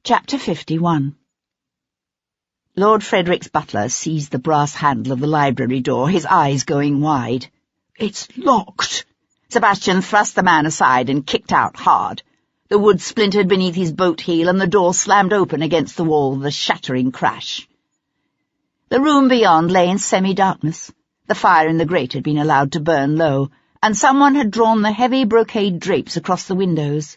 Chapter 51. Lord Frederick's butler seized the brass handle of the library door, his eyes going wide. "It's locked!" Sebastian thrust the man aside and kicked out hard. The wood splintered beneath his boat heel, and the door slammed open against the wall with a shattering crash. The room beyond lay in semi-darkness. The fire in the grate had been allowed to burn low, and someone had drawn the heavy brocade drapes across the windows.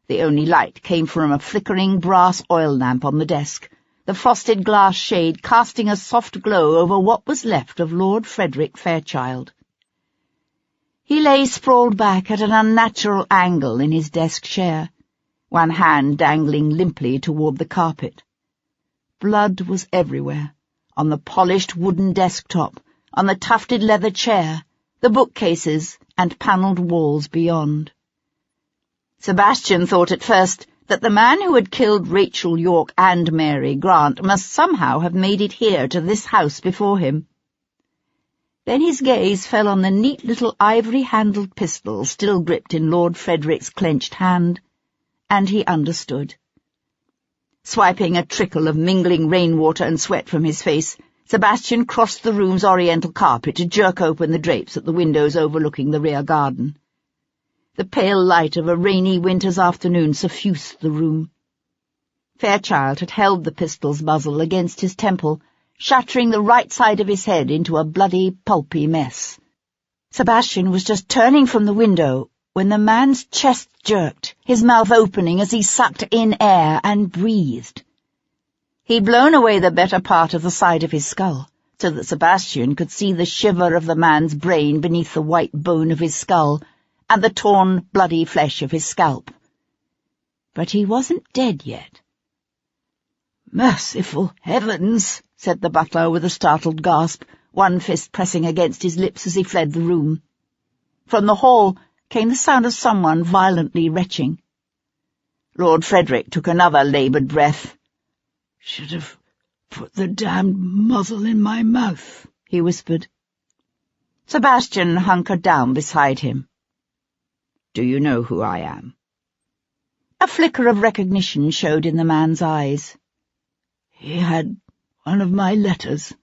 The only light came from a flickering brass oil lamp on the desk, the frosted glass shade casting a soft glow over what was left of Lord Frederick Fairchild. He lay sprawled back at an unnatural angle in his desk chair, one hand dangling limply toward the carpet. Blood was everywhere, on the polished wooden desktop, on the tufted leather chair, the bookcases and panelled walls beyond. Sebastian thought at first that the man who had killed Rachel York and Mary Grant must somehow have made it here to this house before him. Then his gaze fell on the neat little ivory-handled pistol still gripped in Lord Frederick's clenched hand, and he understood. Swiping a trickle of mingling rainwater and sweat from his face, Sebastian crossed the room's oriental carpet to jerk open the drapes at the windows overlooking the rear garden. The pale light of a rainy winter's afternoon suffused the room. Fairchild had held the pistol's muzzle against his temple, shattering the right side of his head into a bloody, pulpy mess. Sebastian was just turning from the window when the man's chest jerked, his mouth opening as he sucked in air and breathed. He'd blown away the better part of the side of his skull, so that Sebastian could see the shiver of the man's brain beneath the white bone of his skull, and the torn, bloody flesh of his scalp. But he wasn't dead yet. "Merciful heavens!" said the butler with a startled gasp, one fist pressing against his lips as he fled the room. From the hall came the sound of someone violently retching. Lord Frederick took another laboured breath. "Should have put the damned muzzle in my mouth," he whispered. Sebastian hunkered down beside him. "Do you know who I am?" A flicker of recognition showed in the man's eyes. "He had one of my letters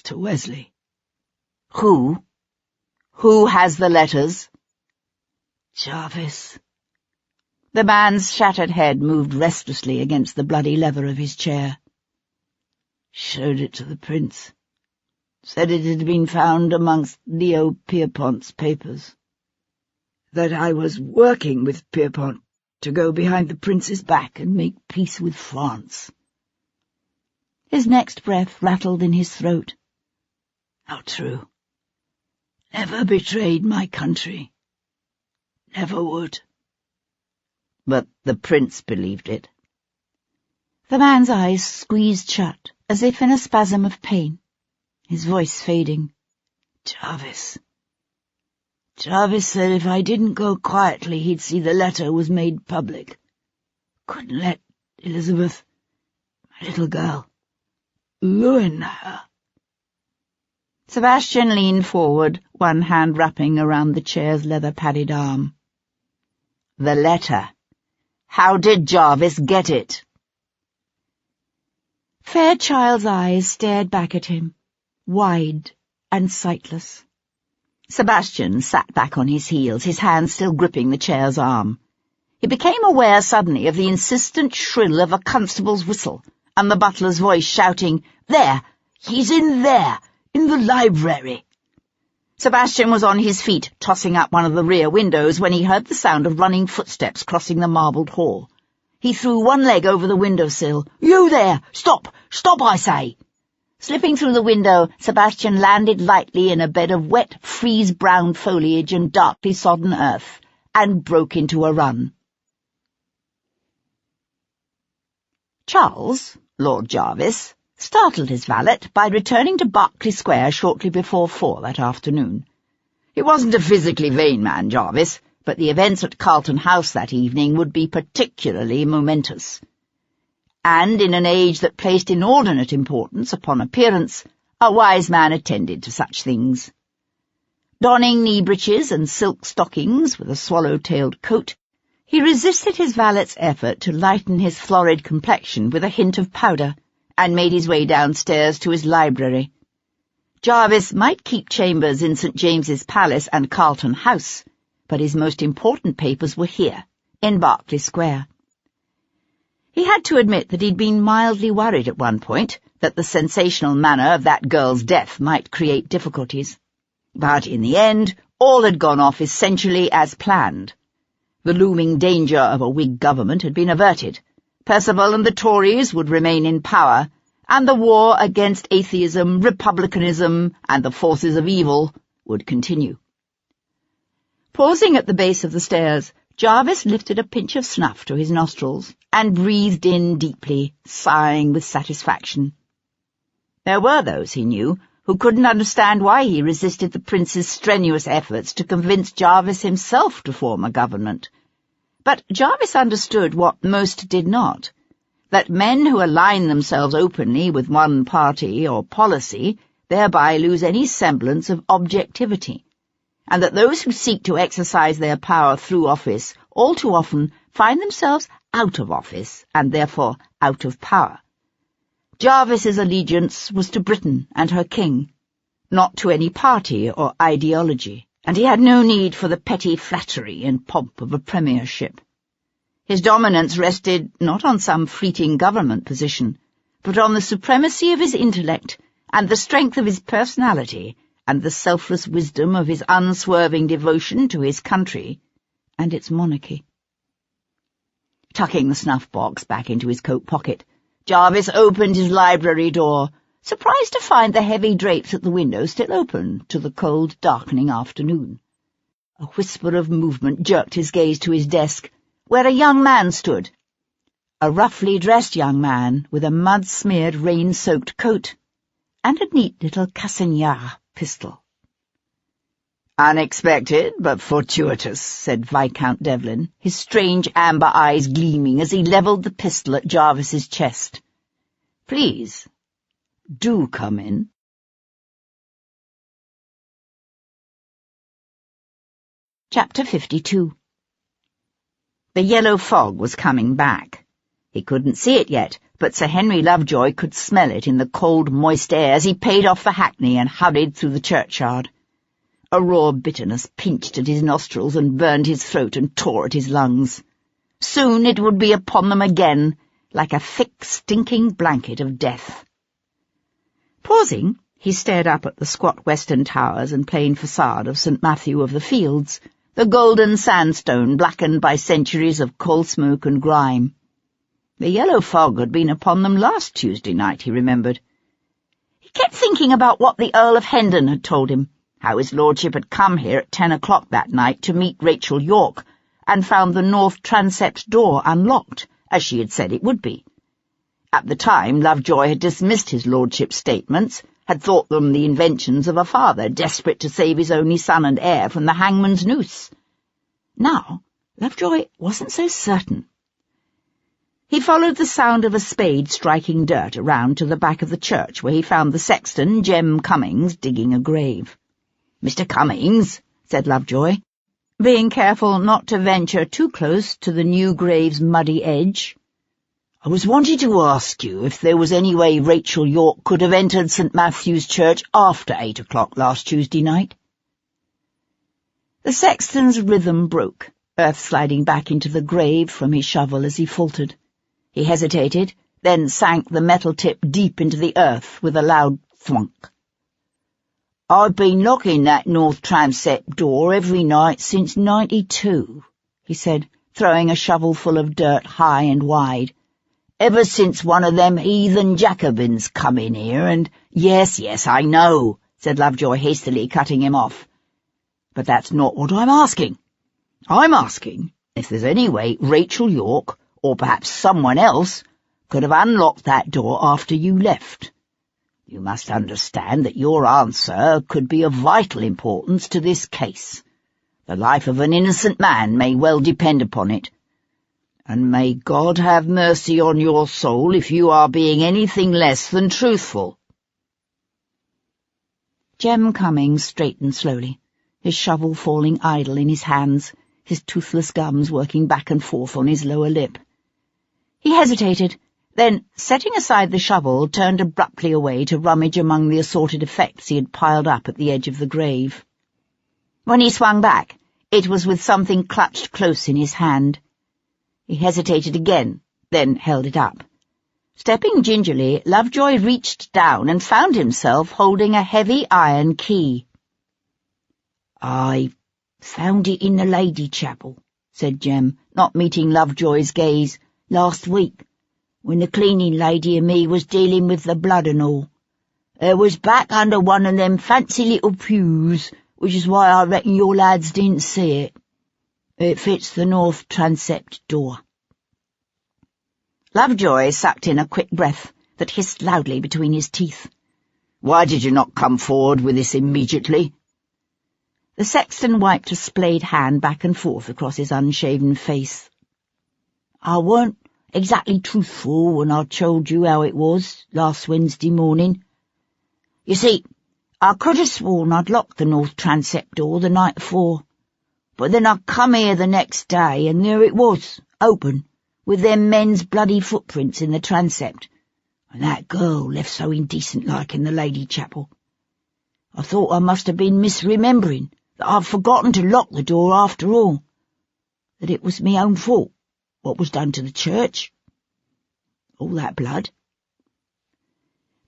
to Wesley." "Who? Who has the letters?" "Jarvis." The man's shattered head moved restlessly against the bloody leather of his chair. "Showed it to the prince. Said it had been found amongst Leo Pierpont's papers. That I was working with Pierpont to go behind the prince's back and make peace with France." His next breath rattled in his throat. "How true. Never betrayed my country. Never would." "But the prince believed it." The man's eyes squeezed shut, as if in a spasm of pain, his voice fading. Jarvis said if I didn't go quietly, he'd see the letter was made public. Couldn't let Elizabeth, my little girl, ruin her." Sebastian leaned forward, one hand wrapping around the chair's leather-padded arm. "The letter. How did Jarvis get it?" Fairchild's eyes stared back at him, wide and sightless. Sebastian sat back on his heels, his hand still gripping the chair's arm. He became aware suddenly of the insistent shrill of a constable's whistle, and the butler's voice shouting, "There! He's in there! In the library!" Sebastian was on his feet, tossing up one of the rear windows, when he heard the sound of running footsteps crossing the marbled hall. He threw one leg over the windowsill. "You there! Stop! Stop, I say!" Slipping through the window, Sebastian landed lightly in a bed of wet, freeze-brown foliage and darkly sodden earth, and broke into a run. Charles, Lord Jarvis, startled his valet by returning to Berkeley Square shortly before 4 that afternoon. He wasn't a physically vain man, Jarvis, but the events at Carlton House that evening would be particularly momentous. And in an age that placed inordinate importance upon appearance, a wise man attended to such things. Donning knee breeches and silk stockings with a swallow-tailed coat, He resisted his valet's effort to lighten his florid complexion with a hint of powder, and made his way downstairs to his library. Jarvis might keep chambers in St. James's Palace and Carlton House, but his most important papers were here, in Berkeley Square. He had to admit that he'd been mildly worried at one point that the sensational manner of that girl's death might create difficulties. But in the end, all had gone off essentially as planned. The looming danger of a Whig government had been averted. Percival and the Tories would remain in power, and the war against atheism, republicanism, and the forces of evil would continue. Pausing at the base of the stairs, Jarvis lifted a pinch of snuff to his nostrils and breathed in deeply, sighing with satisfaction. There were those, he knew, who couldn't understand why he resisted the prince's strenuous efforts to convince Jarvis himself to form a government. But Jarvis understood what most did not, that men who align themselves openly with one party or policy thereby lose any semblance of objectivity, and that those who seek to exercise their power through office all too often find themselves out of office and therefore out of power. Jarvis's allegiance was to Britain and her king, not to any party or ideology, and he had no need for the petty flattery and pomp of a premiership. His dominance rested not on some fleeting government position, but on the supremacy of his intellect and the strength of his personality and the selfless wisdom of his unswerving devotion to his country and its monarchy. Tucking the snuff-box back into his coat pocket, Jarvis opened his library door, surprised to find the heavy drapes at the window still open to the cold, darkening afternoon. A whisper of movement jerked his gaze to his desk, where a young man stood, a roughly dressed young man with a mud-smeared, rain-soaked coat and a neat little Cassignard pistol. "Unexpected, but fortuitous," said Viscount Devlin, his strange amber eyes gleaming as he levelled the pistol at Jarvis's chest. "Please, do come in." Chapter 52. The yellow fog was coming back. He couldn't see it yet, but Sir Henry Lovejoy could smell it in the cold, moist air as he paid off the hackney and hurried through the churchyard. A raw bitterness pinched at his nostrils and burned his throat and tore at his lungs. Soon it would be upon them again, like a thick, stinking blanket of death. Pausing, he stared up at the squat western towers and plain facade of St. Matthew of the Fields, the golden sandstone blackened by centuries of coal smoke and grime. The yellow fog had been upon them last Tuesday night, he remembered. He kept thinking about what the Earl of Hendon had told him, how his lordship had come here at 10 o'clock that night to meet Rachel York, and found the north transept door unlocked, as she had said it would be. At the time, Lovejoy had dismissed his lordship's statements, had thought them the inventions of a father desperate to save his only son and heir from the hangman's noose. Now, Lovejoy wasn't so certain. He followed the sound of a spade striking dirt around to the back of the church, where he found the sexton, Jem Cummings, digging a grave. "Mr. Cummings," said Lovejoy, being careful not to venture too close to the new grave's muddy edge, "I was wanting to ask you if there was any way Rachel York could have entered St. Matthew's Church after 8 o'clock last Tuesday night." The sexton's rhythm broke, earth sliding back into the grave from his shovel as he faltered. He hesitated, then sank the metal tip deep into the earth with a loud thwunk. "I've been locking that north transept door every night since '92, he said, throwing a shovelful of dirt high and wide. "Ever since one of them heathen Jacobins come in here and—" Yes, I know," said Lovejoy hastily, cutting him off. "But that's not what I'm asking. I'm asking if there's any way Rachel York, or perhaps someone else, could have unlocked that door after you left. You must understand that your answer could be of vital importance to this case. The life of an innocent man may well depend upon it. And may God have mercy on your soul if you are being anything less than truthful." Jem Cummings straightened slowly, his shovel falling idle in his hands, his toothless gums working back and forth on his lower lip. He hesitated, then, setting aside the shovel, turned abruptly away to rummage among the assorted effects he had piled up at the edge of the grave. When he swung back, it was with something clutched close in his hand. He hesitated again, then held it up. Stepping gingerly, Lovejoy reached down and found himself holding a heavy iron key. "I found it in the lady chapel," said Jem, not meeting Lovejoy's gaze, "last week, when the cleaning lady and me was dealing with the blood and all. It was back under one of them fancy little pews, which is why I reckon your lads didn't see it. It fits the north transept door." Lovejoy sucked in a quick breath that hissed loudly between his teeth. "Why did you not come forward with this immediately?" The sexton wiped a splayed hand back and forth across his unshaven face. "I weren't exactly truthful when I told you how it was last Wednesday morning. You see, I could have sworn I'd locked the north transept door the night before, but then I come here the next day and there it was, open, with them men's bloody footprints in the transept, and that girl left so indecent-like in the lady chapel. I thought I must have been misremembering, that I'd forgotten to lock the door after all, that it was me own fault, what was done to the church. All that blood."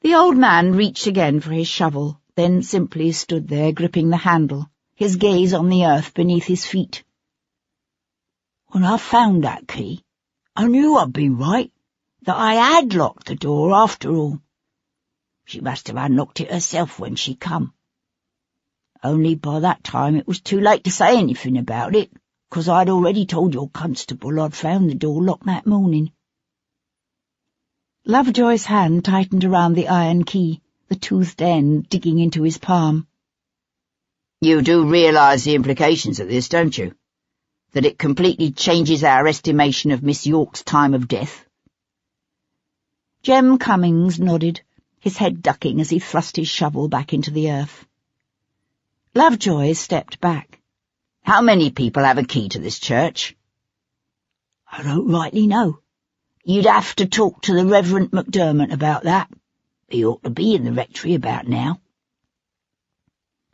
The old man reached again for his shovel, then simply stood there gripping the handle, his gaze on the earth beneath his feet. "When I found that key, I knew I'd be right, that I had locked the door after all. She must have unlocked it herself when she come. Only by that time it was too late to say anything about it, 'cause I'd already told your constable I'd found the door locked that morning." Lovejoy's hand tightened around the iron key, the toothed end digging into his palm. "You do realize the implications of this, don't you? That it completely changes our estimation of Miss York's time of death?" Jem Cummings nodded, his head ducking as he thrust his shovel back into the earth. Lovejoy stepped back. "How many people have a key to this church?" "I don't rightly know. You'd have to talk to the Reverend MacDermot about that. He ought to be in the rectory about now."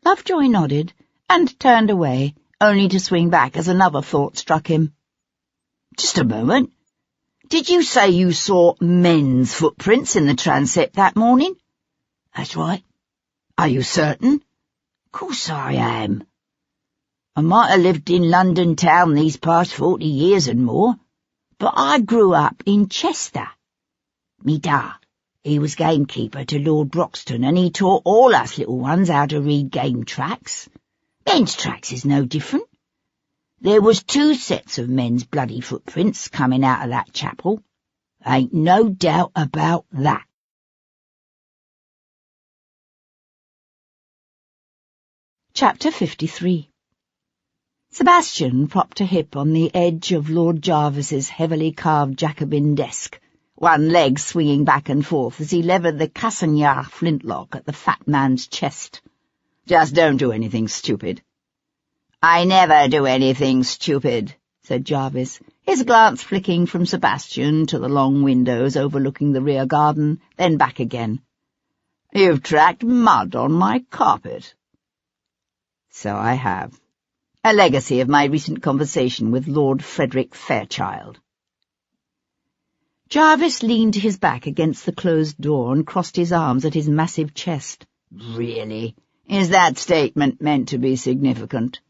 Lovejoy nodded and turned away, only to swing back as another thought struck him. "Just a moment. Did you say you saw men's footprints in the transept that morning?" "That's right." "Are you certain?" "Course I am. I might have lived in London town these past 40 years and more, but I grew up in Chester. Me da, he was gamekeeper to Lord Broxton, and he taught all us little ones how to read game tracks. Men's tracks is no different. There was 2 sets of men's bloody footprints coming out of that chapel. Ain't no doubt about that." Chapter 53. Sebastian propped a hip on the edge of Lord Jarvis's heavily carved Jacobin desk, one leg swinging back and forth as he levered the Cassagnar flintlock at the fat man's chest. "Just don't do anything stupid." "I never do anything stupid," said Jarvis, his glance flicking from Sebastian to the long windows overlooking the rear garden, then back again. "You've tracked mud on my carpet." "So I have. A legacy of my recent conversation with Lord Frederick Fairchild." Jarvis leaned his back against the closed door and crossed his arms at his massive chest. "Really? Is that statement meant to be significant?"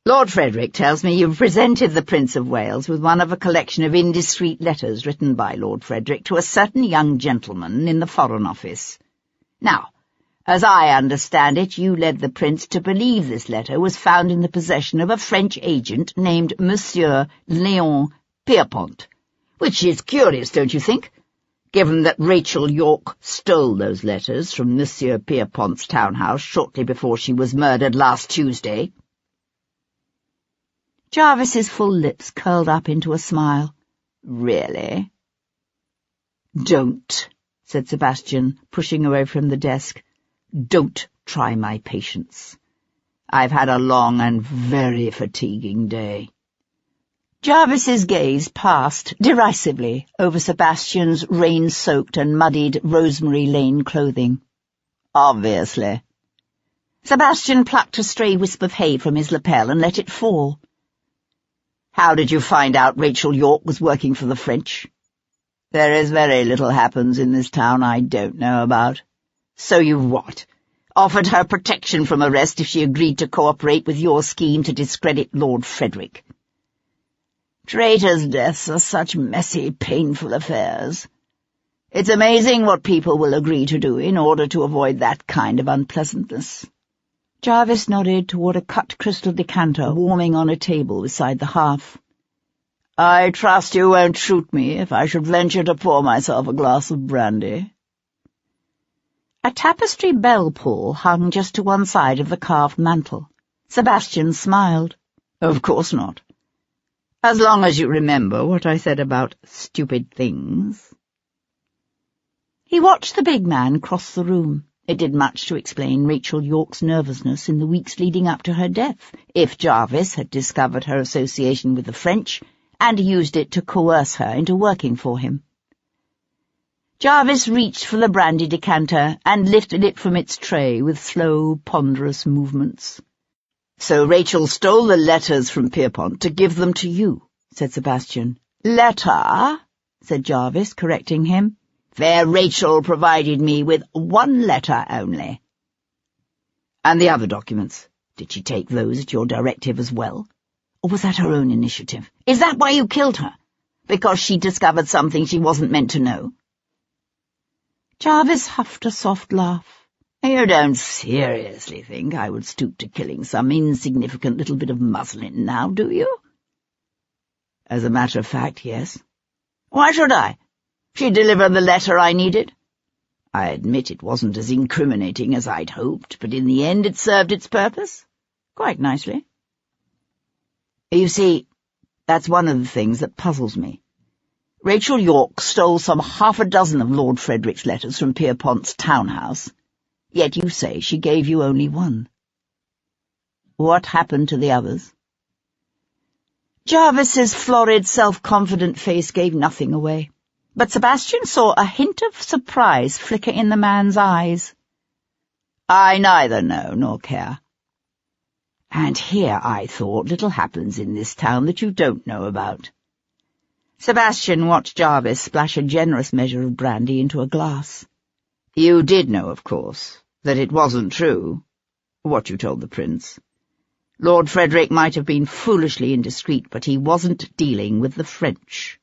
"Lord Frederick tells me you've presented the Prince of Wales with one of a collection of indiscreet letters written by Lord Frederick to a certain young gentleman in the Foreign Office. Now, as I understand it, you led the Prince to believe this letter was found in the possession of a French agent named Monsieur Léon Pierpont, which is curious, don't you think, given that Rachel York stole those letters from Monsieur Pierpont's townhouse shortly before she was murdered last Tuesday?" Jarvis's full lips curled up into a smile. "Really?" "Don't," said Sebastian, pushing away from the desk. "Don't try my patience. I've had a long and very fatiguing day." Jarvis's gaze passed derisively over Sebastian's rain-soaked and muddied Rosemary Lane clothing. "Obviously." Sebastian plucked a stray wisp of hay from his lapel and let it fall. "How did you find out Rachel York was working for the French?" "There is very little happens in this town I don't know about." "So you what? Offered her protection from arrest if she agreed to cooperate with your scheme to discredit Lord Frederick?" "Traitors' deaths are such messy, painful affairs. It's amazing what people will agree to do in order to avoid that kind of unpleasantness." Jarvis nodded toward a cut crystal decanter warming on a table beside the hearth. "I trust you won't shoot me if I should venture to pour myself a glass of brandy." A tapestry bell-pull hung just to one side of the carved mantel. Sebastian smiled. "Of course not. As long as you remember what I said about stupid things." He watched the big man cross the room. It did much to explain Rachel York's nervousness in the weeks leading up to her death, if Jarvis had discovered her association with the French and used it to coerce her into working for him. Jarvis reached for the brandy decanter and lifted it from its tray with slow, ponderous movements. "So Rachel stole the letters from Pierpont to give them to you," said Sebastian. "Letter?" said Jarvis, correcting him. "Fair Rachel provided me with one letter only." "And the other documents? Did she take those at your directive as well? Or was that her own initiative? Is that why you killed her? Because she discovered something she wasn't meant to know?" Jarvis huffed a soft laugh. "You don't seriously think I would stoop to killing some insignificant little bit of muslin now, do you?" "As a matter of fact, yes." "Why should I? She delivered the letter I needed." "I admit it wasn't as incriminating as I'd hoped, but in the end it served its purpose quite nicely." "You see, that's one of the things that puzzles me. Rachel York stole some 6 of Lord Frederick's letters from Pierpont's townhouse, yet you say she gave you only one. What happened to the others?" Jarvis's florid, self-confident face gave nothing away, but Sebastian saw a hint of surprise flicker in the man's eyes. "I neither know nor care. And here, I thought, little happens in this town that you don't know about." Sebastian watched Jarvis splash a generous measure of brandy into a glass. "You did know, of course, that it wasn't true, what you told the prince. Lord Frederick might have been foolishly indiscreet, but he wasn't dealing with the French."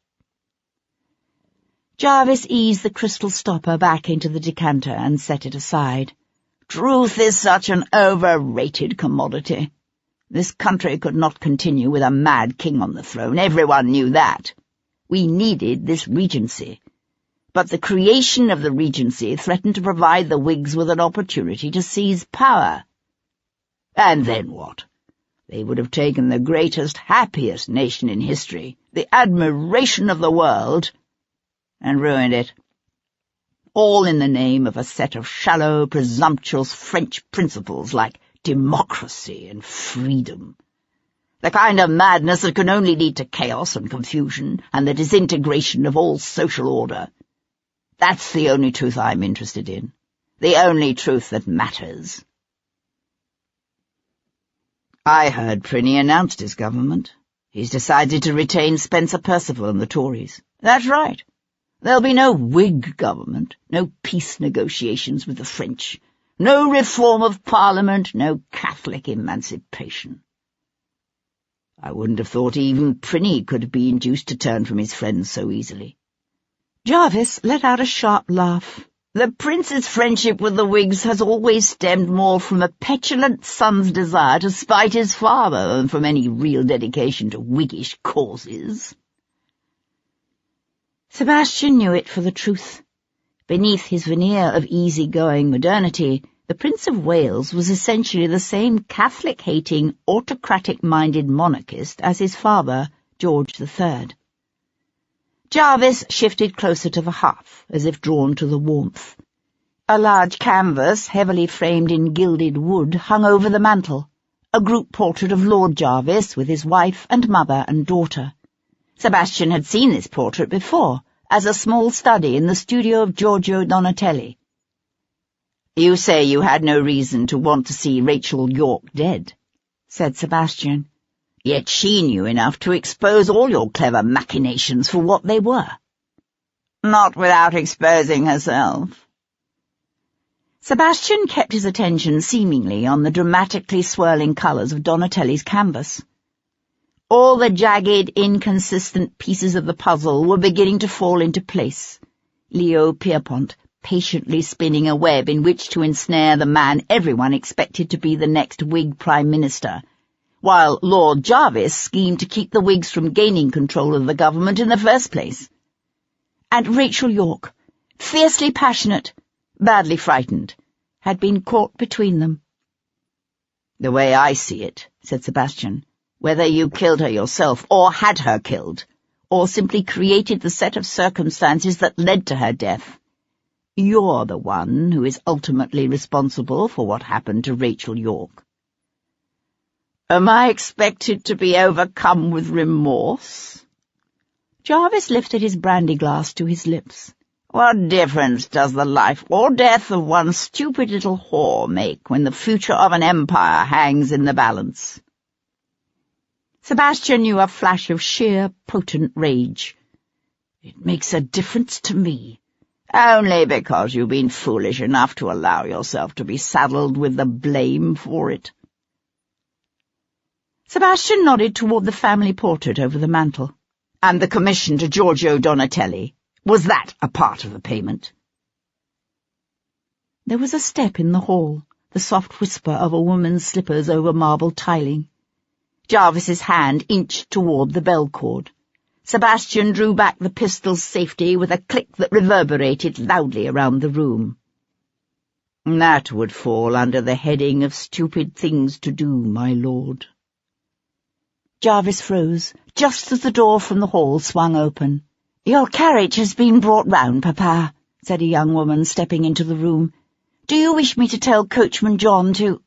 Jarvis eased the crystal stopper back into the decanter and set it aside. "Truth is such an overrated commodity. This country could not continue with a mad king on the throne. Everyone knew that. We needed this regency. But the creation of the regency threatened to provide the Whigs with an opportunity to seize power. And then what? They would have taken the greatest, happiest nation in history, the admiration of the world, and ruined it. All in the name of a set of shallow, presumptuous French principles like democracy and freedom. The kind of madness that can only lead to chaos and confusion and the disintegration of all social order. That's the only truth I'm interested in. The only truth that matters." "I heard Prinny announced his government. He's decided to retain Spencer Perceval and the Tories." "That's right. There'll be no Whig government, no peace negotiations with the French, no reform of Parliament, no Catholic emancipation." "I wouldn't have thought even Prinny could be induced to turn from his friends so easily." Jarvis let out a sharp laugh. "The prince's friendship with the Whigs has always stemmed more from a petulant son's desire to spite his father than from any real dedication to Whiggish causes." Sebastian knew it for the truth. Beneath his veneer of easy-going modernity, the Prince of Wales was essentially the same Catholic-hating, autocratic-minded monarchist as his father, George III. Jarvis shifted closer to the hearth, as if drawn to the warmth. A large canvas, heavily framed in gilded wood, hung over the mantel. a group portrait of Lord Jarvis with his wife and mother and daughter. Sebastian had seen this portrait before, as a small study in the studio of Giorgio Donatelli. "You say you had no reason to want to see Rachel York dead," said Sebastian. "Yet she knew enough to expose all your clever machinations for what they were." "Not without exposing herself." Sebastian kept his attention seemingly on the dramatically swirling colours of Donatelli's canvas. All the jagged, inconsistent pieces of the puzzle were beginning to fall into place. Leo Pierpont patiently spinning a web in which to ensnare the man everyone expected to be the next Whig Prime Minister, while Lord Jarvis schemed to keep the Whigs from gaining control of the government in the first place. And Rachel York, fiercely passionate, badly frightened, had been caught between them. "The way I see it," said Sebastian, "whether you killed her yourself, or had her killed, or simply created the set of circumstances that led to her death, you're the one who is ultimately responsible for what happened to Rachel York." "Am I expected to be overcome with remorse?" Jarvis lifted his brandy glass to his lips. "What difference does the life or death of one stupid little whore make when the future of an empire hangs in the balance?" Sebastian knew a flash of sheer, potent rage. "It makes a difference to me. Only because you've been foolish enough to allow yourself to be saddled with the blame for it." Sebastian nodded toward the family portrait over the mantel. "And the commission to Giorgio Donatelli. Was that a part of the payment?" There was a step in the hall, the soft whisper of a woman's slippers over marble tiling. Jarvis's hand inched toward the bell cord. Sebastian drew back the pistol's safety with a click that reverberated loudly around the room. "That would fall under the heading of stupid things to do, my lord." Jarvis froze, just as the door from the hall swung open. "Your carriage has been brought round, Papa," said a young woman, stepping into the room. "Do you wish me to tell Coachman John to—"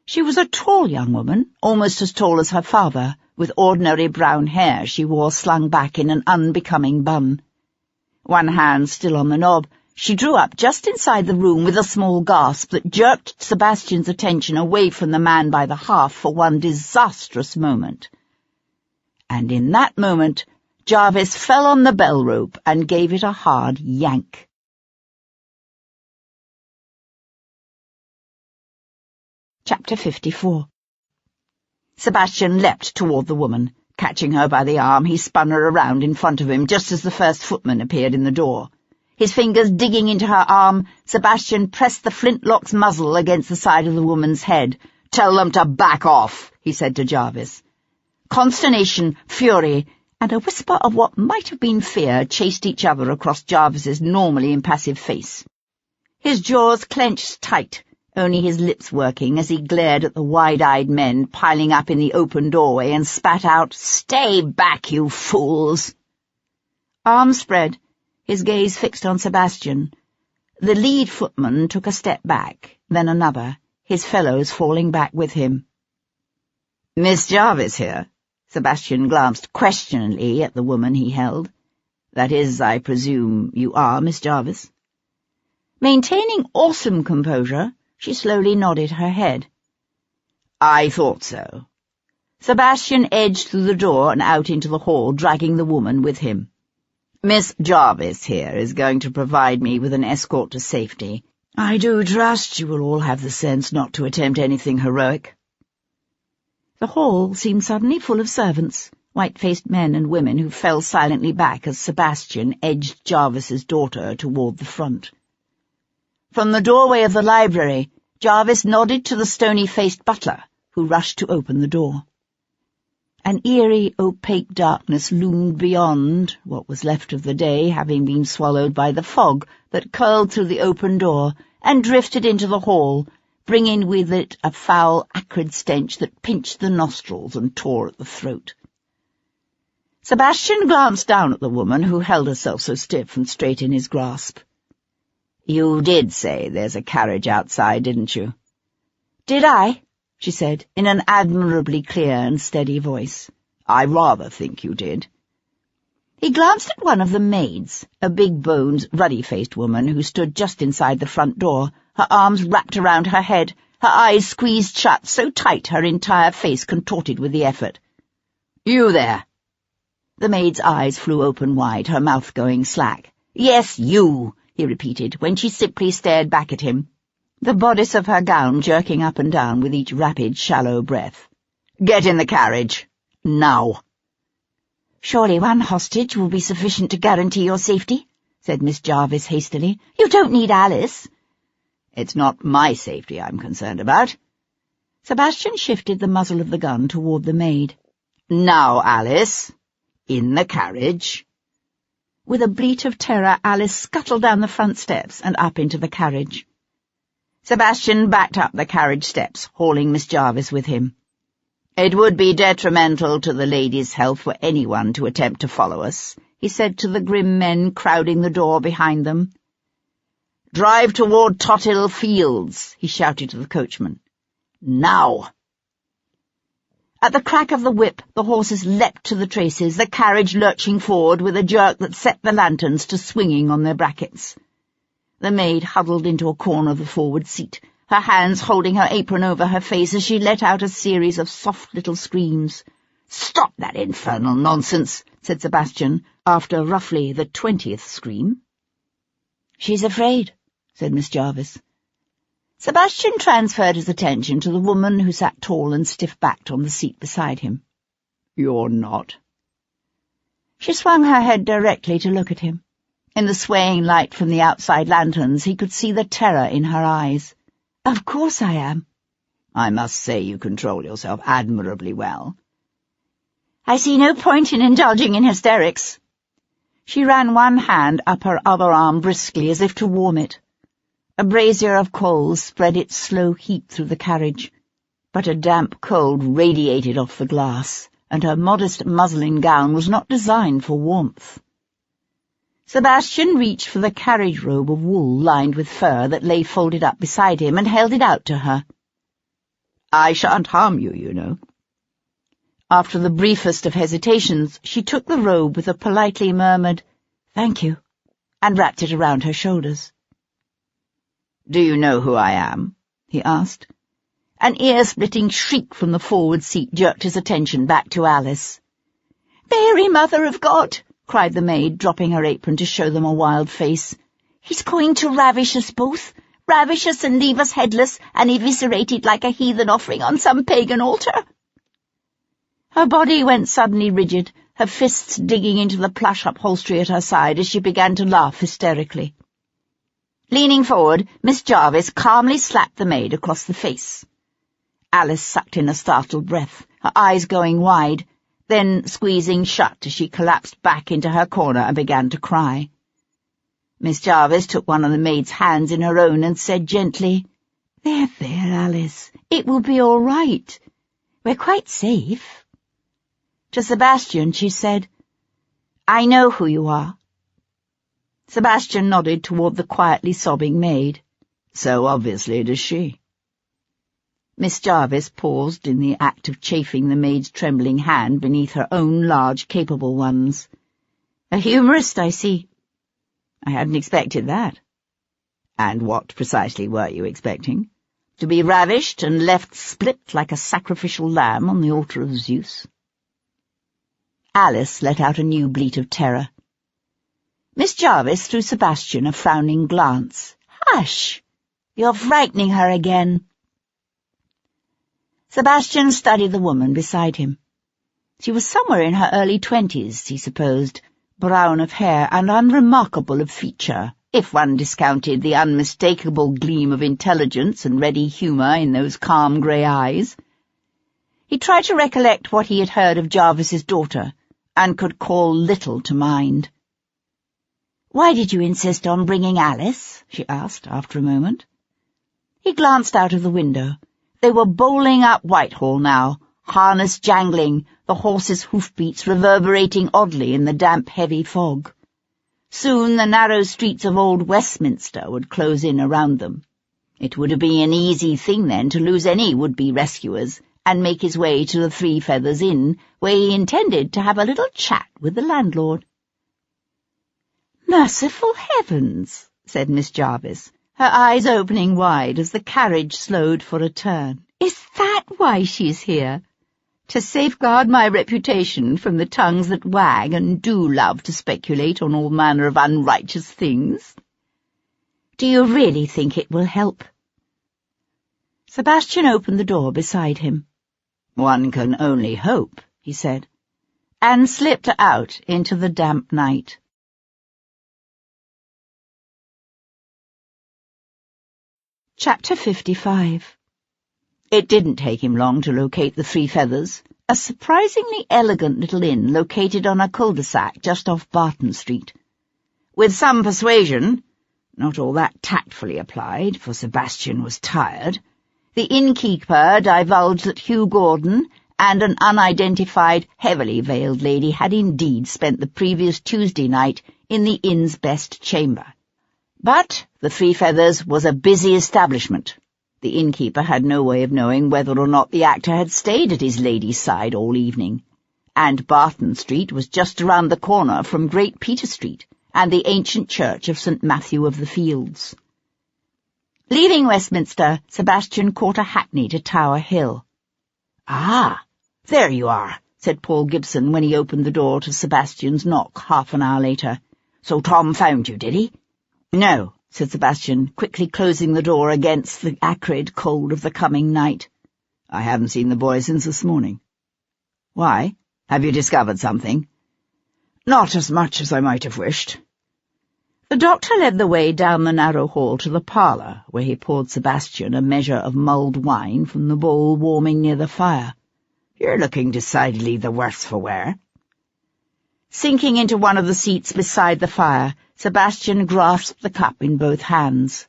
She was a tall young woman, almost as tall as her father, with ordinary brown hair she wore slung back in an unbecoming bun. One hand still on the knob, she drew up just inside the room with a small gasp that jerked Sebastian's attention away from the man by the hearth for one disastrous moment. And in that moment, Jarvis fell on the bell rope and gave it a hard yank. Chapter 54. Sebastian leapt toward the woman. Catching her by the arm, he spun her around in front of him just as the first footman appeared in the door. His fingers digging into her arm, Sebastian pressed the flintlock's muzzle against the side of the woman's head. "Tell them to back off," he said to Jarvis. Consternation, fury, and a whisper of what might have been fear chased each other across Jarvis's normally impassive face. His jaws clenched tight, only his lips working as he glared at the wide-eyed men piling up in the open doorway and spat out, "Stay back, you fools!" Arms spread, his gaze fixed on Sebastian. The lead footman took a step back, then another, his fellows falling back with him. "Miss Jarvis here?" Sebastian glanced questioningly at the woman he held. "That is, I presume, you are Miss Jarvis?" Maintaining awesome composure, she slowly nodded her head. "I thought so." Sebastian edged through the door and out into the hall, dragging the woman with him. "Miss Jarvis here is going to provide me with an escort to safety. I do trust you will all have the sense not to attempt anything heroic." The hall seemed suddenly full of servants, white-faced men and women who fell silently back as Sebastian edged Jarvis's daughter toward the front. From the doorway of the library, Jarvis nodded to the stony-faced butler, who rushed to open the door. An eerie, opaque darkness loomed beyond, what was left of the day having been swallowed by the fog that curled through the open door and drifted into the hall, bringing with it a foul, acrid stench that pinched the nostrils and tore at the throat. Sebastian glanced down at the woman who held herself so stiff and straight in his grasp. "You did say there's a carriage outside, didn't you?" "Did I?" she said, in an admirably clear and steady voice. "I rather think you did." He glanced at one of the maids, a big-boned, ruddy-faced woman who stood just inside the front door, her arms wrapped around her head, her eyes squeezed shut so tight her entire face contorted with the effort. "You there!" The maid's eyes flew open wide, her mouth going slack. "Yes, you," he repeated, when she simply stared back at him, the bodice of her gown jerking up and down with each rapid, shallow breath. "Get in the carriage. Now." "Surely one hostage will be sufficient to guarantee your safety," said Miss Jarvis hastily. "You don't need Alice." "It's not my safety I'm concerned about." Sebastian shifted the muzzle of the gun toward the maid. "Now, Alice. In the carriage." With a bleat of terror, Alice scuttled down the front steps and up into the carriage. Sebastian backed up the carriage steps, hauling Miss Jarvis with him. "It would be detrimental to the lady's health for anyone to attempt to follow us," he said to the grim men crowding the door behind them. "Drive toward Tothill Fields," he shouted to the coachman. "Now!" At the crack of the whip, the horses leapt to the traces, the carriage lurching forward with a jerk that set the lanterns to swinging on their brackets. The maid huddled into a corner of the forward seat, her hands holding her apron over her face as she let out a series of soft little screams. "Stop that infernal nonsense," said Sebastian, after roughly the 20th scream. "She's afraid," said Miss Jarvis. Sebastian transferred his attention to the woman who sat tall and stiff-backed on the seat beside him. "You're not." She swung her head directly to look at him. In the swaying light from the outside lanterns he could see the terror in her eyes. "Of course I am." "I must say you control yourself admirably well." "I see no point in indulging in hysterics." She ran one hand up her other arm briskly as if to warm it. A brazier of coals spread its slow heat through the carriage, but a damp cold radiated off the glass, and her modest muslin gown was not designed for warmth. Sebastian reached for the carriage robe of wool lined with fur that lay folded up beside him and held it out to her. "I shan't harm you, you know." After the briefest of hesitations, she took the robe with a politely murmured, "Thank you," and wrapped it around her shoulders. "Do you know who I am?" he asked. An ear-splitting shriek from the forward seat jerked his attention back to Alice. "Mary, Mother of God!" cried the maid, dropping her apron to show them a wild face. "He's going to ravish us both, ravish us and leave us headless and eviscerated like a heathen offering on some pagan altar." Her body went suddenly rigid, her fists digging into the plush upholstery at her side as she began to laugh hysterically. Leaning forward, Miss Jarvis calmly slapped the maid across the face. Alice sucked in a startled breath, her eyes going wide, then squeezing shut as she collapsed back into her corner and began to cry. Miss Jarvis took one of the maid's hands in her own and said gently, There, Alice, it will be all right. We're quite safe." To Sebastian she said, "I know who you are." Sebastian nodded toward the quietly sobbing maid. "So obviously does she." Miss Jarvis paused in the act of chafing the maid's trembling hand beneath her own large, capable ones. "A humorist, I see. I hadn't expected that." "And what precisely were you expecting? To be ravished and left split like a sacrificial lamb on the altar of Zeus?" Alice let out a new bleat of terror. Miss Jarvis threw Sebastian a frowning glance. "Hush! You're frightening her again." Sebastian studied the woman beside him. She was somewhere in her early 20s, he supposed, brown of hair and unremarkable of feature, if one discounted the unmistakable gleam of intelligence and ready humour in those calm grey eyes. He tried to recollect what he had heard of Jarvis's daughter, and could call little to mind. "Why did you insist on bringing Alice?" she asked after a moment. He glanced out of the window. They were bowling up Whitehall now, harness jangling, the horses' hoofbeats reverberating oddly in the damp, heavy fog. Soon the narrow streets of old Westminster would close in around them. It would have been an easy thing then to lose any would-be rescuers and make his way to the Three Feathers Inn, where he intended to have a little chat with the landlord. "Merciful heavens," said Miss Jarvis, her eyes opening wide as the carriage slowed for a turn. "Is that why she's here? To safeguard my reputation from the tongues that wag and do love to speculate on all manner of unrighteous things? Do you really think it will help?" Sebastian opened the door beside him. "One can only hope," he said, and slipped out into the damp night. Chapter 55. It didn't take him long to locate the Three Feathers, a surprisingly elegant little inn located on a cul-de-sac just off Barton Street. With some persuasion, not all that tactfully applied, for Sebastian was tired, the innkeeper divulged that Hugh Gordon and an unidentified, heavily veiled lady had indeed spent the previous Tuesday night in the inn's best chamber. But the Three Feathers was a busy establishment. The innkeeper had no way of knowing whether or not the actor had stayed at his lady's side all evening, and Barton Street was just around the corner from Great Peter Street and the ancient church of St. Matthew of the Fields. Leaving Westminster, Sebastian caught a hackney to Tower Hill. "Ah, there you are," said Paul Gibson when he opened the door to Sebastian's knock half an hour later. "So Tom found you, did he?" "No," said Sebastian, quickly closing the door against the acrid cold of the coming night. "I haven't seen the boy since this morning." "Why? Have you discovered something?" "Not as much as I might have wished." The doctor led the way down the narrow hall to the parlour, where he poured Sebastian a measure of mulled wine from the bowl warming near the fire. "You're looking decidedly the worse for wear." Sinking into one of the seats beside the fire, Sebastian grasped the cup in both hands.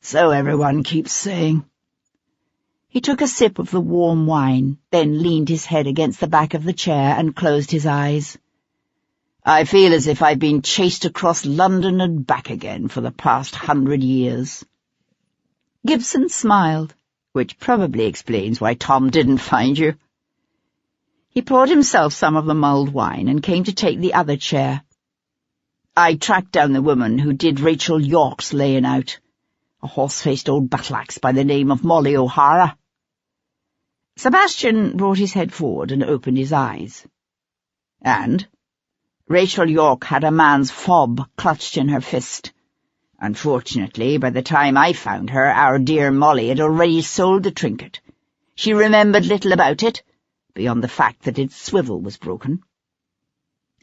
"So everyone keeps saying." He took a sip of the warm wine, then leaned his head against the back of the chair and closed his eyes. "I feel as if I'd been chased across London and back again for the past 100 years. Gibson smiled, which probably explains why Tom didn't find you. He poured himself some of the mulled wine and came to take the other chair. "I tracked down the woman who did Rachel York's laying out, a horse-faced old battle-axe by the name of Molly O'Hara." Sebastian brought his head forward and opened his eyes. "And?" "Rachel York had a man's fob clutched in her fist. Unfortunately, by the time I found her, our dear Molly had already sold the trinket. She remembered little about it, beyond the fact that its swivel was broken.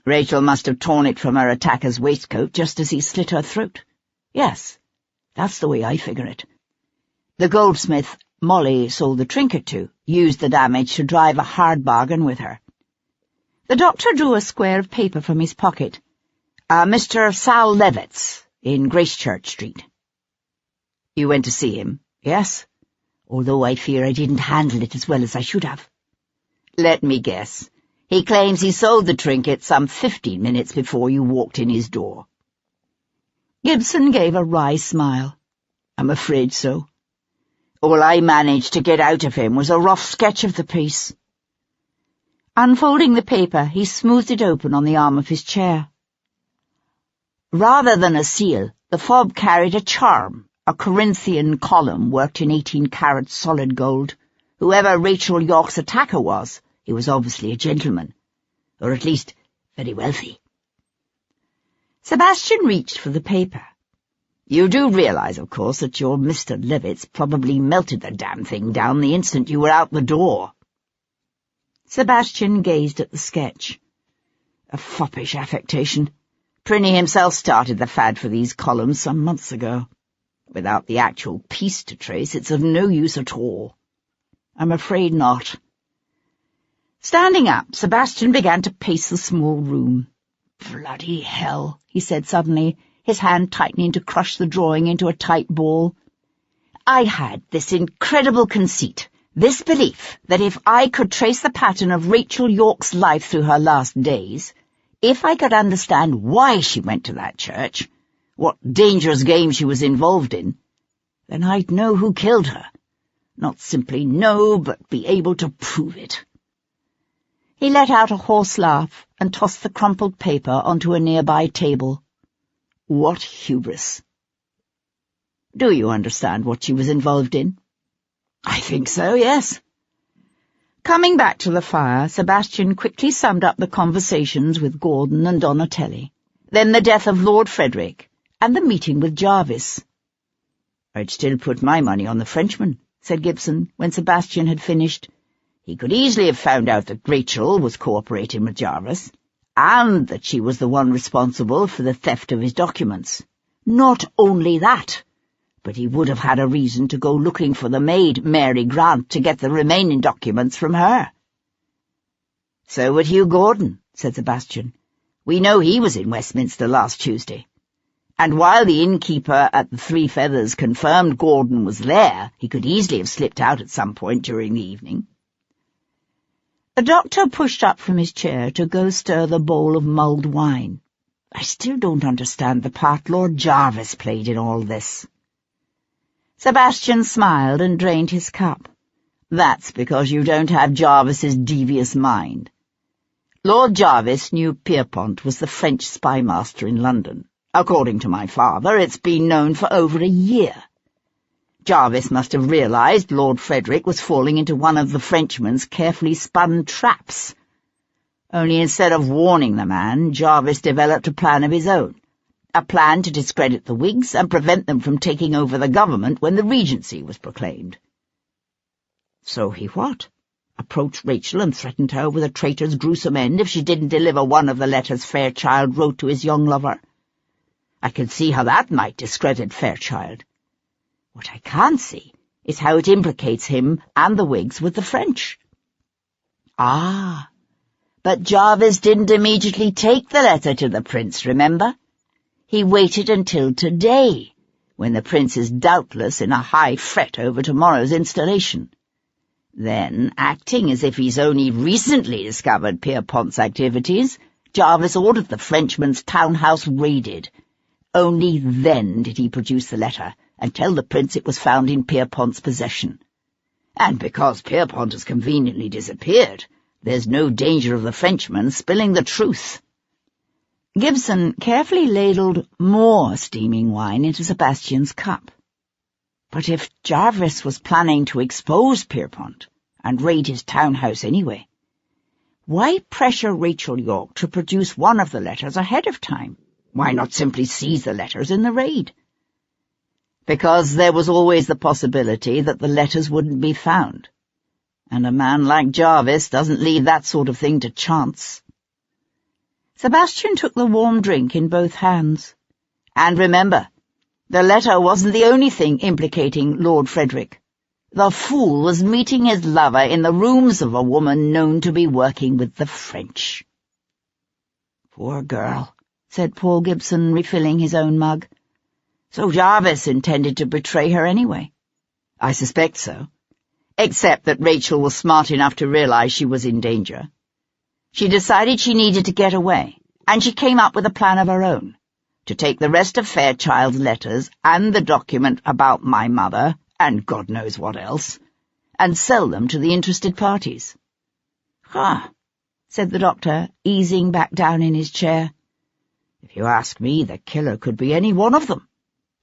Rachel must have torn it from her attacker's waistcoat just as he slit her throat. Yes, that's the way I figure it. The goldsmith Molly sold the trinket to used the damage to drive a hard bargain with her." The doctor drew a square of paper from his pocket. "Mr. Sal Levitz, in Gracechurch Street." "You went to see him?" "Yes, although I fear I didn't handle it as well as I should have." "Let me guess. He claims he sold the trinket some 15 minutes before you walked in his door." Gibson gave a wry smile. "I'm afraid so. All I managed to get out of him was a rough sketch of the piece." Unfolding the paper, he smoothed it open on the arm of his chair. Rather than a seal, the fob carried a charm, a Corinthian column worked in 18-carat solid gold. Whoever Rachel York's attacker was, he was obviously a gentleman, or at least very wealthy. Sebastian reached for the paper. "You do realize, of course, that your Mr. Levitz probably melted the damn thing down the instant you were out the door." Sebastian gazed at the sketch. A foppish affectation. Prinny himself started the fad for these columns some months ago. Without the actual piece to trace, it's of no use at all. "I'm afraid not." Standing up, Sebastian began to pace the small room. "Bloody hell," he said suddenly, his hand tightening to crush the drawing into a tight ball. "I had this incredible conceit, this belief that if I could trace the pattern of Rachel York's life through her last days, if I could understand why she went to that church, what dangerous game she was involved in, Then I'd know who killed her. Not simply know, but be able to prove it." He let out a hoarse laugh and tossed the crumpled paper onto a nearby table. What hubris! "Do you understand what she was involved in?" "I think so, yes." Coming back to the fire, Sebastian quickly summed up the conversations with Gordon and Donatelli, then the death of Lord Frederick, and the meeting with Jarvis. "I'd still put my money on the Frenchman," said Gibson, when Sebastian had finished. "He could easily have found out that Rachel was cooperating with Jarvis, and that she was the one responsible for the theft of his documents. Not only that, but he would have had a reason to go looking for the maid, Mary Grant, to get the remaining documents from her." "So would Hugh Gordon," said Sebastian. "We know he was in Westminster last Tuesday. And while the innkeeper at the Three Feathers confirmed Gordon was there, he could easily have slipped out at some point during the evening." The doctor pushed up from his chair to go stir the bowl of mulled wine. "I still don't understand the part Lord Jarvis played in all this." Sebastian smiled and drained his cup. "That's because you don't have Jarvis's devious mind. Lord Jarvis knew Pierpont was the French spymaster in London. According to my father, it's been known for over a year. Jarvis must have realized Lord Frederick was falling into one of the Frenchman's carefully spun traps. Only instead of warning the man, Jarvis developed a plan of his own, a plan to discredit the Whigs and prevent them from taking over the government when the Regency was proclaimed." "So he what? Approached Rachel and threatened her with a traitor's gruesome end if she didn't deliver one of the letters Fairchild wrote to his young lover. I can see how that might discredit Fairchild. What I can't see is how it implicates him and the Whigs with the French." "Ah, but Jarvis didn't immediately take the letter to the prince, remember? He waited until today, when the prince is doubtless in a high fret over tomorrow's installation. Then, acting as if he's only recently discovered Pierpont's activities, Jarvis ordered the Frenchman's townhouse raided. Only then did he produce the letter and tell the prince it was found in Pierpont's possession. And because Pierpont has conveniently disappeared, there's no danger of the Frenchman spilling the truth." Gibson carefully ladled more steaming wine into Sebastian's cup. But if Jarvis was planning to expose Pierpont and raid his townhouse anyway, why pressure Rachel York to produce one of the letters ahead of time? Why not simply seize the letters in the raid? Because there was always the possibility that the letters wouldn't be found, and a man like Jarvis doesn't leave that sort of thing to chance. Sebastian took the warm drink in both hands. "And remember, the letter wasn't the only thing implicating Lord Frederick. The fool was meeting his lover in the rooms of a woman known to be working with the French." "Poor girl," said Paul Gibson, refilling his own mug. "So Jarvis intended to betray her anyway?" "I suspect so, except that Rachel was smart enough to realize she was in danger. She decided she needed to get away, and she came up with a plan of her own, to take the rest of Fairchild's letters and the document about my mother, and God knows what else, and sell them to the interested parties." "Huh," said the doctor, easing back down in his chair. "If you ask me, the killer could be any one of them.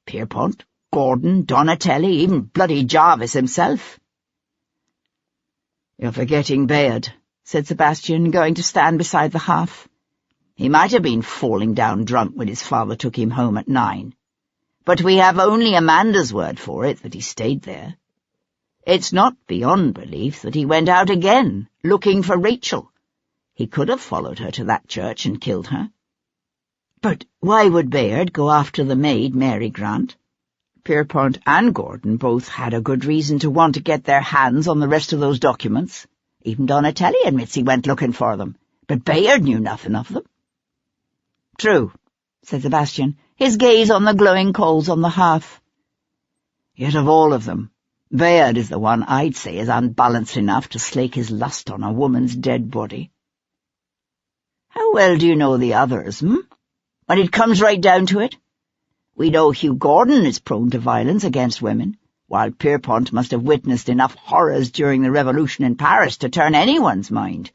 Pierpont, Gordon, Donatelli, even bloody Jarvis himself." "You're forgetting Bayard," said Sebastian, going to stand beside the hearth. "He might have been falling down drunk when his father took him home at 9, but we have only Amanda's word for it that he stayed there. It's not beyond belief that he went out again, looking for Rachel. He could have followed her to that church and killed her. But why would Bayard go after the maid, Mary Grant? Pierpont and Gordon both had a good reason to want to get their hands on the rest of those documents. Even Donatelli admits he went looking for them, but Bayard knew nothing of them." "True," said Sebastian, his gaze on the glowing coals on the hearth. "Yet of all of them, Bayard is the one I'd say is unbalanced enough to slake his lust on a woman's dead body." "How well do you know the others, When it comes right down to it? We know Hugh Gordon is prone to violence against women, while Pierpont must have witnessed enough horrors during the Revolution in Paris to turn anyone's mind.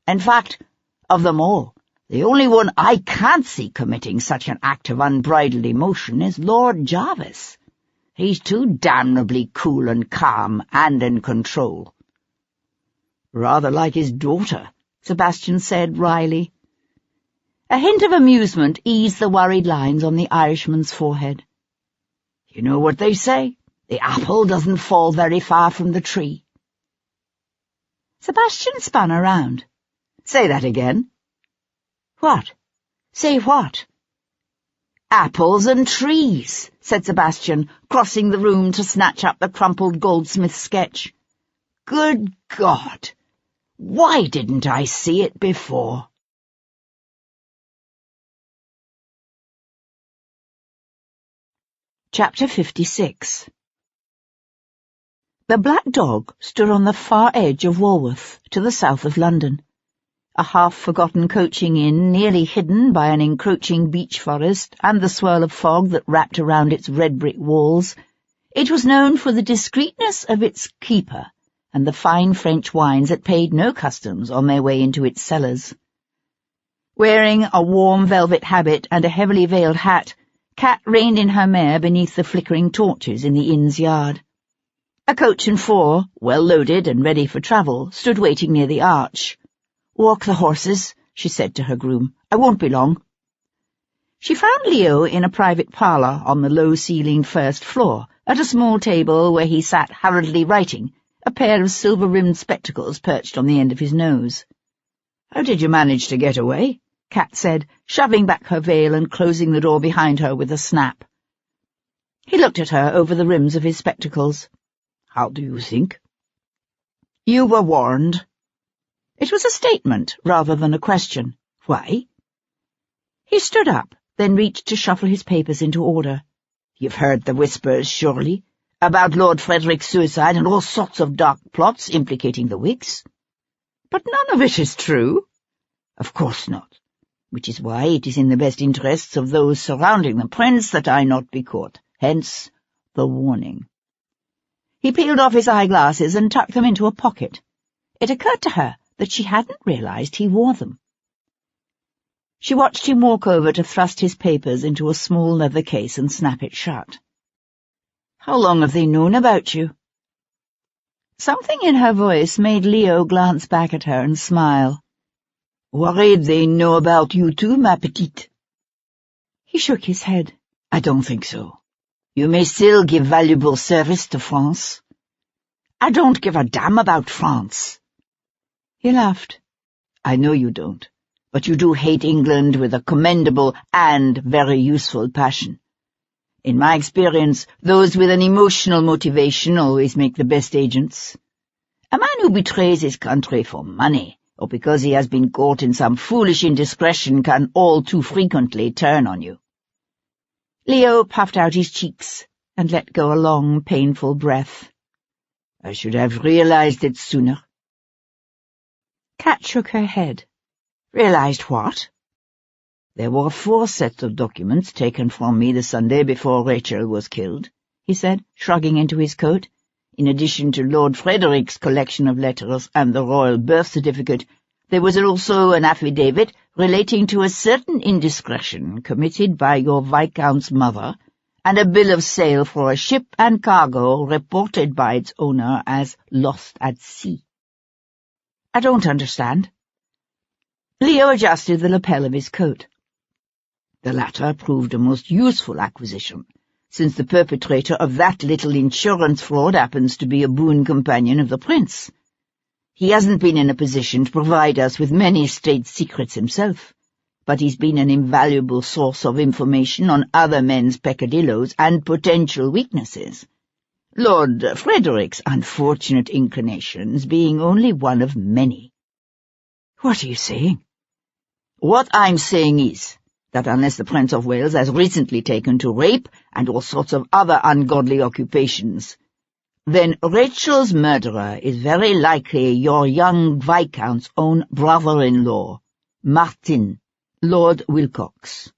In fact, of them all, the only one I can't see committing such an act of unbridled emotion is Lord Jarvis. He's too damnably cool and calm and in control. Rather like his daughter, Sebastian said wryly. A hint of amusement eased the worried lines on the Irishman's forehead. You know what they say? The apple doesn't fall very far from the tree. Sebastian spun around. Say that again. What? Say what? Apples and trees, said Sebastian, crossing the room to snatch up the crumpled goldsmith's sketch. Good God! Why didn't I see it before? Chapter 56. The Black Dog stood on the far edge of Walworth, to the south of London. A half-forgotten coaching inn nearly hidden by an encroaching beech forest and the swirl of fog that wrapped around its red-brick walls, it was known for the discreetness of its keeper and the fine French wines that paid no customs on their way into its cellars. Wearing a warm velvet habit and a heavily veiled hat, Cat reined in her mare beneath the flickering torches in the inn's yard. A coach and four, well loaded and ready for travel, stood waiting near the arch. "Walk the horses," she said to her groom. "I won't be long." She found Leo in a private parlour on the low-ceilinged first floor, at a small table where he sat hurriedly writing, a pair of silver-rimmed spectacles perched on the end of his nose. "How did you manage to get away?" Cat said, shoving back her veil and closing the door behind her with a snap. He looked at her over the rims of his spectacles. "How do you think?" "You were warned." It was a statement rather than a question. "Why?" He stood up, then reached to shuffle his papers into order. "You've heard the whispers, surely, about Lord Frederick's suicide and all sorts of dark plots implicating the Whigs?" "But none of it is true." "Of course not. Which is why it is in the best interests of those surrounding the prince that I not be caught. Hence the warning." He peeled off his eyeglasses and tucked them into a pocket. It occurred to her that she hadn't realized he wore them. She watched him walk over to thrust his papers into a small leather case and snap it shut. "How long have they known about you?" Something in her voice made Leo glance back at her and smile. "Worried they know about you too, ma petite?" He shook his head. "I don't think so. You may still give valuable service to France." "I don't give a damn about France." He laughed. "I know you don't, but you do hate England with a commendable and very useful passion. In my experience, those with an emotional motivation always make the best agents. A man who betrays his country for money, or because he has been caught in some foolish indiscretion, can all too frequently turn on you." Leo puffed out his cheeks and let go a long, painful breath. "I should have realized it sooner." Cat shook her head. "Realized what?" "There were 4 sets of documents taken from me the Sunday before Rachel was killed," he said, shrugging into his coat. "In addition to Lord Frederick's collection of letters and the royal birth certificate, there was also an affidavit relating to a certain indiscretion committed by your Viscount's mother, and a bill of sale for a ship and cargo reported by its owner as lost at sea." "I don't understand." Leo adjusted the lapel of his coat. "The latter proved a most useful acquisition, since the perpetrator of that little insurance fraud happens to be a boon companion of the prince. He hasn't been in a position to provide us with many state secrets himself, but he's been an invaluable source of information on other men's peccadillos and potential weaknesses, Lord Frederick's unfortunate inclinations being only one of many." "What are you saying?" "What I'm saying is that unless the Prince of Wales has recently taken to rape and all sorts of other ungodly occupations, then Rachel's murderer is very likely your young Viscount's own brother-in-law, Martin, Lord Wilcox."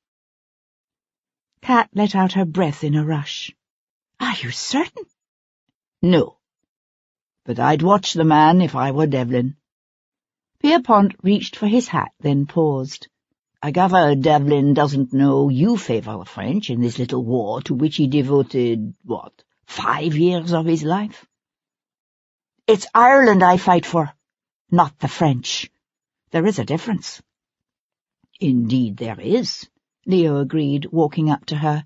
Kat let out her breath in a rush. "Are you certain?" "No. But I'd watch the man if I were Devlin." Pierpont reached for his hat, then paused. "I gather Devlin doesn't know you favour the French in this little war to which he devoted, 5 years of his life?" "It's Ireland I fight for, not the French. There is a difference." "Indeed there is," Leo agreed, walking up to her.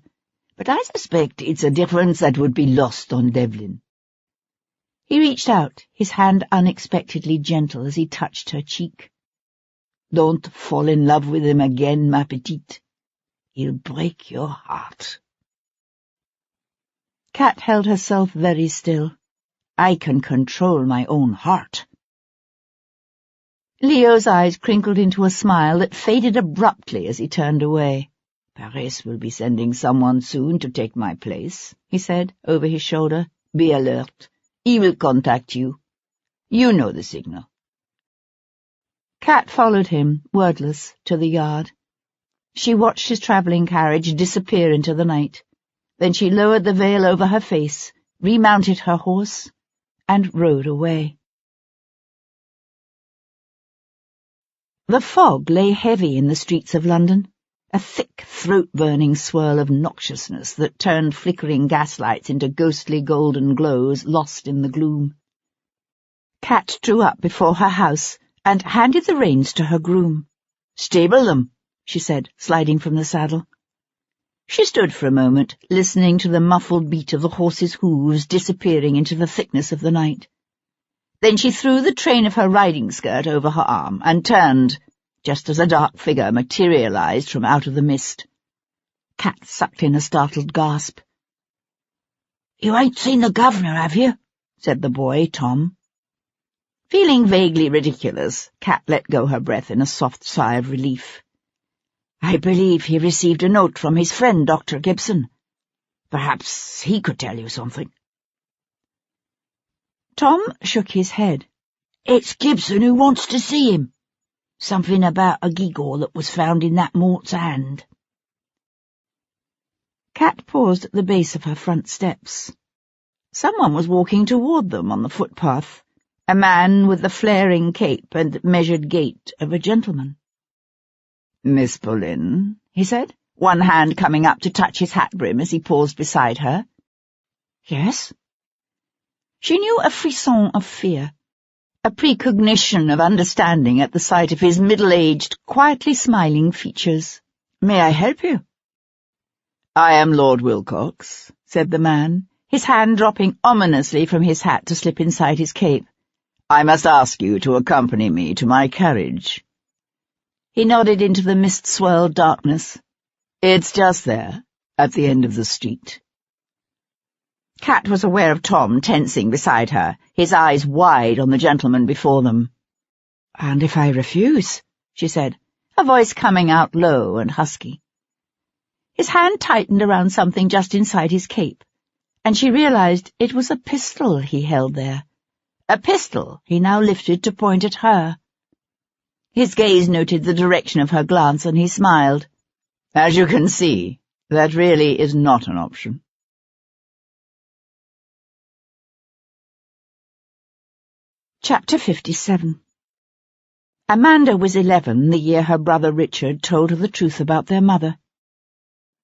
"But I suspect it's a difference that would be lost on Devlin." He reached out, his hand unexpectedly gentle as he touched her cheek. "Don't fall in love with him again, ma petite. He'll break your heart." Kat held herself very still. "I can control my own heart." Leo's eyes crinkled into a smile that faded abruptly as he turned away. "Paris will be sending someone soon to take my place," he said, over his shoulder. "Be alert. He will contact you. You know the signal." Kat followed him, wordless, to the yard. She watched his travelling carriage disappear into the night. Then she lowered the veil over her face, remounted her horse, and rode away. The fog lay heavy in the streets of London, a thick, throat-burning swirl of noxiousness that turned flickering gaslights into ghostly golden glows lost in the gloom. Kat drew up before her house and handed the reins to her groom. "Stable them," she said, sliding from the saddle. She stood for a moment, listening to the muffled beat of the horse's hooves disappearing into the thickness of the night. Then she threw the train of her riding skirt over her arm and turned, just as a dark figure materialized from out of the mist. Kat sucked in a startled gasp. "You ain't seen the governor, have you?" said the boy, Tom. Feeling vaguely ridiculous, Kat let go her breath in a soft sigh of relief. "I believe he received a note from his friend, Dr. Gibson. Perhaps he could tell you something." Tom shook his head. "It's Gibson who wants to see him. Something about a gewgaw that was found in that mort's hand." Kat paused at the base of her front steps. Someone was walking toward them on the footpath, a man with the flaring cape and measured gait of a gentleman. "Miss Boleyn," he said, one hand coming up to touch his hat brim as he paused beside her. "Yes?" She knew a frisson of fear, a precognition of understanding at the sight of his middle-aged, quietly smiling features. "May I help you?" "I am Lord Wilcox," said the man, his hand dropping ominously from his hat to slip inside his cape. "I must ask you to accompany me to my carriage." He nodded into the mist-swirled darkness. "It's just there, at the end of the street." Kat was aware of Tom tensing beside her, his eyes wide on the gentleman before them. "And if I refuse?" she said, her voice coming out low and husky. His hand tightened around something just inside his cape, and she realized it was a pistol he held there, a pistol he now lifted to point at her. His gaze noted the direction of her glance, and he smiled. "As you can see, that really is not an option." Chapter 57. Amanda was 11 the year her brother Richard told her the truth about their mother.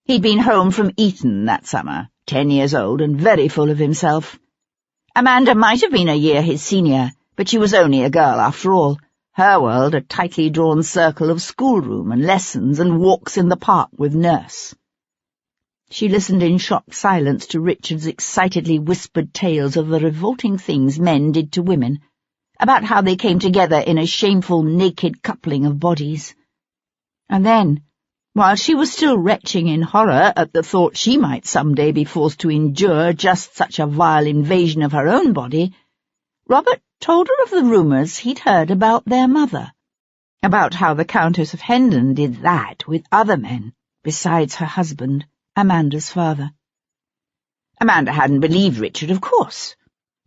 He'd been home from Eton that summer, 10 years old and very full of himself. Amanda might have been a year his senior, but she was only a girl after all, her world a tightly drawn circle of schoolroom and lessons and walks in the park with nurse. She listened in shocked silence to Richard's excitedly whispered tales of the revolting things men did to women, about how they came together in a shameful naked coupling of bodies. And then, while she was still retching in horror at the thought she might someday be forced to endure just such a vile invasion of her own body, Robert told her of the rumours he'd heard about their mother, about how the Countess of Hendon did that with other men, besides her husband, Amanda's father. Amanda hadn't believed Richard, of course.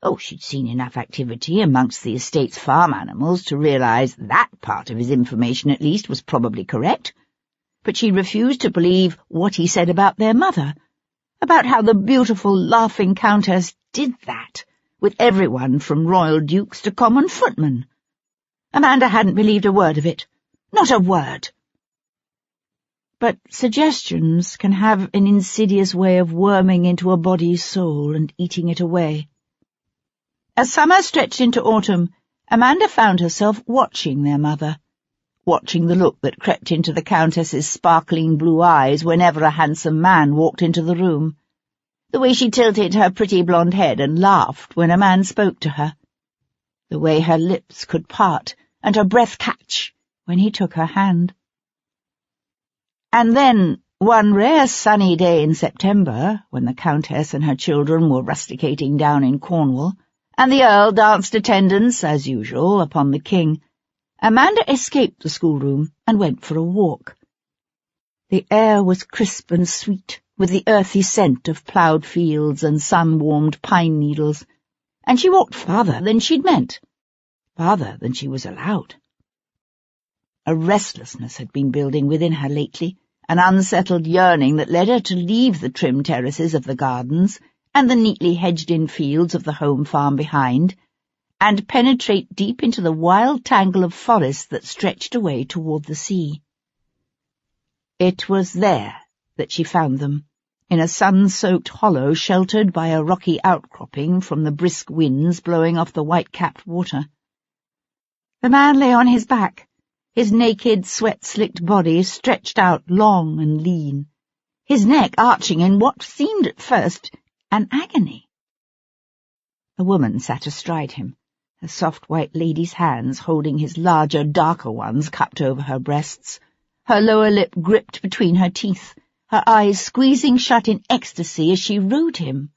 Oh, she'd seen enough activity amongst the estate's farm animals to realize that part of his information, at least, was probably correct. but she refused to believe what he said about their mother, about how the beautiful, laughing Countess did that, with everyone from royal dukes to common footmen. Amanda hadn't believed a word of it. Not a word. But suggestions can have an insidious way of worming into a body's soul and eating it away. As summer stretched into autumn, Amanda found herself watching their mother, watching the look that crept into the Countess's sparkling blue eyes whenever a handsome man walked into the room, the way she tilted her pretty blonde head and laughed when a man spoke to her, the way her lips could part and her breath catch when he took her hand. And then, one rare sunny day in September, when the Countess and her children were rusticating down in Cornwall, and the Earl danced attendance, as usual, upon the King, Amanda escaped the schoolroom and went for a walk. The air was crisp and sweet, with the earthy scent of ploughed fields and sun-warmed pine needles, and she walked farther than she'd meant, farther than she was allowed. A restlessness had been building within her lately, an unsettled yearning that led her to leave the trim terraces of the gardens and the neatly hedged-in fields of the home farm behind, and penetrate deep into the wild tangle of forest that stretched away toward the sea. It was there that she found them, in a sun-soaked hollow sheltered by a rocky outcropping from the brisk winds blowing off the white-capped water. The man lay on his back, his naked, sweat-slicked body stretched out long and lean, his neck arching in what seemed at first an agony. A woman sat astride him, her soft white lady's hands holding his larger, darker ones cupped over her breasts, her lower lip gripped between her teeth, her eyes squeezing shut in ecstasy as she rode him.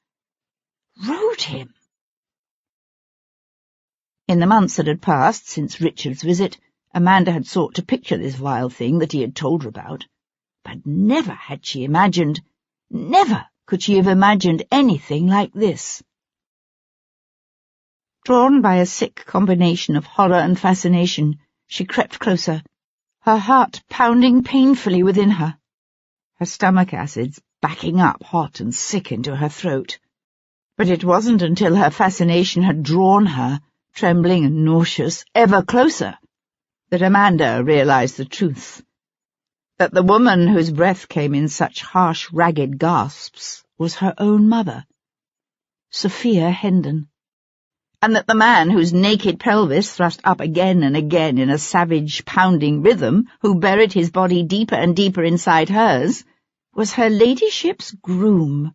Rode him! In the months that had passed since Richard's visit, Amanda had sought to picture this vile thing that he had told her about, but never had she imagined, never could she have imagined anything like this. Drawn by a sick combination of horror and fascination, she crept closer, her heart pounding painfully within her, her stomach acids backing up hot and sick into her throat. But it wasn't until her fascination had drawn her, trembling and nauseous, ever closer, that Amanda realized the truth, that the woman whose breath came in such harsh, ragged gasps was her own mother, Sophia Hendon, and that the man whose naked pelvis thrust up again and again in a savage, pounding rhythm, who buried his body deeper and deeper inside hers, was her ladyship's groom.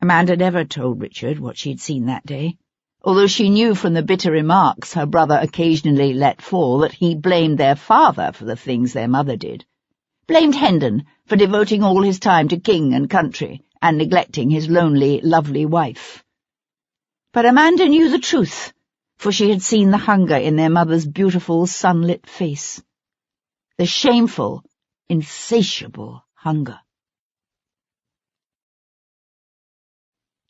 Amanda never told Richard what she'd seen that day, although she knew from the bitter remarks her brother occasionally let fall that he blamed their father for the things their mother did, blamed Hendon for devoting all his time to king and country and neglecting his lonely, lovely wife. But Amanda knew the truth, for she had seen the hunger in their mother's beautiful, sunlit face, the shameful, insatiable hunger.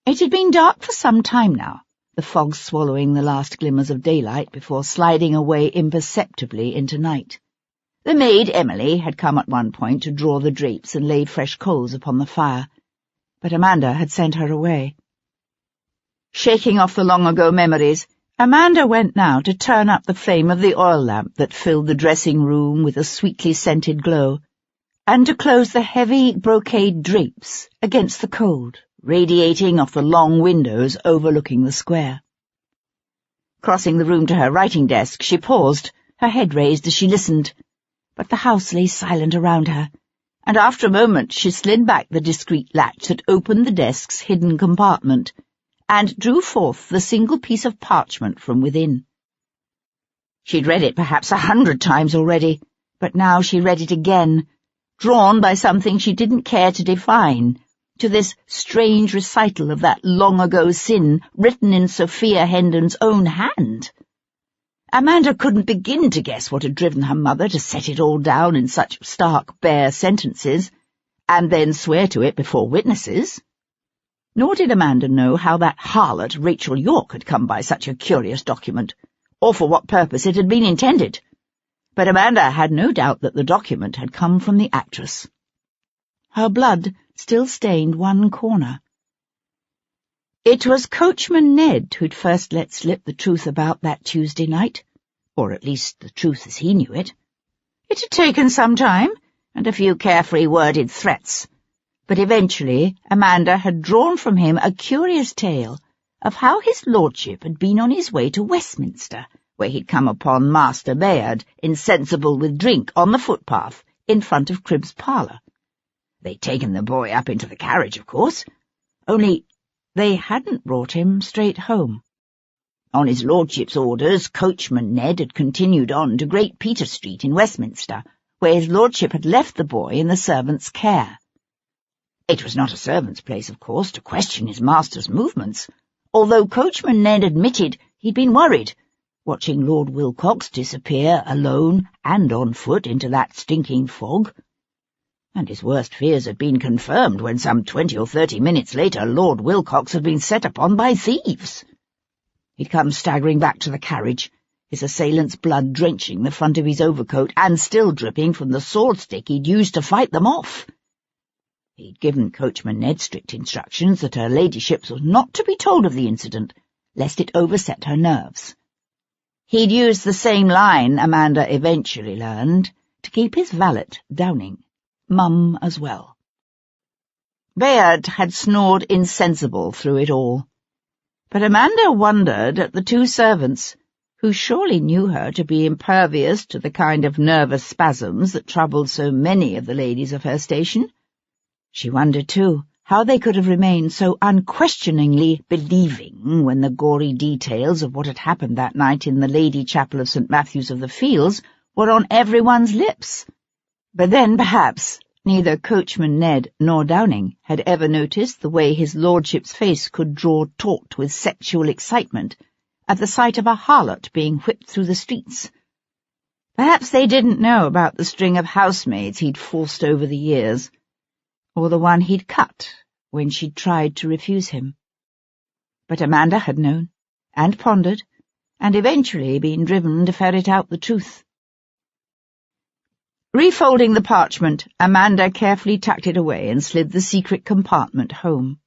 It had been dark for some time now, the fog swallowing the last glimmers of daylight before sliding away imperceptibly into night. The maid, Emily, had come at one point to draw the drapes and laid fresh coals upon the fire, but Amanda had sent her away. Shaking off the long-ago memories, Amanda went now to turn up the flame of the oil lamp that filled the dressing-room with a sweetly scented glow, and to close the heavy brocade drapes against the cold, radiating off the long windows overlooking the square. Crossing the room to her writing desk, she paused, her head raised as she listened, but the house lay silent around her, and after a moment she slid back the discreet latch that opened the desk's hidden compartment, and drew forth the single piece of parchment from within. She'd read it perhaps 100 times already, but now she read it again, drawn by something she didn't care to define, to this strange recital of that long-ago sin written in Sophia Hendon's own hand. Amanda couldn't begin to guess what had driven her mother to set it all down in such stark, bare sentences, and then swear to it before witnesses. Nor did Amanda know how that harlot Rachel York had come by such a curious document, or for what purpose it had been intended. but Amanda had no doubt that the document had come from the actress. Her blood still stained one corner. It was Coachman Ned who'd first let slip the truth about that Tuesday night, or at least the truth as he knew it. It had taken some time, and a few carefully worded threats, but eventually Amanda had drawn from him a curious tale of how his lordship had been on his way to Westminster, where he'd come upon Master Bayard, insensible with drink, on the footpath in front of Cribb's parlour. They'd taken the boy up into the carriage, of course, only they hadn't brought him straight home. On his lordship's orders, Coachman Ned had continued on to Great Peter Street in Westminster, where his lordship had left the boy in the servant's care. It was not a servant's place, of course, to question his master's movements, although Coachman Ned admitted he'd been worried, watching Lord Wilcox disappear alone and on foot into that stinking fog. And his worst fears had been confirmed when some 20 or 30 minutes later Lord Wilcox had been set upon by thieves. He'd come staggering back to the carriage, his assailant's blood drenching the front of his overcoat and still dripping from the sword stick he'd used to fight them off. He'd given Coachman Ned strict instructions that her ladyship was not to be told of the incident, lest it overset her nerves. He'd used the same line, Amanda eventually learned, to keep his valet, Downing, mum as well. Bayard had snored insensible through it all, but Amanda wondered at the two servants, who surely knew her to be impervious to the kind of nervous spasms that troubled so many of the ladies of her station. She wondered, too, how they could have remained so unquestioningly believing when the gory details of what had happened that night in the Lady Chapel of St. Matthew's of the Fields were on everyone's lips. But then, perhaps, neither Coachman Ned nor Downing had ever noticed the way his lordship's face could draw taut with sexual excitement at the sight of a harlot being whipped through the streets. Perhaps they didn't know about the string of housemaids he'd forced over the years, or the one he'd cut when she'd tried to refuse him. But Amanda had known, and pondered, and eventually been driven to ferret out the truth. Refolding the parchment, Amanda carefully tucked it away and slid the secret compartment home.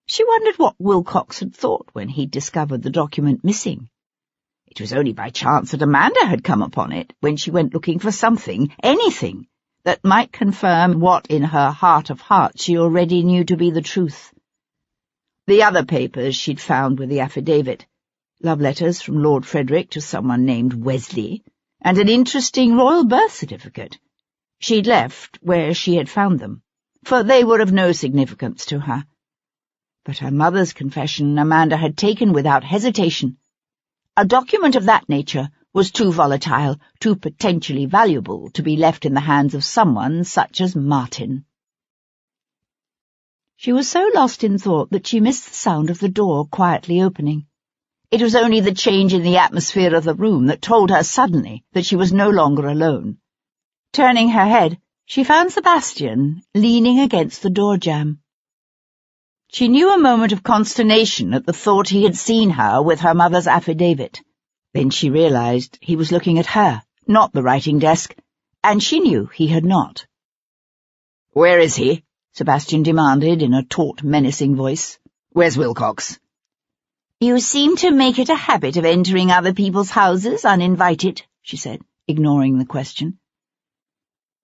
She wondered what Wilcox had thought when he'd discovered the document missing. It was only by chance that Amanda had come upon it when she went looking for something, anything, that might confirm what in her heart of hearts she already knew to be the truth. The other papers she'd found with the affidavit, love letters from Lord Frederick to someone named Wesley, and an interesting royal birth certificate. She'd left where she had found them, for they were of no significance to her. But her mother's confession Amanda had taken without hesitation. A document of that nature was too volatile, too potentially valuable to be left in the hands of someone such as Martin. She was so lost in thought that she missed the sound of the door quietly opening. It was only the change in the atmosphere of the room that told her suddenly that she was no longer alone. Turning her head, she found Sebastian leaning against the door-jamb. She knew a moment of consternation at the thought he had seen her with her mother's affidavit. Then she realized he was looking at her, not the writing desk, and she knew he had not. "Where is he?" Sebastian demanded in a taut, menacing voice. "Where's Wilcox?" "You seem to make it a habit of entering other people's houses uninvited," she said, ignoring the question.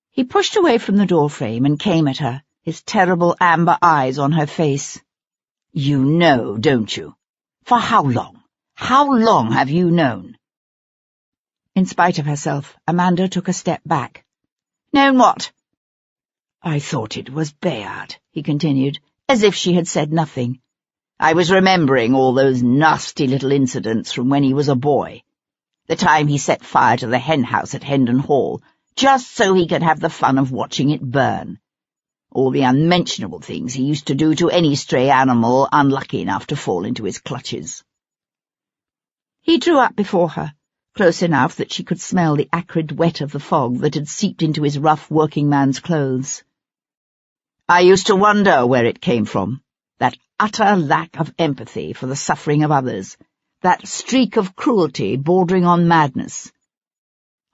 He pushed away from the doorframe and came at her, his terrible amber eyes on her face. "You know, don't you? For how long? How long have you known?" In spite of herself, Amanda took a step back. "Known what?" "I thought it was Bayard," he continued, as if she had said nothing. "I was remembering all those nasty little incidents from when he was a boy. The time he set fire to the hen-house at Hendon Hall, just so he could have the fun of watching it burn. All the unmentionable things he used to do to any stray animal unlucky enough to fall into his clutches." He drew up before her, close enough that she could smell the acrid wet of the fog that had seeped into his rough working-man's clothes. "I used to wonder where it came from, that utter lack of empathy for the suffering of others, that streak of cruelty bordering on madness.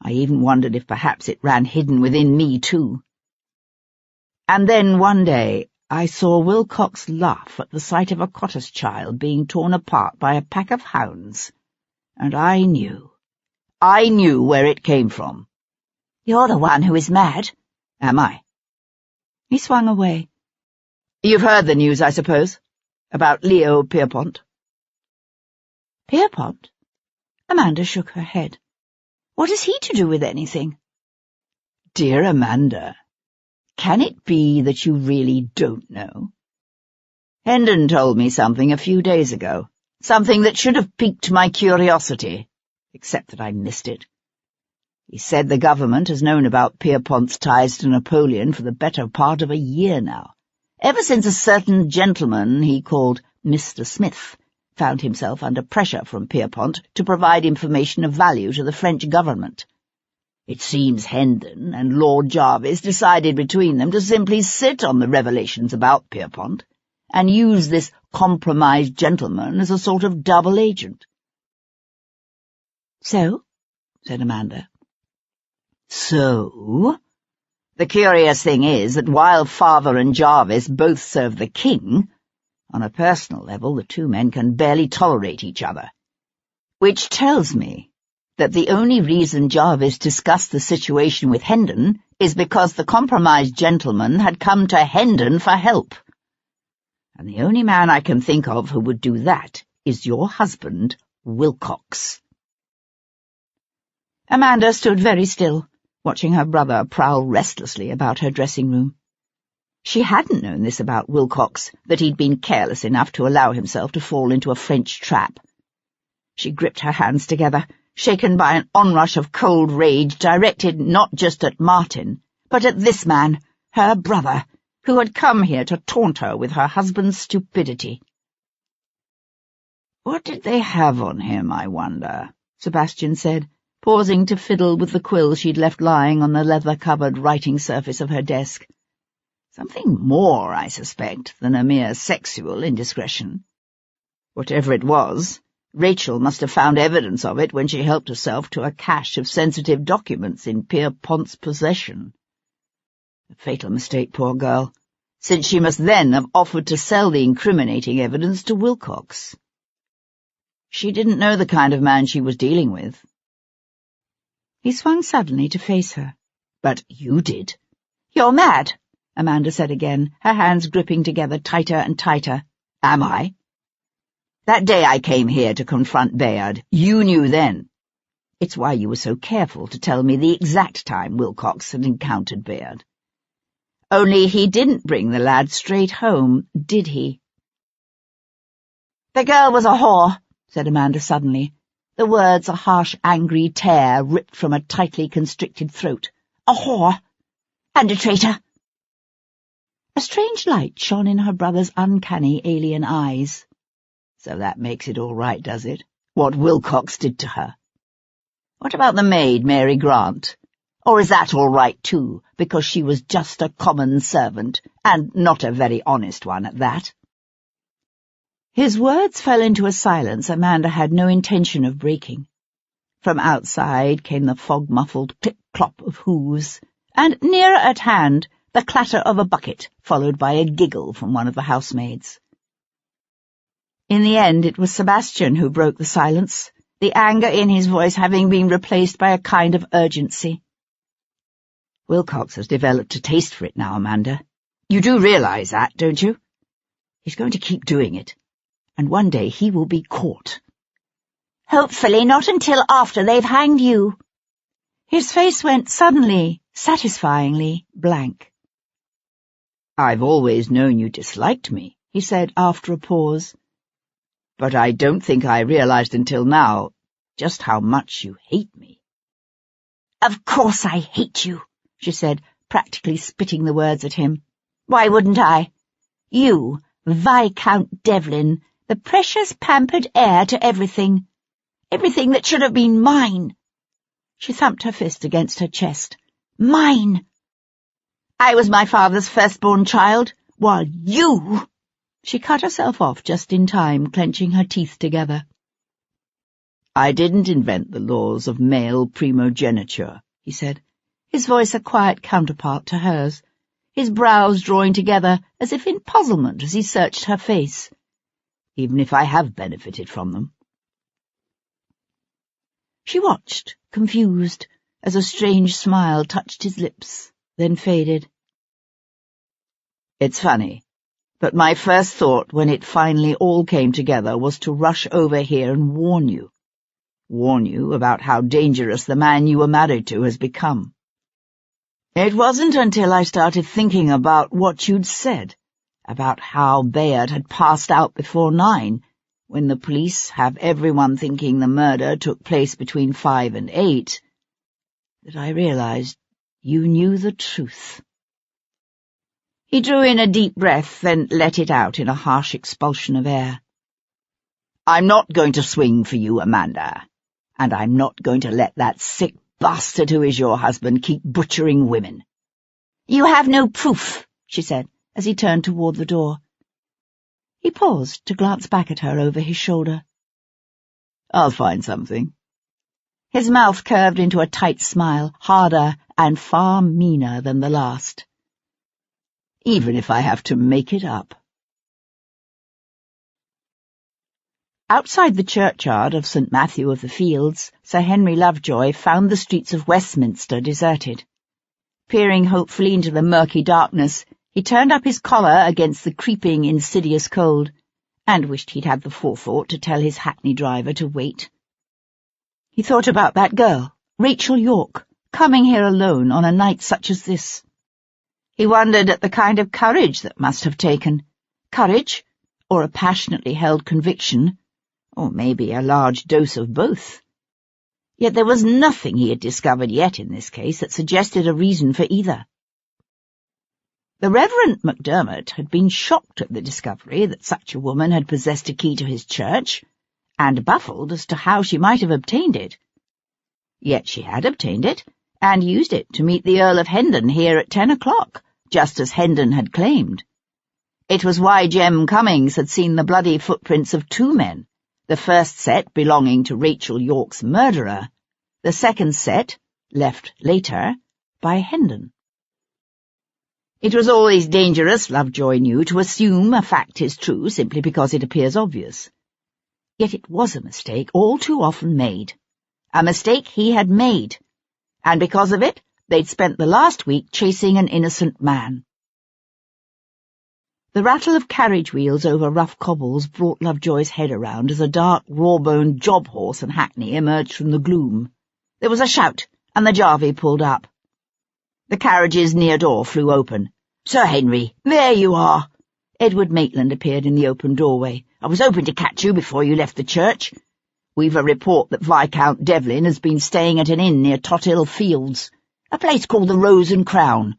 I even wondered if perhaps it ran hidden within me, too. And then one day I saw Wilcox laugh at the sight of a cottage child being torn apart by a pack of hounds, and I knew where it came from. You're the one who is mad. Am I? He swung away. You've heard the news, I suppose, about Leo Pierpont. Pierpont? Amanda shook her head. What is he to do with anything? Dear Amanda, can it be that you really don't know? Hendon told me something a few days ago, something that should have piqued my curiosity, except that I missed it. He said the government has known about Pierpont's ties to Napoleon for the better part of a year now, ever since a certain gentleman he called Mr. Smith found himself under pressure from Pierpont to provide information of value to the French government. It seems Hendon and Lord Jarvis decided between them to simply sit on the revelations about Pierpont and use this compromised gentleman as a sort of double agent. So? Said Amanda. So? The curious thing is that while Father and Jarvis both serve the king, on a personal level the two men can barely tolerate each other, which tells me that the only reason Jarvis discussed the situation with Hendon is because the compromised gentleman had come to Hendon for help. And the only man I can think of who would do that is your husband, Wilcox. Amanda stood very still, watching her brother prowl restlessly about her dressing room. She hadn't known this about Wilcox, that he'd been careless enough to allow himself to fall into a French trap. She gripped her hands together, shaken by an onrush of cold rage directed not just at Martin, but at this man, her brother, who had come here to taunt her with her husband's stupidity. What did they have on him, I wonder? Sebastian said, pausing to fiddle with the quill she'd left lying on the leather-covered writing surface of her desk. Something more, I suspect, than a mere sexual indiscretion. Whatever it was, Rachel must have found evidence of it when she helped herself to a cache of sensitive documents in Pierpont's possession. A fatal mistake, poor girl, since she must then have offered to sell the incriminating evidence to Wilcox. She didn't know the kind of man she was dealing with. He swung suddenly to face her. But you did. You're mad, Amanda said again, her hands gripping together tighter and tighter. Am I? That day I came here to confront Bayard, you knew then. It's why you were so careful to tell me the exact time Wilcox had encountered Bayard. Only he didn't bring the lad straight home, did he? The girl was a whore, said Amanda suddenly, the words a harsh, angry tear ripped from a tightly constricted throat. A whore. And a traitor. A strange light shone in her brother's uncanny alien eyes. So that makes it all right, does it? What Wilcox did to her. What about the maid, Mary Grant? Or is that all right, too, because she was just a common servant, and not a very honest one at that? His words fell into a silence Amanda had no intention of breaking. From outside came the fog-muffled clip-clop of hooves, and nearer at hand the clatter of a bucket, followed by a giggle from one of the housemaids. In the end it was Sebastian who broke the silence, the anger in his voice having been replaced by a kind of urgency. Wilcox has developed a taste for it now, Amanda. You do realize that, don't you? He's going to keep doing it, and one day he will be caught. Hopefully not until after they've hanged you. His face went suddenly, satisfyingly blank. I've always known you disliked me, he said after a pause. But I don't think I realized until now just how much you hate me. Of course I hate you, she said, practically spitting the words at him. Why wouldn't I? You, Viscount Devlin, the precious pampered heir to everything. Everything that should have been mine. She thumped her fist against her chest. Mine! I was my father's firstborn child, while you— She cut herself off just in time, clenching her teeth together. "I didn't invent the laws of male primogeniture," he said, his voice a quiet counterpart to hers, his brows drawing together as if in puzzlement as he searched her face, "even if I have benefited from them." She watched, confused, as a strange smile touched his lips, then faded. "It's funny, but my first thought when it finally all came together was to rush over here and warn you about how dangerous the man you were married to has become. It wasn't until I started thinking about what you'd said, about how Bayard had passed out before 9, when the police have everyone thinking the murder took place between 5 and 8, that I realized you knew the truth." He drew in a deep breath, then let it out in a harsh expulsion of air. "I'm not going to swing for you, Amanda, and I'm not going to let that sick bastard who is your husband keep butchering women." "You have no proof," she said, as he turned toward the door. He paused to glance back at her over his shoulder. "I'll find something." His mouth curved into a tight smile, harder and far meaner than the last. "Even if I have to make it up." Outside the churchyard of St. Matthew of the Fields, Sir Henry Lovejoy found the streets of Westminster deserted. Peering hopefully into the murky darkness, he turned up his collar against the creeping, insidious cold, and wished he'd had the forethought to tell his hackney driver to wait. He thought about that girl, Rachel York, coming here alone on a night such as this. He wondered at the kind of courage that must have taken. Courage, or a passionately held conviction, or maybe a large dose of both. Yet there was nothing he had discovered yet in this case that suggested a reason for either. The Reverend MacDermot had been shocked at the discovery that such a woman had possessed a key to his church, and baffled as to how she might have obtained it. Yet she had obtained it, and used it to meet the Earl of Hendon here at 10 o'clock, just as Hendon had claimed. It was why Jem Cummings had seen the bloody footprints of 2 men, the first set belonging to Rachel York's murderer, the second set, left later, by Hendon. It was always dangerous, Lovejoy knew, to assume a fact is true simply because it appears obvious. Yet it was a mistake all too often made. A mistake he had made, and because of it, they'd spent the last week chasing an innocent man. The rattle of carriage wheels over rough cobbles brought Lovejoy's head around as a dark, raw-boned job horse and hackney emerged from the gloom. There was a shout, and the jarvey pulled up. The carriage's near door flew open. "Sir Henry, there you are!" Edward Maitland appeared in the open doorway. "I was hoping to catch you before you left the church. We've a report that Viscount Devlin has been staying at an inn near Tothill Fields, a place called the Rose and Crown.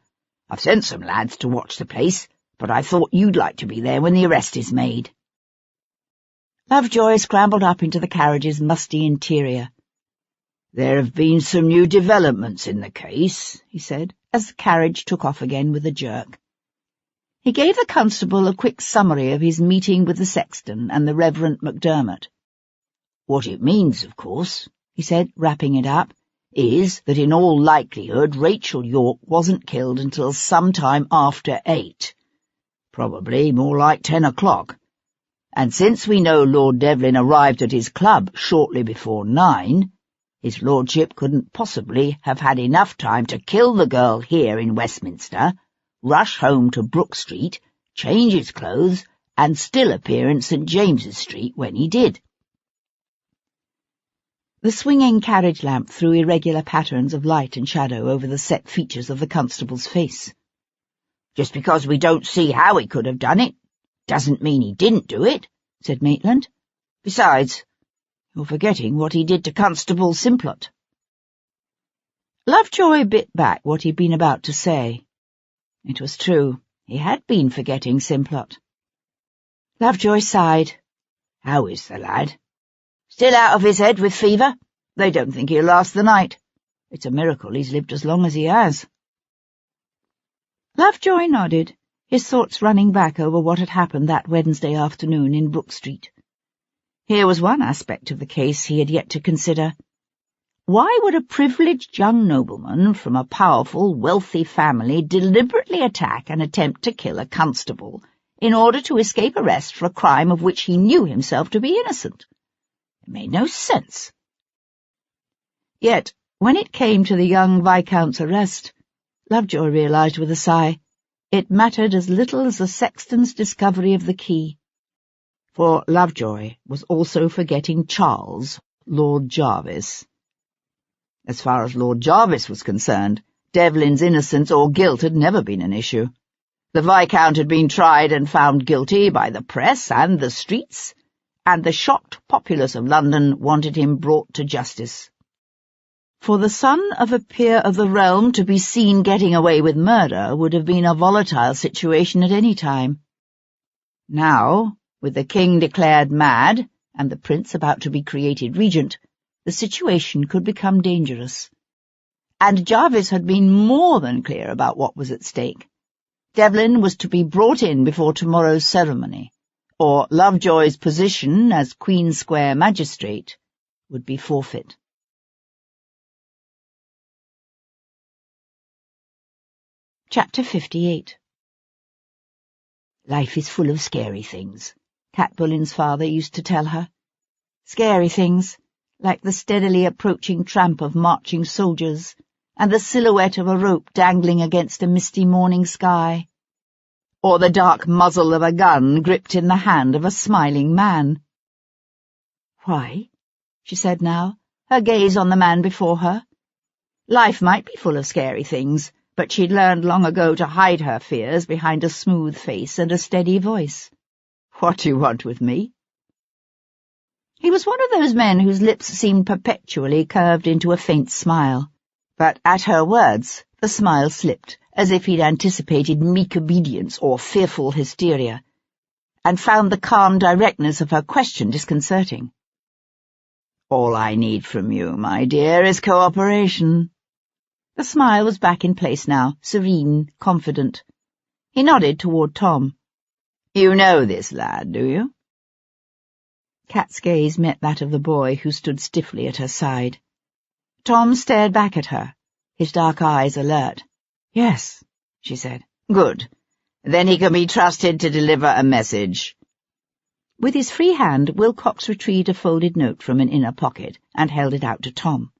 I've sent some lads to watch the place, but I thought you'd like to be there when the arrest is made." Lovejoy scrambled up into the carriage's musty interior. "There have been some new developments in the case," he said, as the carriage took off again with a jerk. He gave the constable a quick summary of his meeting with the sexton and the Reverend MacDermot. "What it means, of course," he said, wrapping it up, "is that in all likelihood Rachel York wasn't killed until some time after 8. Probably more like 10 o'clock. And since we know Lord Devlin arrived at his club shortly before 9, his lordship couldn't possibly have had enough time to kill the girl here in Westminster, rush home to Brook Street, change his clothes, and still appear in St. James's Street when he did." The swinging carriage lamp threw irregular patterns of light and shadow over the set features of the constable's face. "Just because we don't see how he could have done it, doesn't mean he didn't do it," said Maitland. "Besides, you're forgetting what he did to Constable Simplot." Lovejoy bit back what he'd been about to say. It was true, he had been forgetting Simplot. Lovejoy sighed. "How is the lad?" "Still out of his head with fever. They don't think he'll last the night. It's a miracle he's lived as long as he has." Lovejoy nodded, his thoughts running back over what had happened that Wednesday afternoon in Brook Street. Here was one aspect of the case he had yet to consider. Why would a privileged young nobleman from a powerful, wealthy family deliberately attack and attempt to kill a constable in order to escape arrest for a crime of which he knew himself to be innocent? It made no sense. Yet, when it came to the young Viscount's arrest, Lovejoy realized with a sigh, it mattered as little as the sexton's discovery of the key. For Lovejoy was also forgetting Charles, Lord Jarvis. As far as Lord Jarvis was concerned, Devlin's innocence or guilt had never been an issue. The Viscount had been tried and found guilty by the press and the streets, and the shocked populace of London wanted him brought to justice. For the son of a peer of the realm to be seen getting away with murder would have been a volatile situation at any time. Now, with the king declared mad and the prince about to be created regent, the situation could become dangerous. And Jarvis had been more than clear about what was at stake. Devlin was to be brought in before tomorrow's ceremony, or Lovejoy's position as Queen Square magistrate would be forfeit. Chapter 58. Life is full of scary things, Cat Bullen's father used to tell her. Scary things, like the steadily approaching tramp of marching soldiers, and the silhouette of a rope dangling against a misty morning sky, or the dark muzzle of a gun gripped in the hand of a smiling man. Why? She said now, her gaze on the man before her. Life might be full of scary things, but she'd learned long ago to hide her fears behind a smooth face and a steady voice. What do you want with me? He was one of those men whose lips seemed perpetually curved into a faint smile, but at her words the smile slipped, as if he'd anticipated meek obedience or fearful hysteria, and found the calm directness of her question disconcerting. All I need from you, my dear, is cooperation. The smile was back in place now, serene, confident. He nodded toward Tom. You know this lad, do you? Cat's gaze met that of the boy who stood stiffly at her side. Tom stared back at her, his dark eyes alert. Yes, she said. Good. Then he can be trusted to deliver a message. With his free hand, Wilcox retrieved a folded note from an inner pocket and held it out to Tom.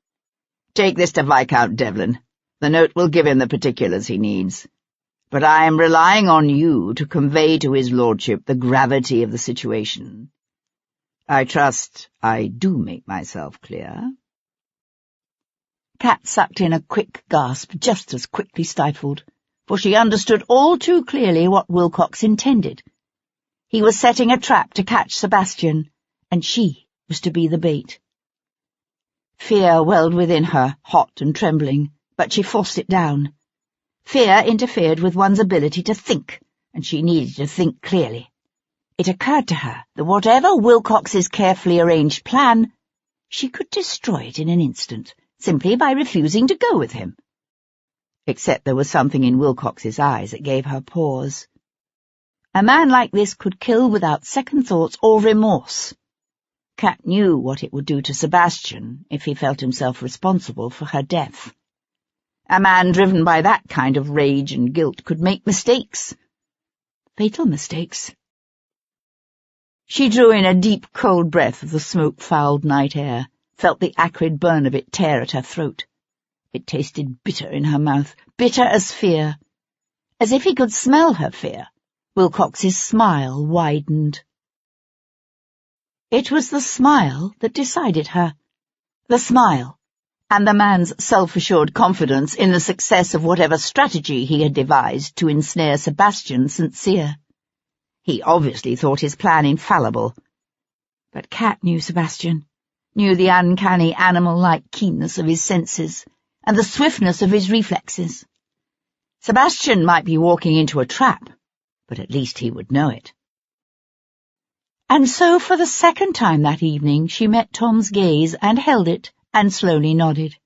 Take this to Viscount Devlin. The note will give him the particulars he needs. But I am relying on you to convey to his lordship the gravity of the situation. I trust I do make myself clear. Cat sucked in a quick gasp, just as quickly stifled, for she understood all too clearly what Wilcox intended. He was setting a trap to catch Sebastian, and she was to be the bait. Fear welled within her, hot and trembling, but she forced it down. Fear interfered with one's ability to think, and she needed to think clearly. It occurred to her that whatever Wilcox's carefully arranged plan, she could destroy it in an instant, simply by refusing to go with him. Except there was something in Wilcox's eyes that gave her pause. A man like this could kill without second thoughts or remorse. Cat knew what it would do to Sebastian if he felt himself responsible for her death. A man driven by that kind of rage and guilt could make mistakes. Fatal mistakes. She drew in a deep, cold breath of the smoke-fouled night air, felt the acrid burn of it tear at her throat. It tasted bitter in her mouth, bitter as fear. As if he could smell her fear, Wilcox's smile widened. It was the smile that decided her. The smile, and the man's self-assured confidence in the success of whatever strategy he had devised to ensnare Sebastian St. Cyr. He obviously thought his plan infallible. But Cat knew Sebastian, knew the uncanny animal-like keenness of his senses, and the swiftness of his reflexes. Sebastian might be walking into a trap, but at least he would know it. And so for the second time that evening she met Tom's gaze and held it and slowly nodded.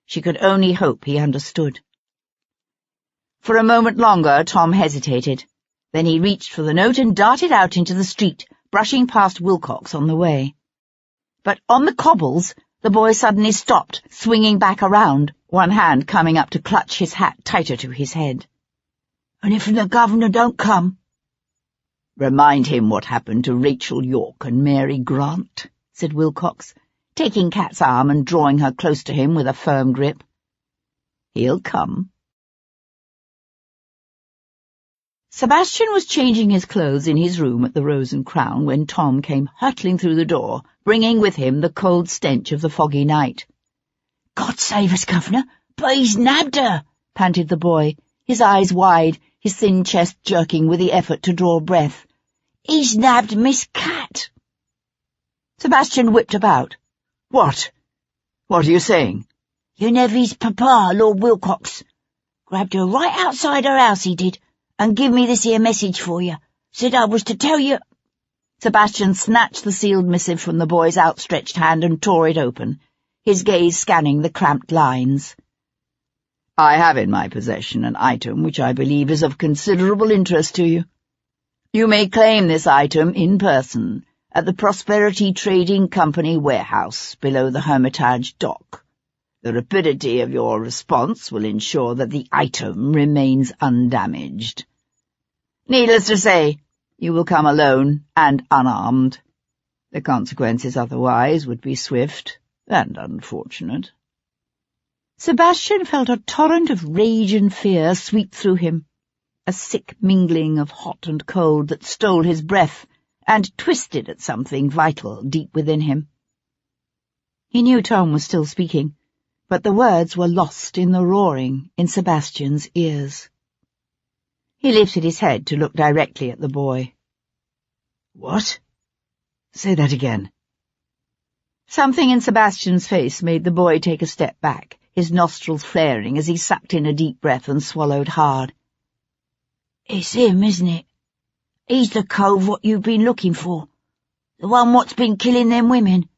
She could only hope he understood. For a moment longer Tom hesitated. Then he reached for the note and darted out into the street, brushing past Wilcox on the way. But on the cobbles, the boy suddenly stopped, swinging back around, one hand coming up to clutch his hat tighter to his head. "And if the governor don't come?" "Remind him what happened to Rachel York and Mary Grant," said Wilcox, taking Kat's arm and drawing her close to him with a firm grip. "He'll come." Sebastian was changing his clothes in his room at the Rose and Crown when Tom came hurtling through the door, bringing with him the cold stench of the foggy night. "God save us, Governor, but he's nabbed her," panted the boy, his eyes wide, his thin chest jerking with the effort to draw breath. "He's nabbed Miss Cat." Sebastian whipped about. "What? What are you saying?" "Your nephew's papa, Lord Wilcox. Grabbed her right outside her house, he did, and give me this here message for you. Said I was to tell you—" Sebastian snatched the sealed missive from the boy's outstretched hand and tore it open, his gaze scanning the cramped lines. "I have in my possession an item which I believe is of considerable interest to you. You may claim this item in person at the Prosperity Trading Company warehouse below the Hermitage dock. The rapidity of your response will ensure that the item remains undamaged. Needless to say, you will come alone and unarmed. The consequences otherwise would be swift and unfortunate." Sebastian felt a torrent of rage and fear sweep through him, a sick mingling of hot and cold that stole his breath and twisted at something vital deep within him. He knew Tom was still speaking, but the words were lost in the roaring in Sebastian's ears. He lifted his head to look directly at the boy. "What? Say that again." Something in Sebastian's face made the boy take a step back, his nostrils flaring as he sucked in a deep breath and swallowed hard. "It's him, isn't it? He's the cove what you've been looking for, the one what's been killing them women.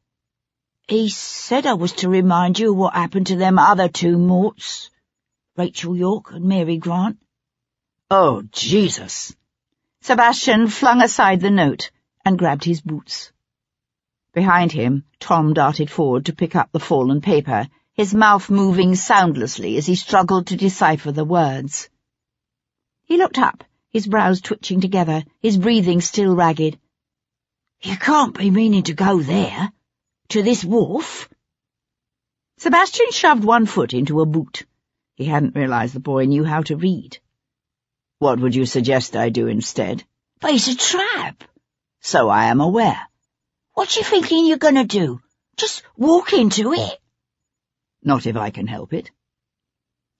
He said I was to remind you of what happened to them other two morts, Rachel York and Mary Grant." "Oh, Jesus!" Sebastian flung aside the note and grabbed his boots. Behind him, Tom darted forward to pick up the fallen paper, his mouth moving soundlessly as he struggled to decipher the words. He looked up, his brows twitching together, his breathing still ragged. "You can't be meaning to go there, to this wharf?" Sebastian shoved one foot into a boot. He hadn't realized the boy knew how to read. "What would you suggest I do instead?" "But it's a trap." "So I am aware." "What you thinking you're going to do? Just walk into it?" "Not if I can help it."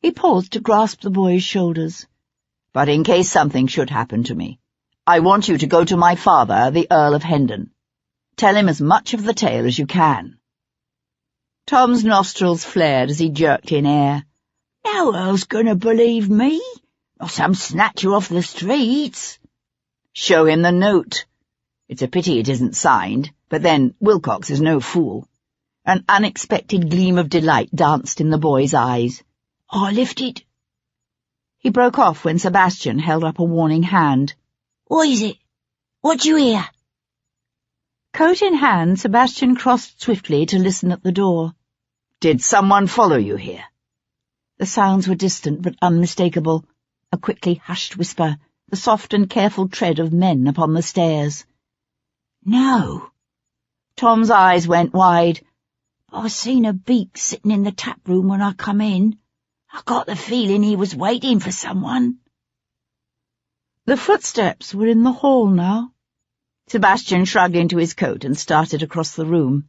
He paused to grasp the boy's shoulders. "But in case something should happen to me, I want you to go to my father, the Earl of Hendon. Tell him as much of the tale as you can." Tom's nostrils flared as he jerked in air. "No Earl's going to believe me, or some snatcher off the streets." "Show him the note. It's a pity it isn't signed, but then Wilcox is no fool." An unexpected gleam of delight danced in the boy's eyes. "I lifted—" He broke off when Sebastian held up a warning hand. "What is it? What do you hear?" Coat in hand, Sebastian crossed swiftly to listen at the door. "Did someone follow you here?" The sounds were distant but unmistakable, a quickly hushed whisper, the soft and careful tread of men upon the stairs. "No." Tom's eyes went wide. "I seen a beak sitting in the tap room when I come in. I got the feeling he was waiting for someone." The footsteps were in the hall now. Sebastian shrugged into his coat and started across the room.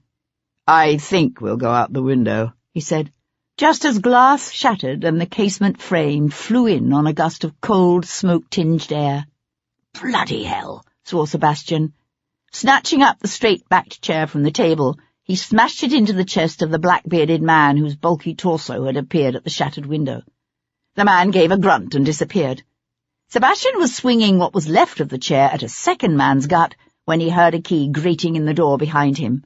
"I think we'll go out the window," he said, just as glass shattered and the casement frame flew in on a gust of cold, smoke-tinged air. "Bloody hell," swore Sebastian. Snatching up the straight-backed chair from the table, he smashed it into the chest of the black-bearded man whose bulky torso had appeared at the shattered window. The man gave a grunt and disappeared. Sebastian was swinging what was left of the chair at a second man's gut when he heard a key grating in the door behind him.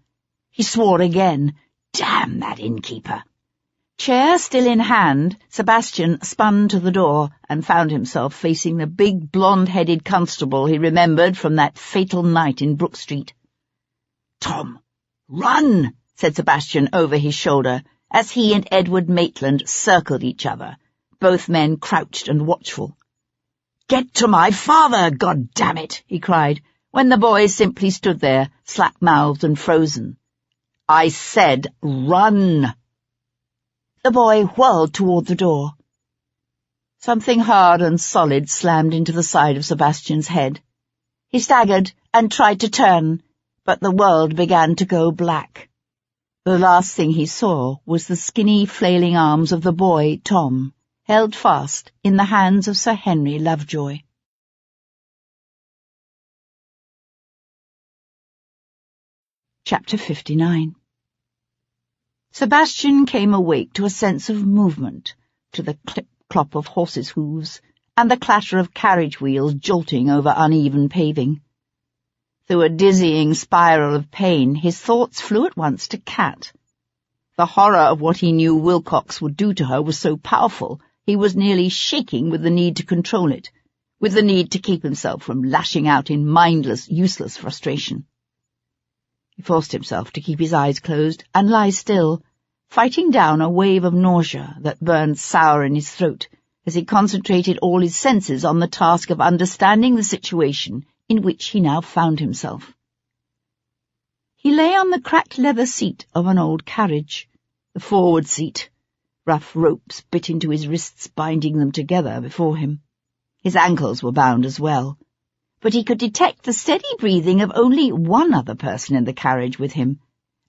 He swore again. Damn that innkeeper! Chair still in hand, Sebastian spun to the door and found himself facing the big blonde-headed constable he remembered from that fatal night in Brook Street. "Tom, "Run!" said Sebastian over his shoulder, as he and Edward Maitland circled each other, both men crouched and watchful. "Get to my father, God damn it!" he cried, when the boys simply stood there, slack-mouthed and frozen. "I said run!" The boy whirled toward the door. Something hard and solid slammed into the side of Sebastian's head. He staggered and tried to turn, but the world began to go black. The last thing he saw was the skinny, flailing arms of the boy, Tom, held fast in the hands of Sir Henry Lovejoy. Chapter 59. Sebastian came awake to a sense of movement, to the clip-clop of horses' hooves, and the clatter of carriage wheels jolting over uneven paving. Through a dizzying spiral of pain, his thoughts flew at once to Kat. The horror of what he knew Wilcox would do to her was so powerful, he was nearly shaking with the need to control it, with the need to keep himself from lashing out in mindless, useless frustration. He forced himself to keep his eyes closed and lie still, fighting down a wave of nausea that burned sour in his throat as he concentrated all his senses on the task of understanding the situation in which he now found himself. He lay on the cracked leather seat of an old carriage, the forward seat. Rough ropes bit into his wrists, binding them together before him. His ankles were bound as well, but he could detect the steady breathing of only one other person in the carriage with him,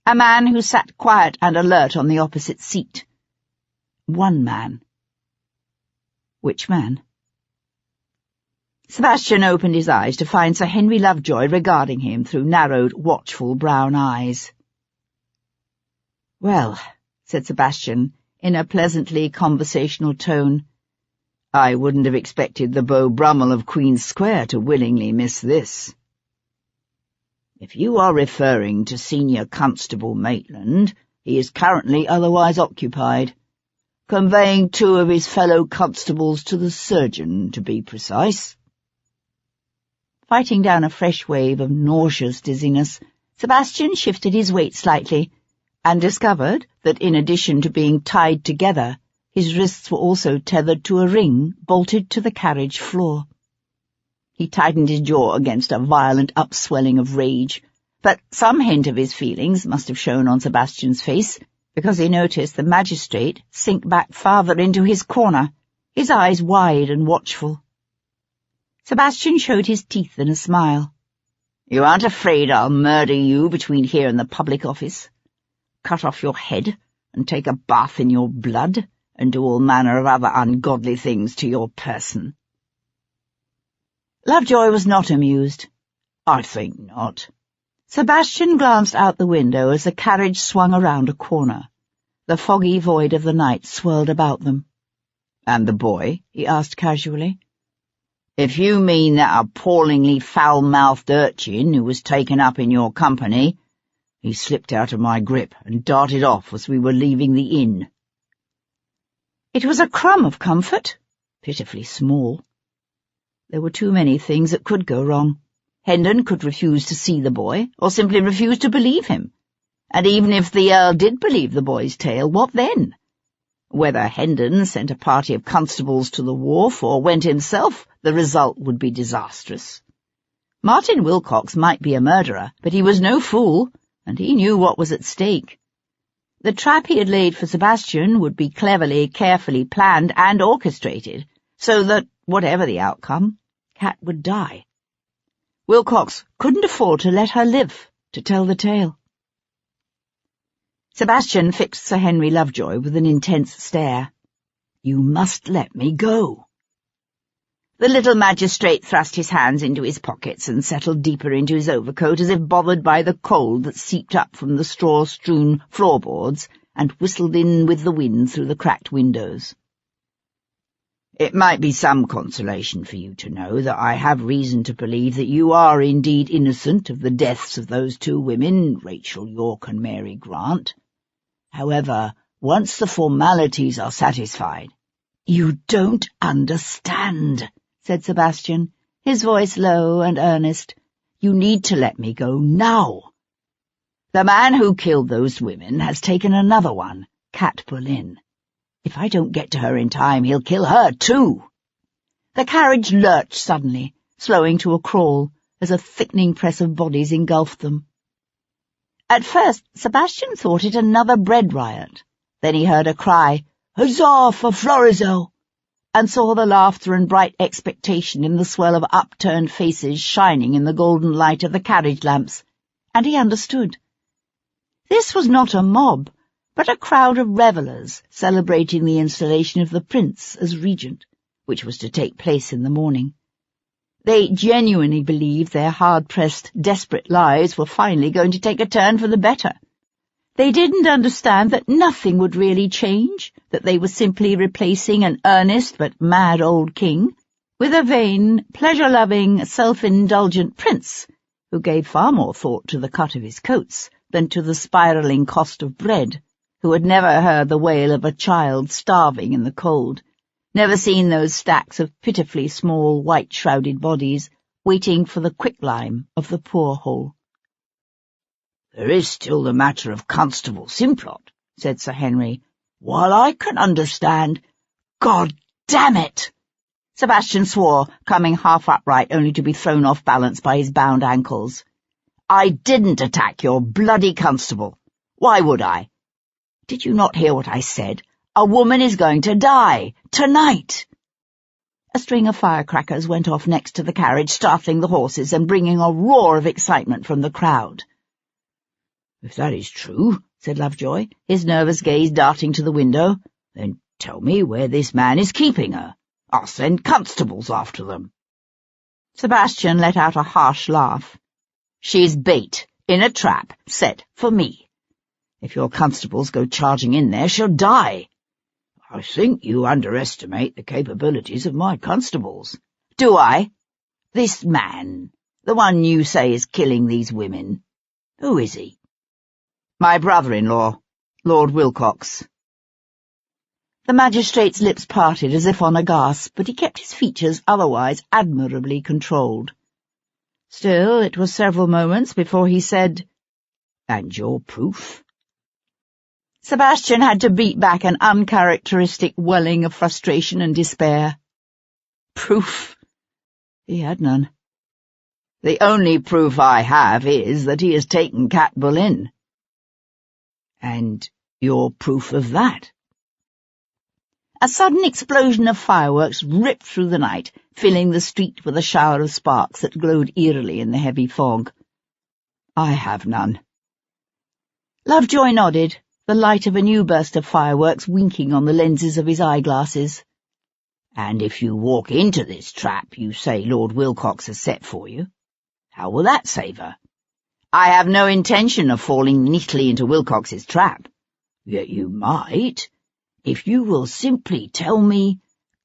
a man who sat quiet and alert on the opposite seat. One man. Which man? Sebastian opened his eyes to find Sir Henry Lovejoy regarding him through narrowed, watchful brown eyes. "Well," said Sebastian, in a pleasantly conversational tone, "I wouldn't have expected the Beau Brummel of Queen's Square to willingly miss this." "If you are referring to Senior Constable Maitland, he is currently otherwise occupied, conveying 2 of his fellow constables to the surgeon, to be precise." Fighting down a fresh wave of nauseous dizziness, Sebastian shifted his weight slightly, and discovered that in addition to being tied together, his wrists were also tethered to a ring bolted to the carriage floor. He tightened his jaw against a violent upswelling of rage, but some hint of his feelings must have shown on Sebastian's face, because he noticed the magistrate sink back farther into his corner, his eyes wide and watchful. Sebastian showed his teeth in a smile. "You aren't afraid I'll murder you between here and the public office? Cut off your head and take a bath in your blood and do all manner of other ungodly things to your person?" Lovejoy was not amused. "I think not." Sebastian glanced out the window as the carriage swung around a corner. The foggy void of the night swirled about them. "And the boy?" he asked casually. "If you mean that appallingly foul-mouthed urchin who was taken up in your company, he slipped out of my grip and darted off as we were leaving the inn." It was a crumb of comfort, pitifully small. There were too many things that could go wrong. Hendon could refuse to see the boy, or simply refuse to believe him. And even if the Earl did believe the boy's tale, what then? Whether Hendon sent a party of constables to the wharf or went himself, the result would be disastrous. Martin Wilcox might be a murderer, but he was no fool, and he knew what was at stake. The trap he had laid for Sebastian would be cleverly, carefully planned and orchestrated, so that, whatever the outcome, Kat would die. Wilcox couldn't afford to let her live to tell the tale. Sebastian fixed Sir Henry Lovejoy with an intense stare. "You must let me go." The little magistrate thrust his hands into his pockets and settled deeper into his overcoat as if bothered by the cold that seeped up from the straw-strewn floorboards and whistled in with the wind through the cracked windows. "It might be some consolation for you to know that I have reason to believe that you are indeed innocent of the deaths of those 2 women, Rachel York and Mary Grant. However, once the formalities are satisfied—" "You don't understand," said Sebastian, his voice low and earnest. "You need to let me go now." The man who killed those women has taken another one, Cat Boleyn. If I don't get to her in time, he'll kill her too." The carriage lurched suddenly, slowing to a crawl, as a thickening press of bodies engulfed them. At first, Sebastian thought it another bread riot. Then he heard a cry, "Huzzah for Florizel!" and saw the laughter and bright expectation in the swell of upturned faces shining in the golden light of the carriage lamps, and he understood. This was not a mob, but a crowd of revellers celebrating the installation of the prince as regent, which was to take place in the morning. They genuinely believed their hard-pressed, desperate lives were finally going to take a turn for the better. They didn't understand that nothing would really change, that they were simply replacing an earnest but mad old king with a vain, pleasure-loving, self-indulgent prince who gave far more thought to the cut of his coats than to the spiralling cost of bread, who had never heard the wail of a child starving in the cold, never seen those stacks of pitifully small, white-shrouded bodies waiting for the quicklime of the poor hole. "There is still the matter of Constable Simplot," said Sir Henry. "While I can understand—" "God damn it!" Sebastian swore, coming half upright only to be thrown off balance by his bound ankles. "I didn't attack your bloody constable. Why would I? Did you not hear what I said? A woman is going to die, tonight." A string of firecrackers went off next to the carriage, startling the horses and bringing a roar of excitement from the crowd. "If that is true," said Lovejoy, his nervous gaze darting to the window, "then tell me where this man is keeping her. I'll send constables after them." Sebastian let out a harsh laugh. "She's bait, in a trap, set for me. If your constables go charging in there, she'll die." "I think you underestimate the capabilities of my constables." "Do I? This man, the one you say is killing these women, who is he?" "My brother-in-law, Lord Wilcox." The magistrate's lips parted as if on a gasp, but he kept his features otherwise admirably controlled. Still, it was several moments before he said, "And your proof?" Sebastian had to beat back an uncharacteristic welling of frustration and despair. Proof? He had none. "The only proof I have is that he has taken Cat Boleyn." "And your proof of that?" A sudden explosion of fireworks ripped through the night, filling the street with a shower of sparks that glowed eerily in the heavy fog. "I have none." Lovejoy nodded, the light of a new burst of fireworks winking on the lenses of his eyeglasses. "And if you walk into this trap you say Lord Wilcox has set for you, how will that save her?" "I have no intention of falling neatly into Wilcox's trap." "Yet you might, if you will simply tell me—"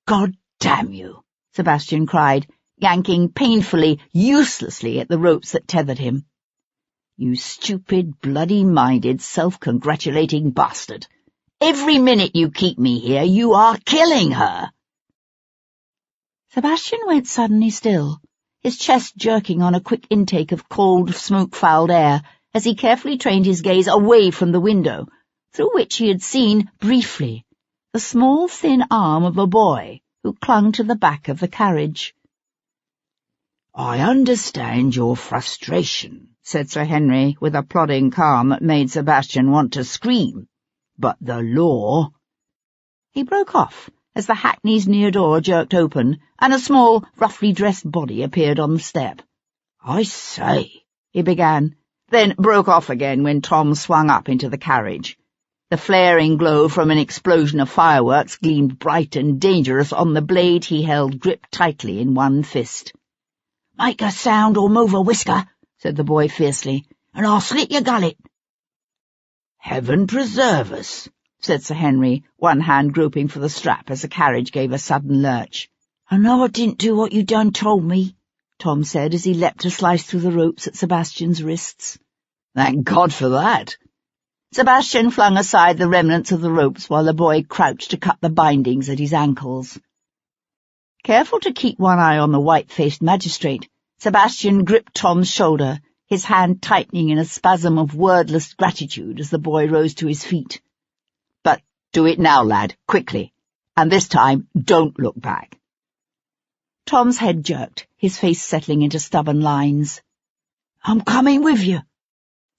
"God damn you!" Sebastian cried, yanking painfully, uselessly at the ropes that tethered him. "You stupid, bloody-minded, self-congratulating bastard! Every minute you keep me here, you are killing her!" Sebastian went suddenly still, his chest jerking on a quick intake of cold, smoke-fouled air as he carefully trained his gaze away from the window, through which he had seen, briefly, the small, thin arm of a boy who clung to the back of the carriage. "I understand your frustration," said Sir Henry, with a plodding calm that made Sebastian want to scream. "But the law—" He broke off as the hackney's near door jerked open and a small, roughly dressed body appeared on the step. "I say," he began, then broke off again when Tom swung up into the carriage. The flaring glow from an explosion of fireworks gleamed bright and dangerous on the blade he held gripped tightly in one fist. "Make a sound or move a whisker," said the boy fiercely, "and I'll slit your gullet." "Heaven preserve us," said Sir Henry, one hand groping for the strap as the carriage gave a sudden lurch. "I know I didn't do what you done told me," Tom said as he leapt to slice through the ropes at Sebastian's wrists. "Thank God for that." Sebastian flung aside the remnants of the ropes while the boy crouched to cut the bindings at his ankles. Careful to keep one eye on the white-faced magistrate, Sebastian gripped Tom's shoulder, his hand tightening in a spasm of wordless gratitude as the boy rose to his feet. "But do it now, lad, quickly, and this time don't look back." Tom's head jerked, his face settling into stubborn lines. "I'm coming with you."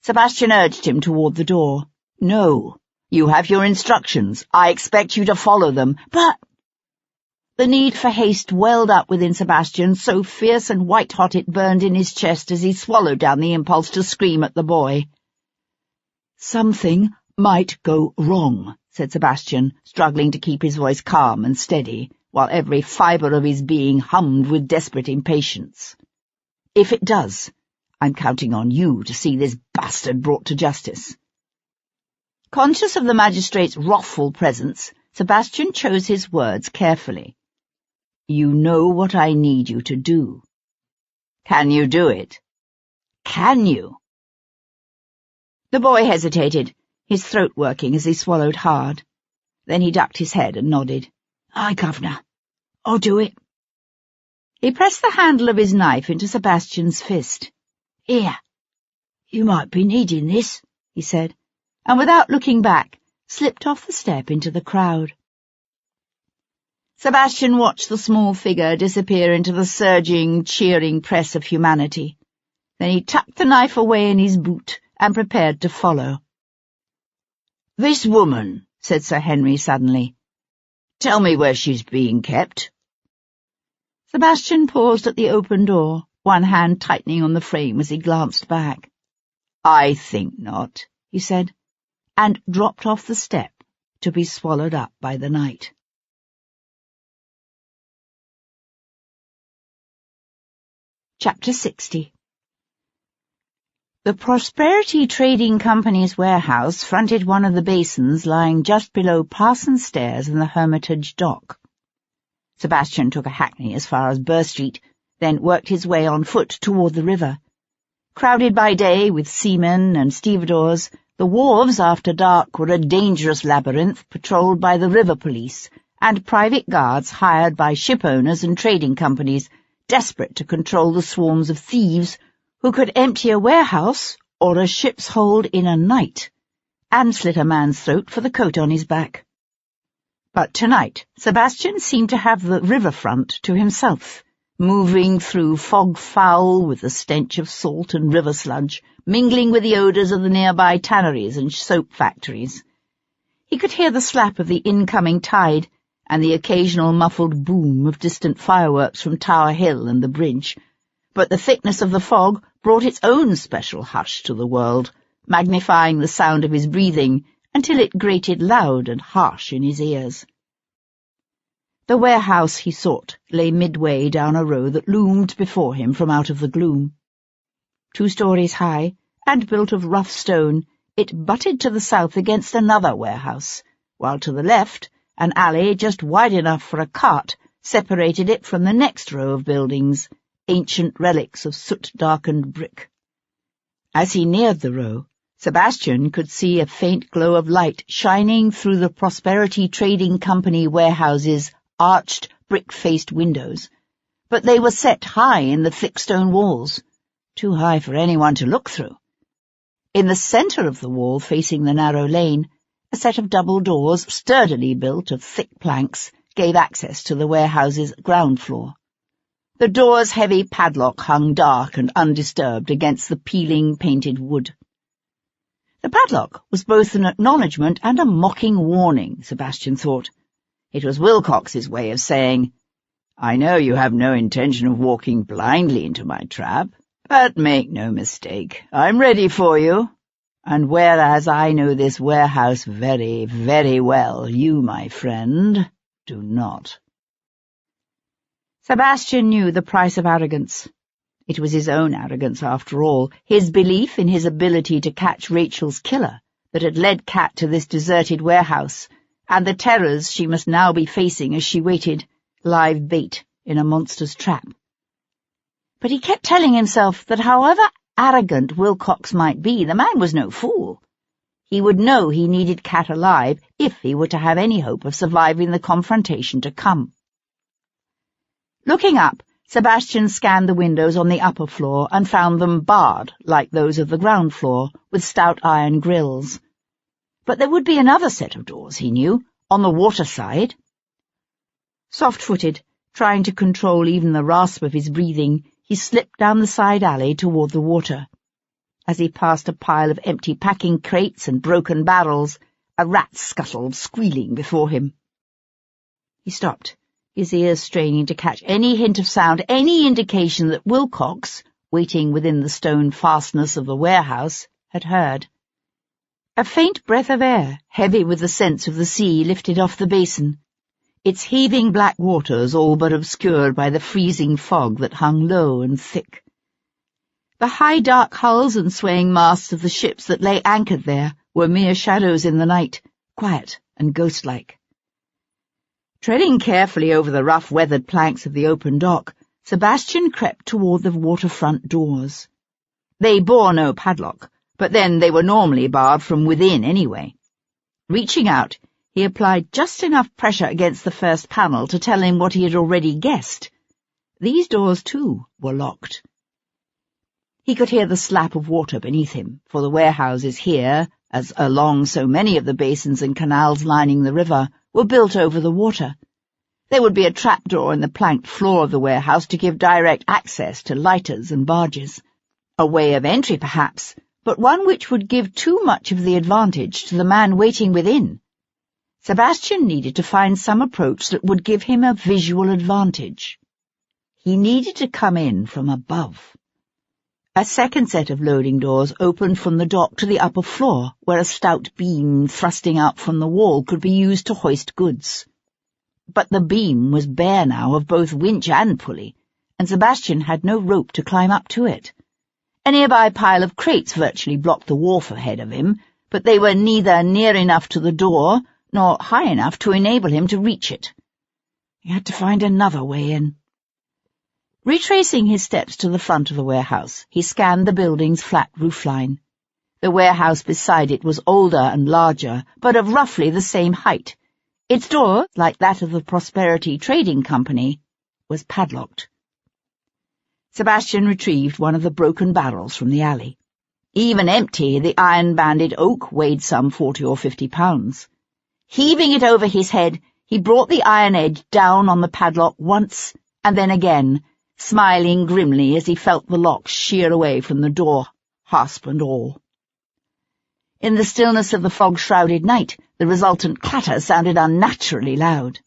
Sebastian urged him toward the door. "No, you have your instructions. I expect you to follow them, but—" The need for haste welled up within Sebastian, so fierce and white-hot it burned in his chest as he swallowed down the impulse to scream at the boy. "Something might go wrong," said Sebastian, struggling to keep his voice calm and steady, while every fibre of his being hummed with desperate impatience. "If it does, I'm counting on you to see this bastard brought to justice." Conscious of the magistrate's wrathful presence, Sebastian chose his words carefully. "You know what I need you to do. Can you do it? Can you?" The boy hesitated, his throat working as he swallowed hard. Then he ducked his head and nodded. "Aye, governor. I'll do it." He pressed the handle of his knife into Sebastian's fist. "Here, you might be needing this," he said, and without looking back, slipped off the step into the crowd. Sebastian watched the small figure disappear into the surging, cheering press of humanity. Then he tucked the knife away in his boot and prepared to follow. "This woman," said Sir Henry suddenly. "Tell me where she's being kept." Sebastian paused at the open door, one hand tightening on the frame as he glanced back. "I think not," he said, and dropped off the step to be swallowed up by the night. Chapter 60. The Prosperity Trading Company's warehouse fronted one of the basins lying just below Parsons Stairs and the Hermitage Dock. Sebastian took a hackney as far as Burr Street, then worked his way on foot toward the river. Crowded by day with seamen and stevedores, the wharves after dark were a dangerous labyrinth patrolled by the river police and private guards hired by ship owners and trading companies, desperate to control the swarms of thieves who could empty a warehouse or a ship's hold in a night, and slit a man's throat for the coat on his back. But tonight Sebastian seemed to have the riverfront to himself, moving through fog foul with the stench of salt and river sludge, mingling with the odours of the nearby tanneries and soap factories. He could hear the slap of the incoming tide and the occasional muffled boom of distant fireworks from Tower Hill and the bridge, but the thickness of the fog brought its own special hush to the world, magnifying the sound of his breathing until it grated loud and harsh in his ears. The warehouse he sought lay midway down a row that loomed before him from out of the gloom. 2 stories high, and built of rough stone, it butted to the south against another warehouse, while to the left, an alley just wide enough for a cart separated it from the next row of buildings, ancient relics of soot-darkened brick. As he neared the row, Sebastian could see a faint glow of light shining through the Prosperity Trading Company warehouse's arched, brick-faced windows, but they were set high in the thick stone walls, too high for anyone to look through. In the centre of the wall facing the narrow lane, a set of double doors, sturdily built of thick planks, gave access to the warehouse's ground floor. The door's heavy padlock hung dark and undisturbed against the peeling painted wood. The padlock was both an acknowledgment and a mocking warning, Sebastian thought. It was Wilcox's way of saying, "I know you have no intention of walking blindly into my trap, but make no mistake, I'm ready for you. And whereas I know this warehouse very, very well, you, my friend, do not." Sebastian knew the price of arrogance. It was his own arrogance, after all, his belief in his ability to catch Rachel's killer that had led Kat to this deserted warehouse, and the terrors she must now be facing as she waited, live bait in a monster's trap. But he kept telling himself that however arrogant Wilcox might be, the man was no fool. He would know he needed Kat alive if he were to have any hope of surviving the confrontation to come. Looking up, Sebastian scanned the windows on the upper floor and found them barred, like those of the ground floor, with stout iron grills. But there would be another set of doors, he knew, on the water side. Soft-footed, trying to control even the rasp of his breathing, he slipped down the side alley toward the water. As he passed a pile of empty packing crates and broken barrels, a rat scuttled, squealing before him. He stopped, his ears straining to catch any hint of sound, any indication that Wilcox, waiting within the stone fastness of the warehouse, had heard. A faint breath of air, heavy with the scents of the sea, lifted off the basin, its heaving black waters all but obscured by the freezing fog that hung low and thick. The high dark hulls and swaying masts of the ships that lay anchored there were mere shadows in the night, quiet and ghost-like. Treading carefully over the rough weathered planks of the open dock, Sebastian crept toward the waterfront doors. They bore no padlock, but then they were normally barred from within anyway. Reaching out, he applied just enough pressure against the first panel to tell him what he had already guessed. These doors, too, were locked. He could hear the slap of water beneath him, for the warehouses here, as along so many of the basins and canals lining the river, were built over the water. There would be a trapdoor in the planked floor of the warehouse to give direct access to lighters and barges. A way of entry, perhaps, but one which would give too much of the advantage to the man waiting within. Sebastian needed to find some approach that would give him a visual advantage. He needed to come in from above. A second set of loading doors opened from the dock to the upper floor, where a stout beam thrusting out from the wall could be used to hoist goods. But the beam was bare now of both winch and pulley, and Sebastian had no rope to climb up to it. A nearby pile of crates virtually blocked the wharf ahead of him, but they were neither near enough to the door nor high enough to enable him to reach it. He had to find another way in. Retracing his steps to the front of the warehouse, he scanned the building's flat roofline. The warehouse beside it was older and larger, but of roughly the same height. Its door, like that of the Prosperity Trading Company, was padlocked. Sebastian retrieved one of the broken barrels from the alley. Even empty, the iron-banded oak weighed some 40 or 50 pounds. Heaving it over his head, he brought the iron edge down on the padlock once and then again, smiling grimly as he felt the lock shear away from the door, hasp and all. In the stillness of the fog-shrouded night, the resultant clatter sounded unnaturally loud.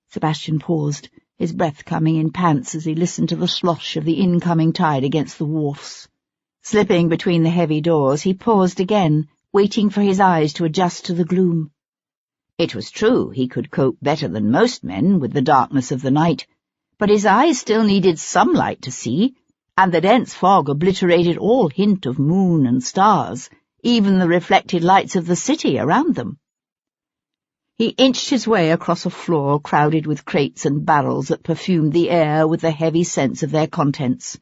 Sebastian paused, his breath coming in pants as he listened to the slosh of the incoming tide against the wharfs. Slipping between the heavy doors, he paused again, waiting for his eyes to adjust to the gloom. It was true he could cope better than most men with the darkness of the night, but his eyes still needed some light to see, and the dense fog obliterated all hint of moon and stars, even the reflected lights of the city around them. He inched his way across a floor crowded with crates and barrels that perfumed the air with the heavy scents of their contents.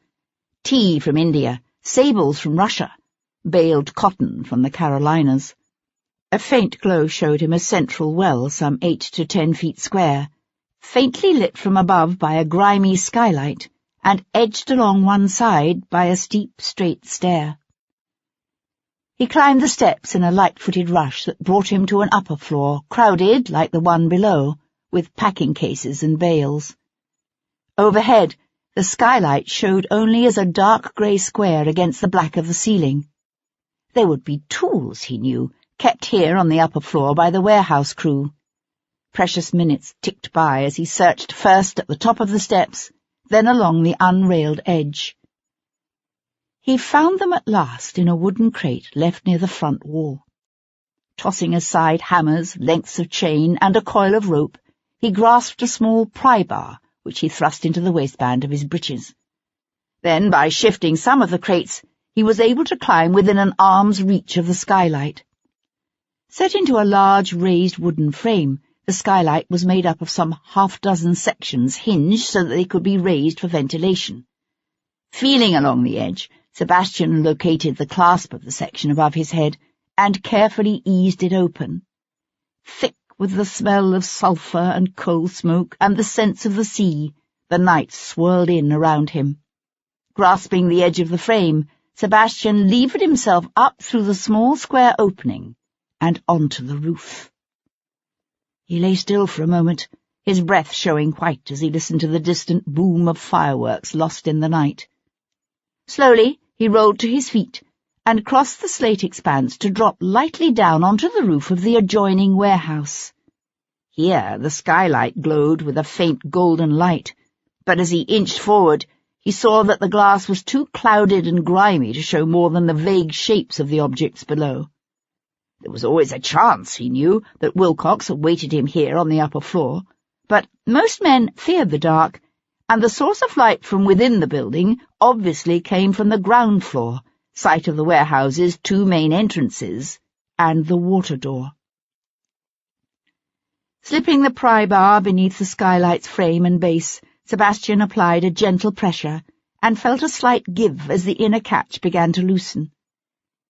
Tea from India, sables from Russia, baled cotton from the Carolinas. A faint glow showed him a central well some 8 to 10 feet square, faintly lit from above by a grimy skylight, and edged along one side by a steep, straight stair. He climbed the steps in a light-footed rush that brought him to an upper floor, crowded, like the one below, with packing cases and bales. Overhead, the skylight showed only as a dark grey square against the black of the ceiling. There would be tools, he knew, kept here on the upper floor by the warehouse crew. Precious minutes ticked by as he searched first at the top of the steps, then along the unrailed edge. He found them at last in a wooden crate left near the front wall. Tossing aside hammers, lengths of chain, and a coil of rope, he grasped a small pry bar, which he thrust into the waistband of his breeches. Then, by shifting some of the crates, he was able to climb within an arm's reach of the skylight. Set into a large raised wooden frame, the skylight was made up of some half-dozen sections hinged so that they could be raised for ventilation. Feeling along the edge, Sebastian located the clasp of the section above his head and carefully eased it open. Thick with the smell of sulphur and coal smoke and the scents of the sea, The night swirled in around him. Grasping the edge of the frame, Sebastian levered himself up through the small square opening and onto the roof. He lay still for a moment, his breath showing white as he listened to the distant boom of fireworks lost in the night. Slowly he rolled to his feet and crossed the slate expanse to drop lightly down onto the roof of the adjoining warehouse. Here the skylight glowed with a faint golden light, but as he inched forward, he saw that the glass was too clouded and grimy to show more than the vague shapes of the objects below. There was always a chance, he knew, that Wilcox awaited him here on the upper floor, but most men feared the dark, and the source of light from within the building obviously came from the ground floor, site of the warehouse's two main entrances, and the water door. Slipping the pry bar beneath the skylight's frame and base, Sebastian applied a gentle pressure and felt a slight give as the inner catch began to loosen.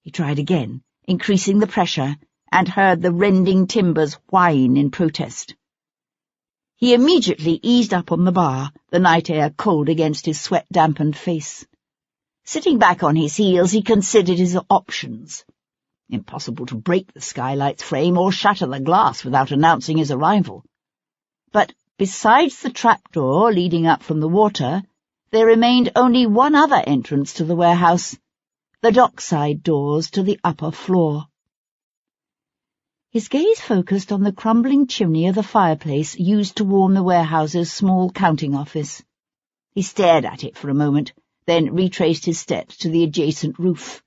He tried again, increasing the pressure, and heard the rending timbers whine in protest. He immediately eased up on the bar, the night air cold against his sweat-dampened face. Sitting back on his heels, he considered his options. Impossible to break the skylight's frame or shatter the glass without announcing his arrival. But besides the trapdoor leading up from the water, there remained only one other entrance to the warehouse, the dockside doors to the upper floor. His gaze focused on the crumbling chimney of the fireplace used to warm the warehouse's small counting office. He stared at it for a moment, then retraced his steps to the adjacent roof.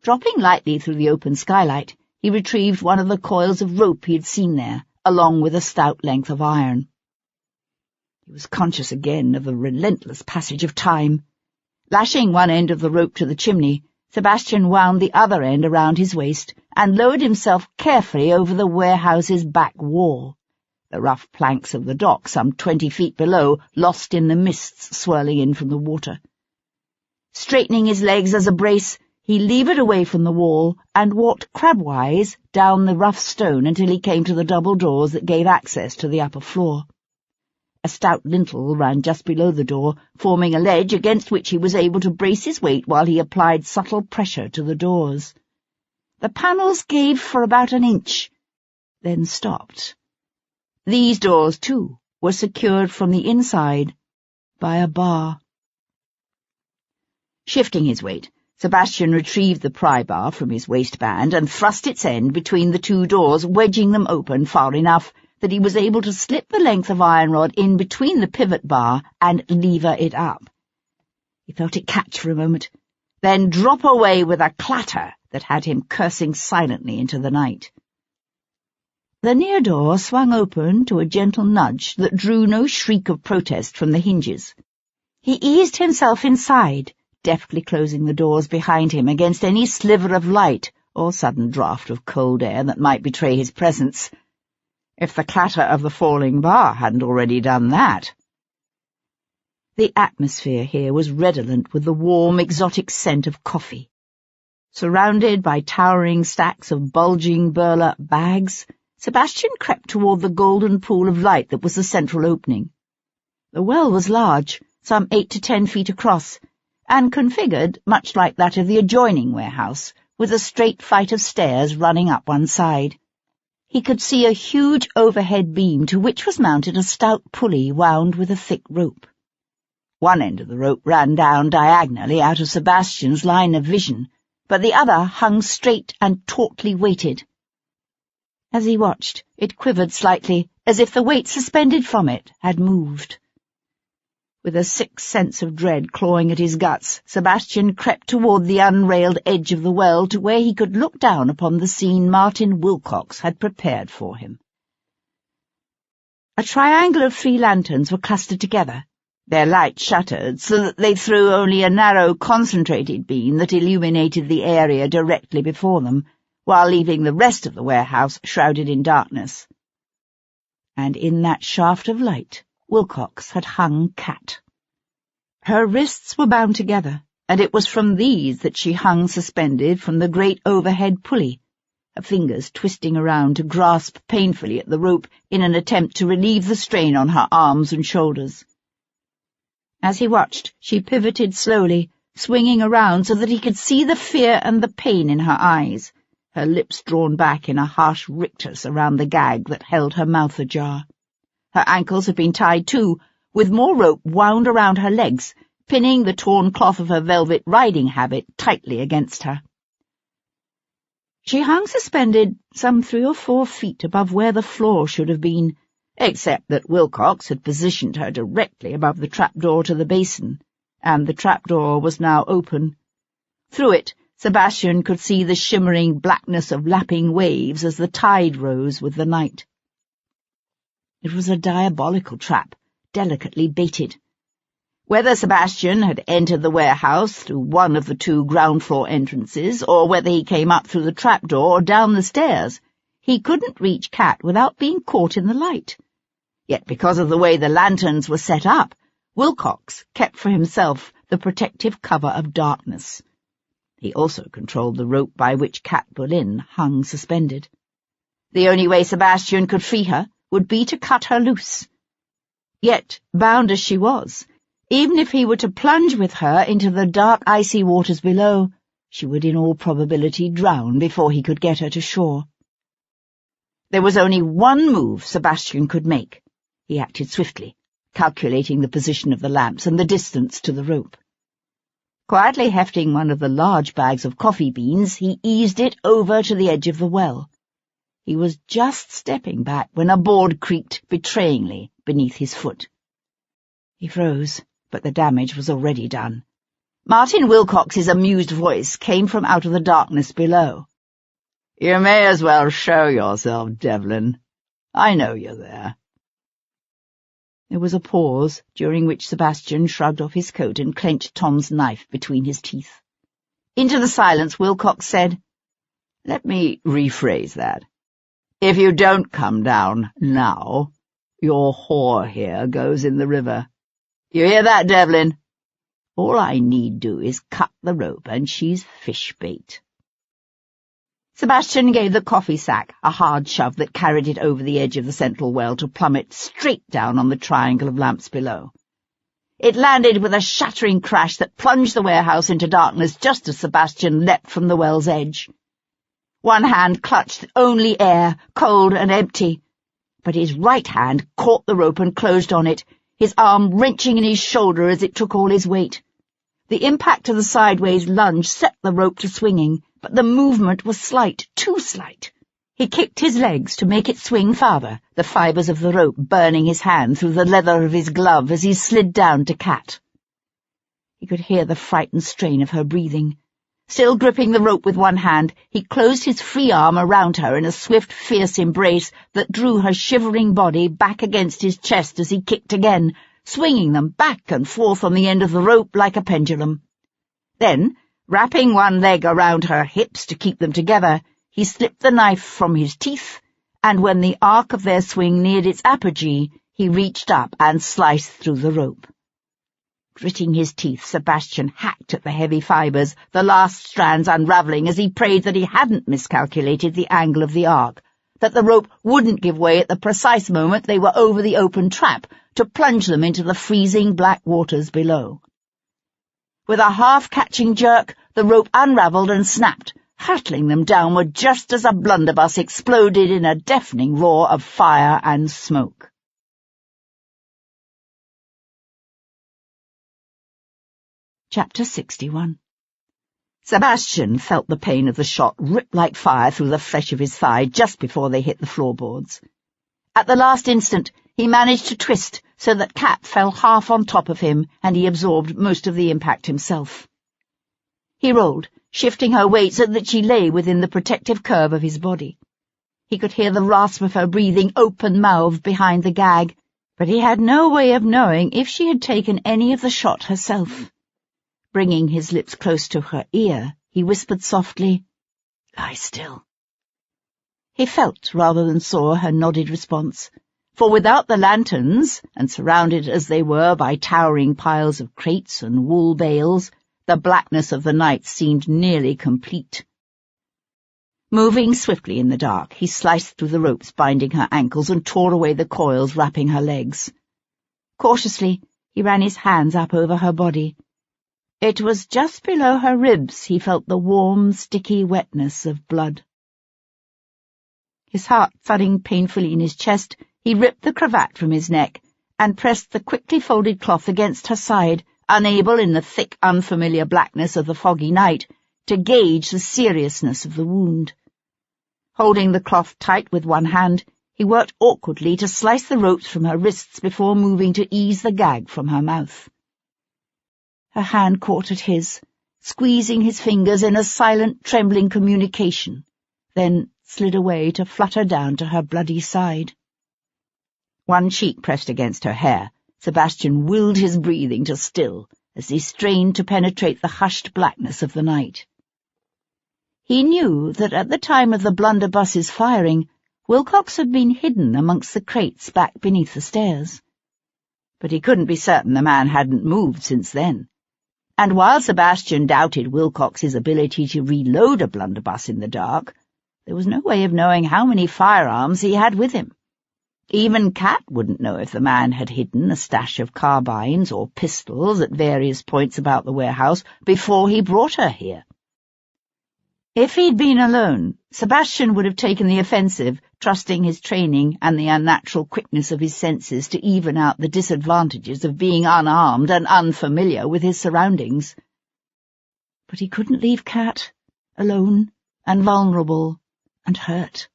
Dropping lightly through the open skylight, he retrieved one of the coils of rope he had seen there, along with a stout length of iron. He was conscious again of the relentless passage of time. Lashing one end of the rope to the chimney, Sebastian wound the other end around his waist and lowered himself carefully over the warehouse's back wall, the rough planks of the dock some 20 feet below lost in the mists swirling in from the water. Straightening his legs as a brace, he levered away from the wall and walked crabwise down the rough stone until he came to the double doors that gave access to the upper floor. A stout lintel ran just below the door, forming a ledge against which he was able to brace his weight while he applied subtle pressure to the doors. The panels gave for about an inch, then stopped. These doors, too, were secured from the inside by a bar. Shifting his weight, Sebastian retrieved the pry bar from his waistband and thrust its end between the two doors, wedging them open far enough that he was able to slip the length of iron rod in between the pivot bar and lever it up. He felt it catch for a moment, then drop away with a clatter that had him cursing silently into the night. The near door swung open to a gentle nudge that drew no shriek of protest from the hinges. He eased himself inside, deftly closing the doors behind him against any sliver of light or sudden draught of cold air that might betray his presence, if the clatter of the falling bar hadn't already done that. The atmosphere here was redolent with the warm, exotic scent of coffee. Surrounded by towering stacks of bulging burlap bags, Sebastian crept toward the golden pool of light that was the central opening. The well was large, some 8 to 10 feet across, and configured much like that of the adjoining warehouse, with a straight flight of stairs running up one side. He could see a huge overhead beam to which was mounted a stout pulley wound with a thick rope. One end of the rope ran down diagonally out of Sebastian's line of vision, but the other hung straight and tautly weighted. As he watched, it quivered slightly, as if the weight suspended from it had moved. With a sick sense of dread clawing at his guts, Sebastian crept toward the unrailed edge of the well to where he could look down upon the scene Martin Wilcox had prepared for him. A triangle of 3 lanterns were clustered together, their light shuttered so that they threw only a narrow, concentrated beam that illuminated the area directly before them, while leaving the rest of the warehouse shrouded in darkness. And in that shaft of light, Wilcox had hung Cat. Her wrists were bound together, and it was from these that she hung suspended from the great overhead pulley, her fingers twisting around to grasp painfully at the rope in an attempt to relieve the strain on her arms and shoulders. As he watched, she pivoted slowly, swinging around so that he could see the fear and the pain in her eyes, her lips drawn back in a harsh rictus around the gag that held her mouth ajar. Her ankles had been tied too, with more rope wound around her legs, pinning the torn cloth of her velvet riding habit tightly against her. She hung suspended some 3 or 4 feet above where the floor should have been, except that Wilcox had positioned her directly above the trapdoor to the basin, and the trapdoor was now open. Through it, Sebastian could see the shimmering blackness of lapping waves as the tide rose with the night. It was a diabolical trap, delicately baited. Whether Sebastian had entered the warehouse through one of the 2 ground-floor entrances, or whether he came up through the trapdoor or down the stairs, he couldn't reach Cat without being caught in the light. Yet because of the way the lanterns were set up, Wilcox kept for himself the protective cover of darkness. He also controlled the rope by which Cat Boleyn hung suspended. The only way Sebastian could free her would be to cut her loose. Yet, bound as she was, even if he were to plunge with her into the dark, icy waters below, she would in all probability drown before he could get her to shore. There was only one move Sebastian could make. He acted swiftly, calculating the position of the lamps and the distance to the rope. Quietly hefting one of the large bags of coffee beans, he eased it over to the edge of the well. He was just stepping back when a board creaked betrayingly beneath his foot. He froze, but the damage was already done. Martin Wilcox's amused voice came from out of the darkness below. "You may as well show yourself, Devlin. I know you're there." There was a pause, during which Sebastian shrugged off his coat and clenched Tom's knife between his teeth. Into the silence, Wilcox said, "Let me rephrase that. If you don't come down now, your whore here goes in the river. You hear that, Devlin? All I need do is cut the rope, and she's fish bait." Sebastian gave the coffee sack a hard shove that carried it over the edge of the central well to plummet straight down on the triangle of lamps below. It landed with a shattering crash that plunged the warehouse into darkness just as Sebastian leapt from the well's edge. One hand clutched only air, cold and empty, but his right hand caught the rope and closed on it, his arm wrenching in his shoulder as it took all his weight. The impact of the sideways lunge set the rope to swinging, but the movement was slight, too slight. He kicked his legs to make it swing farther, the fibres of the rope burning his hand through the leather of his glove as he slid down to Cat. He could hear the frightened strain of her breathing. Still gripping the rope with one hand, he closed his free arm around her in a swift, fierce embrace that drew her shivering body back against his chest as he kicked again, swinging them back and forth on the end of the rope like a pendulum. Then, wrapping one leg around her hips to keep them together, he slipped the knife from his teeth, and when the arc of their swing neared its apogee, he reached up and sliced through the rope. Gritting his teeth, Sebastian hacked at the heavy fibres, the last strands unravelling as he prayed that he hadn't miscalculated the angle of the arc, that the rope wouldn't give way at the precise moment they were over the open trap to plunge them into the freezing black waters below. With a half-catching jerk, the rope unravelled and snapped, hurtling them downward just as a blunderbuss exploded in a deafening roar of fire and smoke. Chapter 61. Sebastian felt the pain of the shot rip like fire through the flesh of his thigh just before they hit the floorboards. At the last instant, he managed to twist so that Cat fell half on top of him, and he absorbed most of the impact himself. He rolled, shifting her weight so that she lay within the protective curve of his body. He could hear the rasp of her breathing open-mouthed behind the gag, but he had no way of knowing if she had taken any of the shot herself. Bringing his lips close to her ear, he whispered softly, "Lie still." He felt rather than saw her nodded response, for without the lanterns, and surrounded as they were by towering piles of crates and wool bales, the blackness of the night seemed nearly complete. Moving swiftly in the dark, he sliced through the ropes binding her ankles and tore away the coils wrapping her legs. Cautiously, He ran his hands up over her body. It was just below her ribs he felt the warm, sticky wetness of blood. His heart thudding painfully in his chest, he ripped the cravat from his neck and pressed the quickly folded cloth against her side, unable in the thick, unfamiliar blackness of the foggy night to gauge the seriousness of the wound. Holding the cloth tight with one hand, he worked awkwardly to slice the ropes from her wrists before moving to ease the gag from her mouth. Her hand caught at his, squeezing his fingers in a silent, trembling communication, then slid away to flutter down to her bloody side. One cheek pressed against her hair, Sebastian willed his breathing to still as he strained to penetrate the hushed blackness of the night. He knew that at the time of the blunderbuss's firing, Wilcox had been hidden amongst the crates back beneath the stairs. But he couldn't be certain the man hadn't moved since then. And while Sebastian doubted Wilcox's ability to reload a blunderbuss in the dark, there was no way of knowing how many firearms he had with him. Even Kat wouldn't know if the man had hidden a stash of carbines or pistols at various points about the warehouse before he brought her here. If he'd been alone, Sebastian would have taken the offensive, trusting his training and the unnatural quickness of his senses to even out the disadvantages of being unarmed and unfamiliar with his surroundings. But he couldn't leave Kat, alone and vulnerable and hurt.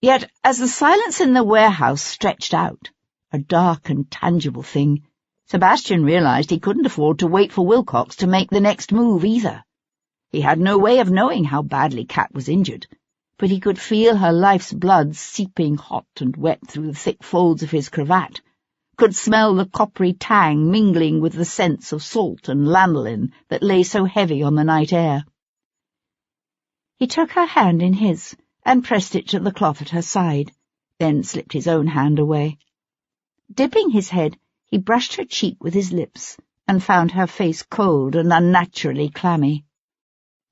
Yet, as the silence in the warehouse stretched out, a dark and tangible thing, Sebastian realized he couldn't afford to wait for Wilcox to make the next move either. He had no way of knowing how badly Kat was injured, but he could feel her life's blood seeping hot and wet through the thick folds of his cravat, could smell the coppery tang mingling with the scents of salt and lanolin that lay so heavy on the night air. He took her hand in his and pressed it to the cloth at her side, then slipped his own hand away. Dipping his head, he brushed her cheek with his lips and found her face cold and unnaturally clammy.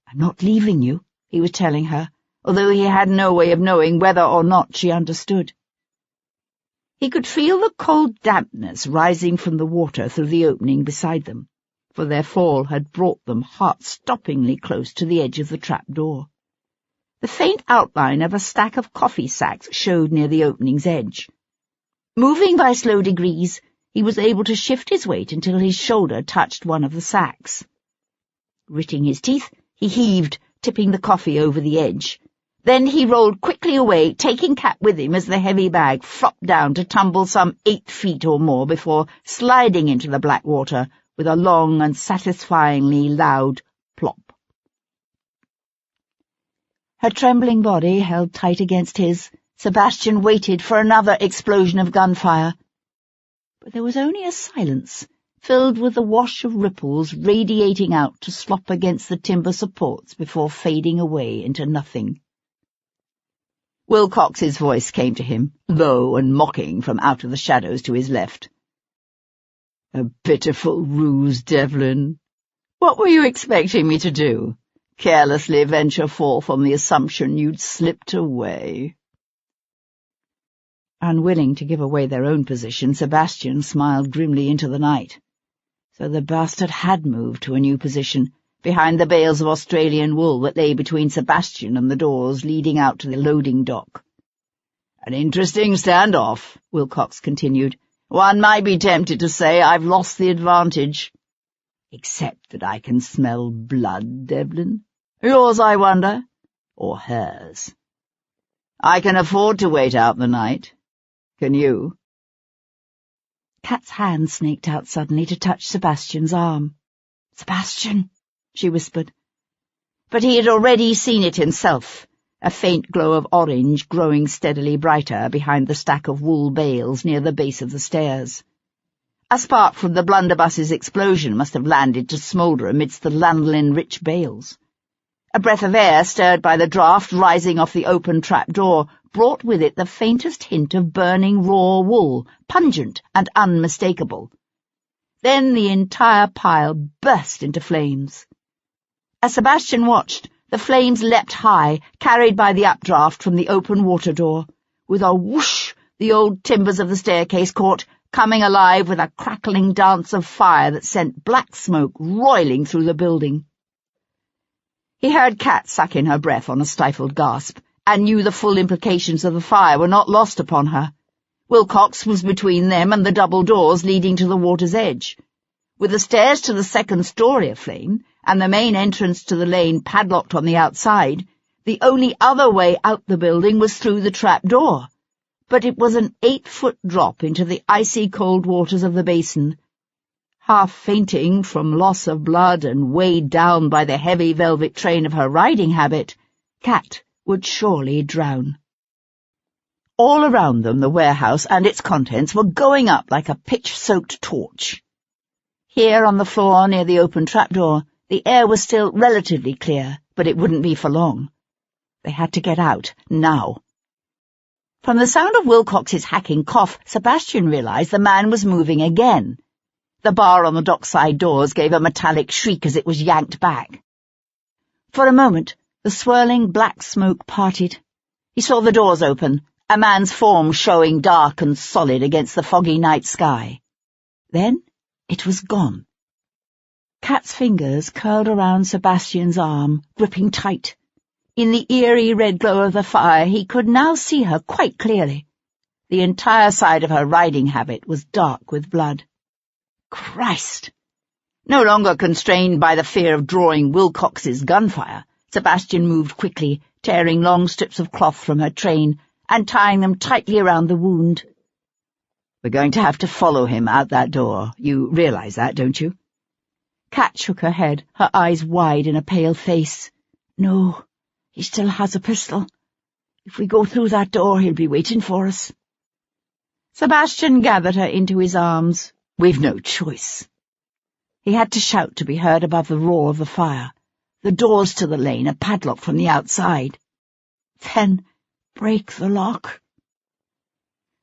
"I'm not leaving you," he was telling her, although he had no way of knowing whether or not she understood. He could feel the cold dampness rising from the water through the opening beside them, for their fall had brought them heart-stoppingly close to the edge of the trap-door. The faint outline of a stack of coffee sacks showed near the opening's edge. Moving by slow degrees, he was able to shift his weight until his shoulder touched one of the sacks. Gritting his teeth, he heaved, tipping the coffee over the edge. Then he rolled quickly away, taking Kat with him as the heavy bag flopped down to tumble some 8 feet or more before sliding into the black water with a long and satisfyingly loud plop. Her trembling body held tight against his. Sebastian waited for another explosion of gunfire. But there was only a silence, filled with the wash of ripples radiating out to slop against the timber supports before fading away into nothing. Wilcox's voice came to him, low and mocking from out of the shadows to his left. "A pitiful ruse, Devlin. What were you expecting me to do? Carelessly venture forth on the assumption you'd slipped away?" Unwilling to give away their own position, Sebastian smiled grimly into the night. So the bastard had moved to a new position, behind the bales of Australian wool that lay between Sebastian and the doors leading out to the loading dock. "An interesting standoff," Wilcox continued. "One might be tempted to say I've lost the advantage. Except that I can smell blood, Devlin. Yours, I wonder, or hers? I can afford to wait out the night. Can you?" Kat's hand snaked out suddenly to touch Sebastian's arm. "Sebastian," she whispered. But he had already seen it himself, a faint glow of orange growing steadily brighter behind the stack of wool bales near the base of the stairs. A spark from the blunderbuss's explosion must have landed to smoulder amidst the lanolin-rich bales. A breath of air, stirred by the draught rising off the open trap-door, brought with it the faintest hint of burning raw wool, pungent and unmistakable. Then the entire pile burst into flames. As Sebastian watched, the flames leapt high, carried by the updraft from the open water door. With a whoosh, the old timbers of the staircase caught, coming alive with a crackling dance of fire that sent black smoke roiling through the building. He heard Kat suck in her breath on a stifled gasp, and knew the full implications of the fire were not lost upon her. Wilcox was between them and the double doors leading to the water's edge. With the stairs to the second story aflame, and the main entrance to the lane padlocked on the outside, the only other way out the building was through the trap door. But it was an 8-foot drop into the icy cold waters of the basin. Half fainting from loss of blood and weighed down by the heavy velvet train of her riding habit, Kat would surely drown. All around them the warehouse and its contents were going up like a pitch-soaked torch. Here on the floor near the open trapdoor, the air was still relatively clear, but it wouldn't be for long. They had to get out, now. From the sound of Wilcox's hacking cough, Sebastian realized the man was moving again. The bar on the dockside doors gave a metallic shriek as it was yanked back. For a moment, the swirling black smoke parted. He saw the doors open, a man's form showing dark and solid against the foggy night sky. Then it was gone. Kat's fingers curled around Sebastian's arm, gripping tight. In the eerie red glow of the fire, he could now see her quite clearly. The entire side of her riding habit was dark with blood. Christ! No longer constrained by the fear of drawing Wilcox's gunfire, Sebastian moved quickly, tearing long strips of cloth from her train and tying them tightly around the wound. "We're going to have to follow him out that door. You realize that, don't you?" Kat shook her head, her eyes wide in a pale face. "No, he still has a pistol. If we go through that door, he'll be waiting for us." Sebastian gathered her into his arms. "We've no choice." He had to shout to be heard above the roar of the fire. The doors to the lane are padlocked from the outside. "Then break the lock."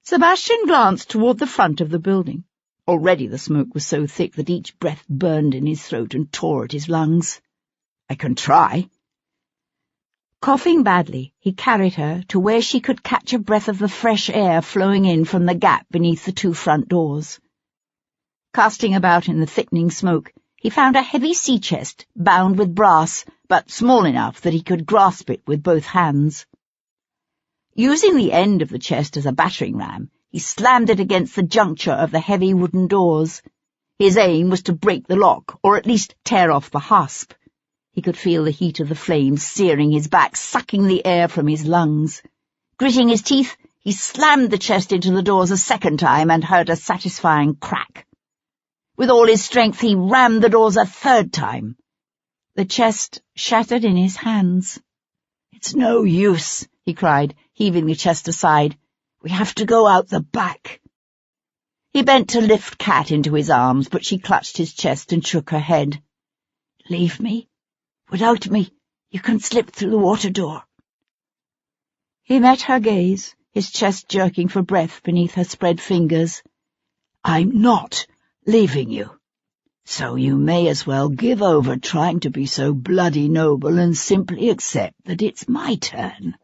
Sebastian glanced toward the front of the building. Already the smoke was so thick that each breath burned in his throat and tore at his lungs. "I can try." Coughing badly, he carried her to where she could catch a breath of the fresh air flowing in from the gap beneath the 2 front doors. Casting about in the thickening smoke, he found a heavy sea chest bound with brass, but small enough that he could grasp it with both hands. Using the end of the chest as a battering ram, he slammed it against the juncture of the heavy wooden doors. His aim was to break the lock, or at least tear off the hasp. He could feel the heat of the flames searing his back, sucking the air from his lungs. Gritting his teeth, he slammed the chest into the doors a second time and heard a satisfying crack. With all his strength, he rammed the doors a third time. The chest shattered in his hands. "It's no use," he cried, heaving the chest aside. "We have to go out the back." He bent to lift Kat into his arms, but she clutched his chest and shook her head. "Leave me. Without me, you can slip through the water door." He met her gaze, his chest jerking for breath beneath her spread fingers. "I'm not leaving you. So you may as well give over trying to be so bloody noble and simply accept that it's my turn."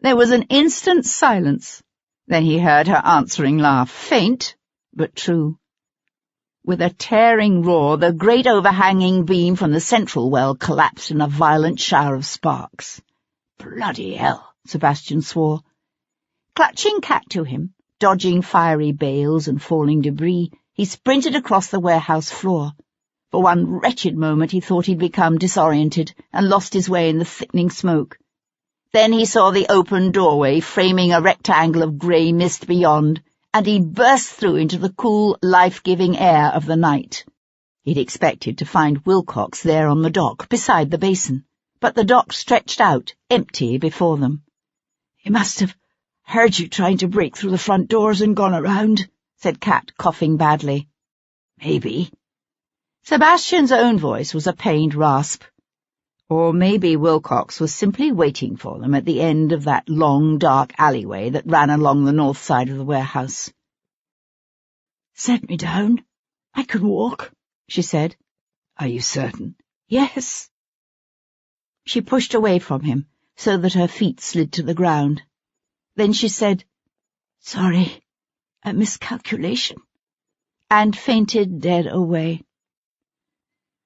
There was an instant silence. Then he heard her answering laugh, faint, but true. With a tearing roar, the great overhanging beam from the central well collapsed in a violent shower of sparks. "Bloody hell," Sebastian swore. Clutching Kat to him, dodging fiery bales and falling debris, he sprinted across the warehouse floor. For one wretched moment he thought he'd become disoriented and lost his way in the thickening smoke. Then he saw the open doorway framing a rectangle of grey mist beyond, and he burst through into the cool, life-giving air of the night. He'd expected to find Wilcox there on the dock, beside the basin, but the dock stretched out, empty, before them. "He must have heard you trying to break through the front doors and gone around," said Kat, coughing badly. "Maybe." Sebastian's own voice was a pained rasp. Or maybe Wilcox was simply waiting for them at the end of that long, dark alleyway that ran along the north side of the warehouse. "Set me down. I can walk," she said. "Are you certain?" "Yes." She pushed away from him, so that her feet slid to the ground. Then she said, "Sorry. A miscalculation, and fainted dead away.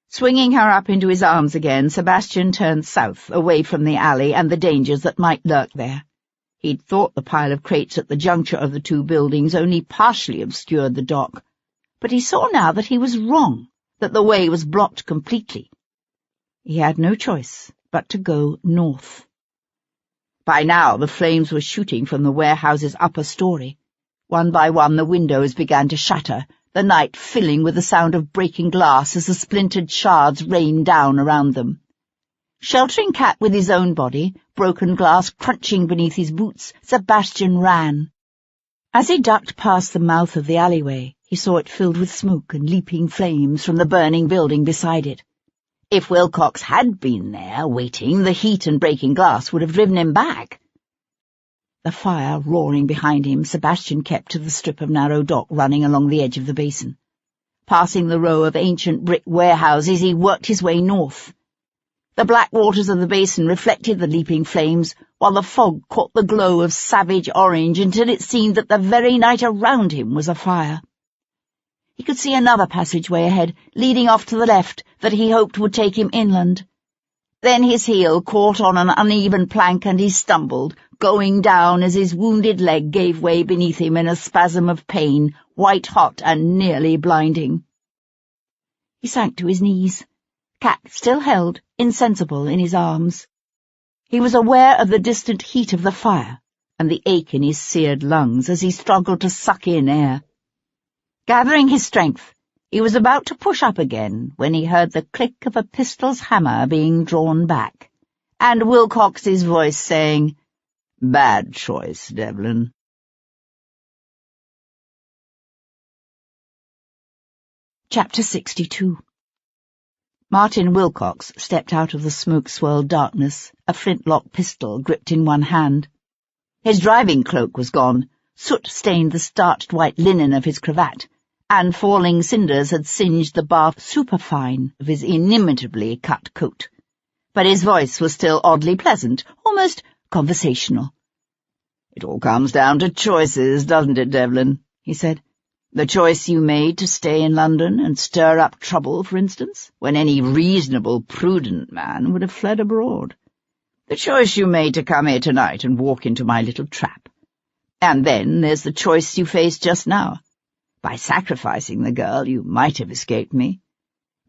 Swinging her up into his arms again, Sebastian turned south, away from the alley and the dangers that might lurk there. He'd thought the pile of crates at the juncture of the two buildings only partially obscured the dock, but he saw now that he was wrong, that the way was blocked completely. He had no choice but to go north. By now the flames were shooting from the warehouse's upper story. One by one the windows began to shatter, the night filling with the sound of breaking glass as the splintered shards rained down around them. Sheltering Cat with his own body, broken glass crunching beneath his boots, Sebastian ran. As he ducked past the mouth of the alleyway, he saw it filled with smoke and leaping flames from the burning building beside it. If Wilcox had been there, waiting, the heat and breaking glass would have driven him back. The fire roaring behind him, Sebastian kept to the strip of narrow dock running along the edge of the basin. Passing the row of ancient brick warehouses, he worked his way north. The black waters of the basin reflected the leaping flames, while the fog caught the glow of savage orange until it seemed that the very night around him was afire. He could see another passageway ahead, leading off to the left, that he hoped would take him inland. Then his heel caught on an uneven plank and he stumbled, going down as his wounded leg gave way beneath him in a spasm of pain, white-hot and nearly blinding. He sank to his knees, Cat still held, insensible, in his arms. He was aware of the distant heat of the fire and the ache in his seared lungs as he struggled to suck in air. Gathering his strength, he was about to push up again when he heard the click of a pistol's hammer being drawn back, and Wilcox's voice saying, "Bad choice, Devlin." Chapter 62. Martin Wilcox stepped out of the smoke-swirled darkness, a flintlock pistol gripped in one hand. His driving cloak was gone, soot stained the starched white linen of his cravat, and falling cinders had singed the bark superfine of his inimitably cut coat. But his voice was still oddly pleasant, almost conversational. "It all comes down to choices, doesn't it, Devlin?" he said. "The choice you made to stay in London and stir up trouble, for instance, when any reasonable, prudent man would have fled abroad. The choice you made to come here tonight and walk into my little trap. And then there's the choice you faced just now. By sacrificing the girl, you might have escaped me.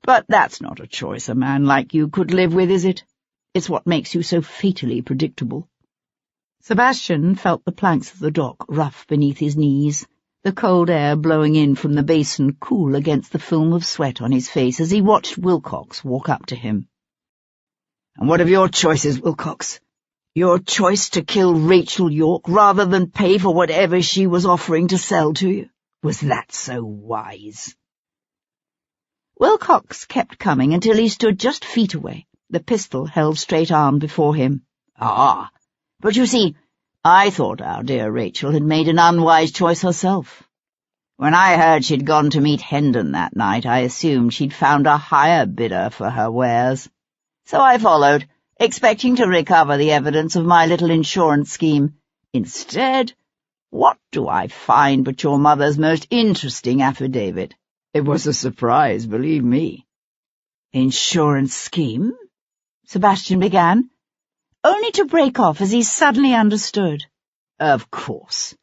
But that's not a choice a man like you could live with, is it? It's what makes you so fatally predictable." Sebastian felt the planks of the dock rough beneath his knees, the cold air blowing in from the basin cool against the film of sweat on his face as he watched Wilcox walk up to him. "And what of your choices, Wilcox? Your choice to kill Rachel York rather than pay for whatever she was offering to sell to you? Was that so wise?" Wilcox kept coming until he stood just feet away, the pistol held straight-armed before him. "Ah, but you see, I thought our dear Rachel had made an unwise choice herself. When I heard she'd gone to meet Hendon that night, I assumed she'd found a higher bidder for her wares. So I followed, expecting to recover the evidence of my little insurance scheme. Instead, what do I find but your mother's most interesting affidavit? It was a surprise, believe me." "Insurance scheme?" Sebastian began, only to break off as he suddenly understood. "Of course.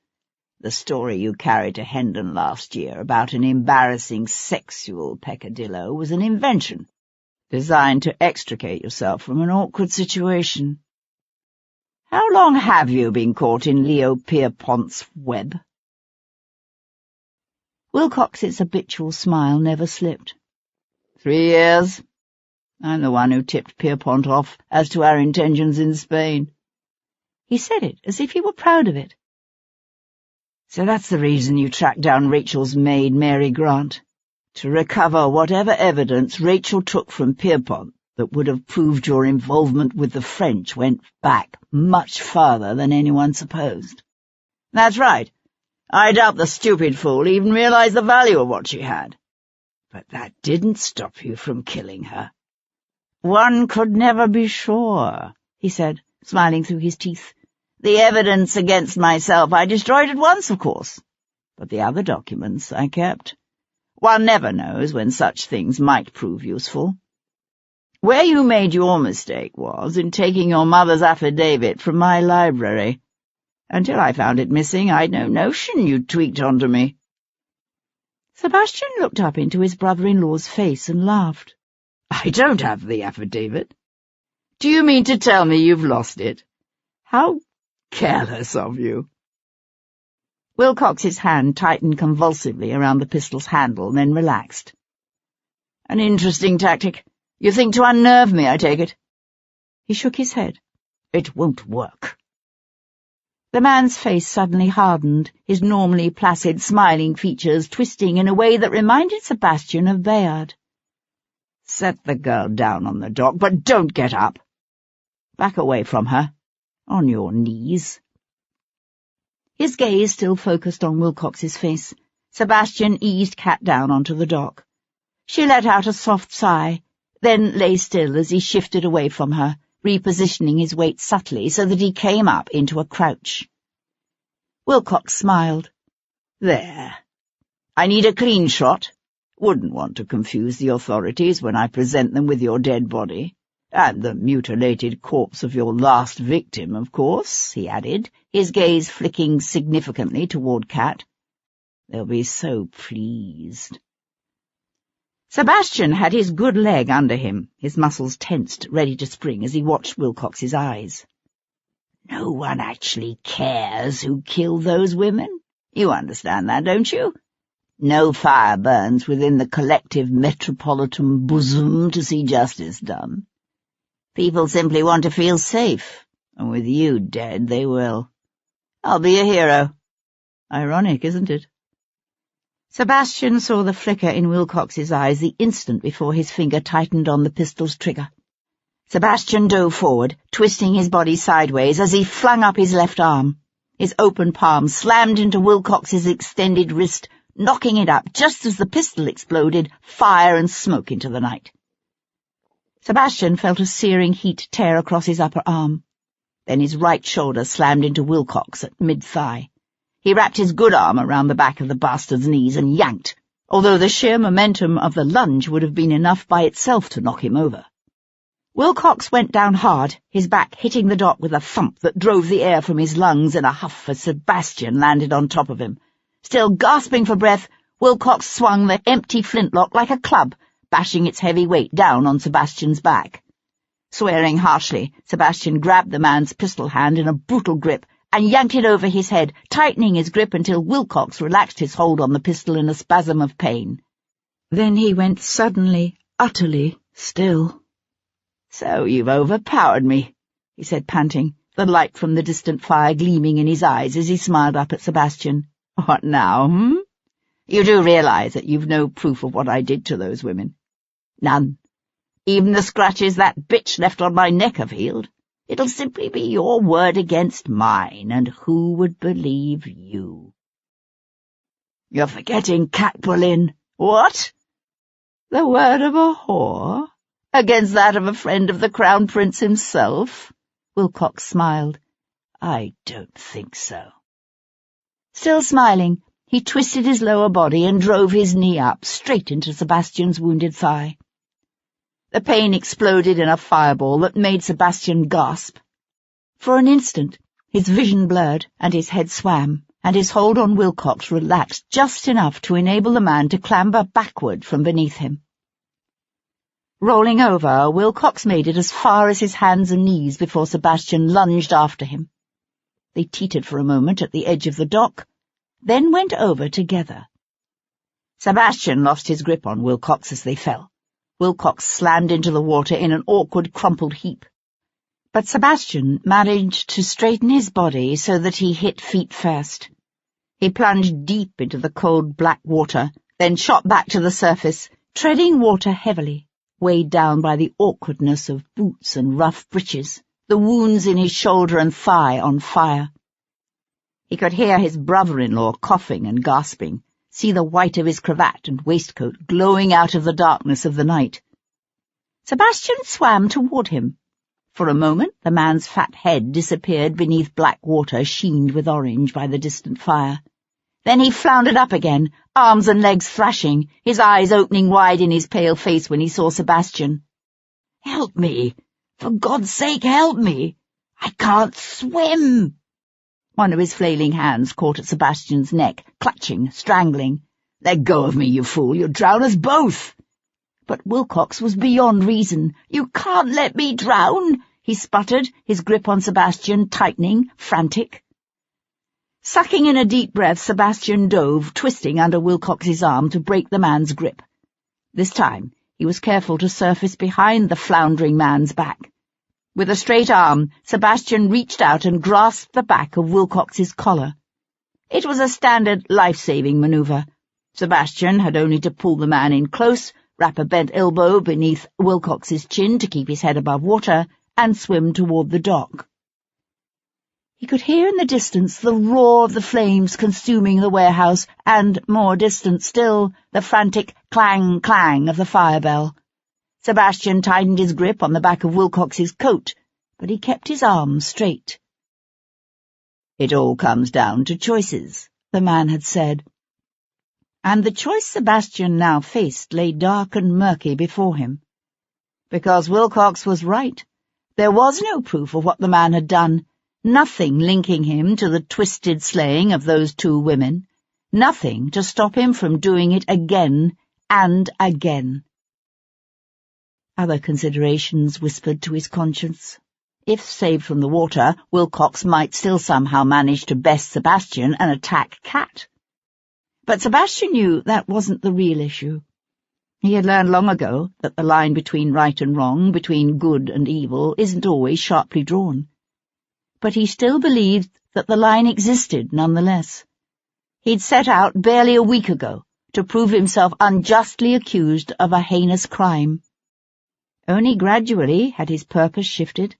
The story you carried to Hendon last year about an embarrassing sexual peccadillo was an invention, designed to extricate yourself from an awkward situation. How long have you been caught in Leo Pierpont's web?" Wilcox's habitual smile never slipped. 3 years. I'm the one who tipped Pierpont off as to our intentions in Spain." He said it as if he were proud of it. "So that's the reason you tracked down Rachel's maid, Mary Grant, to recover whatever evidence Rachel took from Pierpont that would have proved your involvement with the French went back much farther than anyone supposed." "That's right. I doubt the stupid fool even realized the value of what she had. But that didn't stop you from killing her." "One could never be sure," he said, smiling through his teeth. "The evidence against myself I destroyed at once, of course. but the other documents I kept. One never knows when such things might prove useful. Where you made your mistake was in taking your mother's affidavit from my library. Until I found it missing, I'd no notion you'd tweaked onto me." Sebastian looked up into his brother-in-law's face and laughed. "I don't have the affidavit. Do you mean to tell me you've lost it? How careless of you." Wilcox's hand tightened convulsively around the pistol's handle, then relaxed. "An interesting tactic. You think to unnerve me, I take it?" He shook his head. "It won't work." The man's face suddenly hardened, his normally placid, smiling features twisting in a way that reminded Sebastian of Bayard. "Set the girl down on the dock, but don't get up. Back away from her. On your knees." His gaze still focused on Wilcox's face. Sebastian eased Kat down onto the dock. She let out a soft sigh, then lay still as he shifted away from her, repositioning his weight subtly so that he came up into a crouch. Wilcox smiled. "There. I need a clean shot. Wouldn't want to confuse the authorities when I present them with your dead body. And the mutilated corpse of your last victim, of course," he added, his gaze flicking significantly toward Kat. "They'll be so pleased." Sebastian had his good leg under him, his muscles tensed, ready to spring as he watched Wilcox's eyes. "No one actually cares who killed those women. You understand that, don't you? No fire burns within the collective metropolitan bosom to see justice done. People simply want to feel safe, and with you dead they will. I'll be a hero. Ironic, isn't it?" Sebastian saw the flicker in Wilcox's eyes the instant before his finger tightened on the pistol's trigger. Sebastian dove forward, twisting his body sideways as he flung up his left arm. His open palm slammed into Wilcox's extended wrist, knocking it up just as the pistol exploded, fire and smoke into the night. Sebastian felt a searing heat tear across his upper arm. Then his right shoulder slammed into Wilcox at mid-thigh. He wrapped his good arm around the back of the bastard's knees and yanked, although the sheer momentum of the lunge would have been enough by itself to knock him over. Wilcox went down hard, his back hitting the dock with a thump that drove the air from his lungs in a huff as Sebastian landed on top of him. Still gasping for breath, Wilcox swung the empty flintlock like a club, bashing its heavy weight down on Sebastian's back. Swearing harshly, Sebastian grabbed the man's pistol hand in a brutal grip and yanked it over his head, tightening his grip until Wilcox relaxed his hold on the pistol in a spasm of pain. Then he went suddenly, utterly still. "So you've overpowered me," he said, panting, the light from the distant fire gleaming in his eyes as he smiled up at Sebastian. "What now, You do realize that you've no proof of what I did to those women? None. Even the scratches that bitch left on my neck have healed. It'll simply be your word against mine, and who would believe you?" "You're forgetting Catpolin." "What? The word of a whore? Against that of a friend of the Crown Prince himself?" Wilcox smiled. "I don't think so." Still smiling, he twisted his lower body and drove his knee up, straight into Sebastian's wounded thigh. The pain exploded in a fireball that made Sebastian gasp. For an instant, his vision blurred and his head swam, and his hold on Wilcox relaxed just enough to enable the man to clamber backward from beneath him. Rolling over, Wilcox made it as far as his hands and knees before Sebastian lunged after him. They teetered for a moment at the edge of the dock, then went over together. Sebastian lost his grip on Wilcox as they fell. Wilcox slammed into the water in an awkward, crumpled heap. But Sebastian managed to straighten his body so that he hit feet first. He plunged deep into the cold black water, then shot back to the surface, treading water heavily, weighed down by the awkwardness of boots and rough breeches, the wounds in his shoulder and thigh on fire. He could hear his brother-in-law coughing and gasping, see the white of his cravat and waistcoat glowing out of the darkness of the night. Sebastian swam toward him. For a moment the man's fat head disappeared beneath black water sheened with orange by the distant fire. Then he floundered up again, arms and legs thrashing, his eyes opening wide in his pale face when he saw Sebastian. "Help me! For God's sake, help me! I can't swim!" One of his flailing hands caught at Sebastian's neck, clutching, strangling. "Let go of me, you fool! You'll drown us both!" But Wilcox was beyond reason. "You can't let me drown!" he sputtered, his grip on Sebastian tightening, frantic. Sucking in a deep breath, Sebastian dove, twisting under Wilcox's arm to break the man's grip. This time, he was careful to surface behind the floundering man's back. With a straight arm, Sebastian reached out and grasped the back of Wilcox's collar. It was a standard life-saving maneuver. Sebastian had only to pull the man in close, wrap a bent elbow beneath Wilcox's chin to keep his head above water, and swim toward the dock. He could hear in the distance the roar of the flames consuming the warehouse, and, more distant still, the frantic clang-clang of the fire bell. Sebastian tightened his grip on the back of Wilcox's coat, but he kept his arms straight. "It all comes down to choices," the man had said. And the choice Sebastian now faced lay dark and murky before him. Because Wilcox was right. There was no proof of what the man had done, nothing linking him to the twisted slaying of those two women, nothing to stop him from doing it again and again. Other considerations whispered to his conscience. If saved from the water, Wilcox might still somehow manage to best Sebastian and attack Cat. But Sebastian knew that wasn't the real issue. He had learned long ago that the line between right and wrong, between good and evil, isn't always sharply drawn. But he still believed that the line existed nonetheless. He'd set out barely a week ago to prove himself unjustly accused of a heinous crime. Only gradually had his purpose shifted,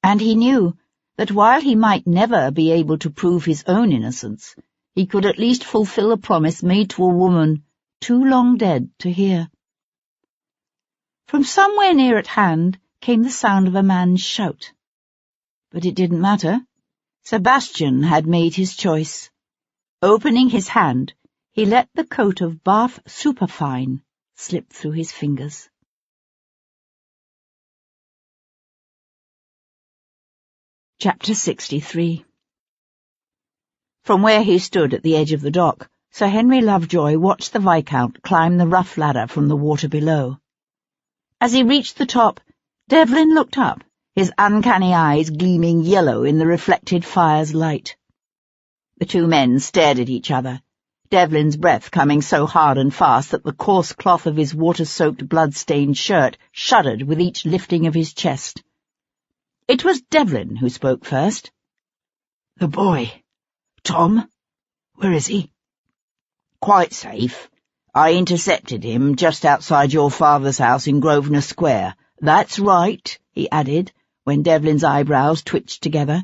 and he knew that while he might never be able to prove his own innocence, he could at least fulfill a promise made to a woman too long dead to hear. From somewhere near at hand came the sound of a man's shout. But it didn't matter. Sebastian had made his choice. Opening his hand, he let the coat of Bath Superfine slip through his fingers. Chapter 63. From where he stood at the edge of the dock, Sir Henry Lovejoy watched the Viscount climb the rough ladder from the water below. As he reached the top, Devlin looked up, his uncanny eyes gleaming yellow in the reflected fire's light. The two men stared at each other, Devlin's breath coming so hard and fast that the coarse cloth of his water-soaked, blood-stained shirt shuddered with each lifting of his chest. It was Devlin who spoke first. "The boy. Tom? Where is he?" "Quite safe. I intercepted him just outside your father's house in Grosvenor Square. That's right," he added, when Devlin's eyebrows twitched together.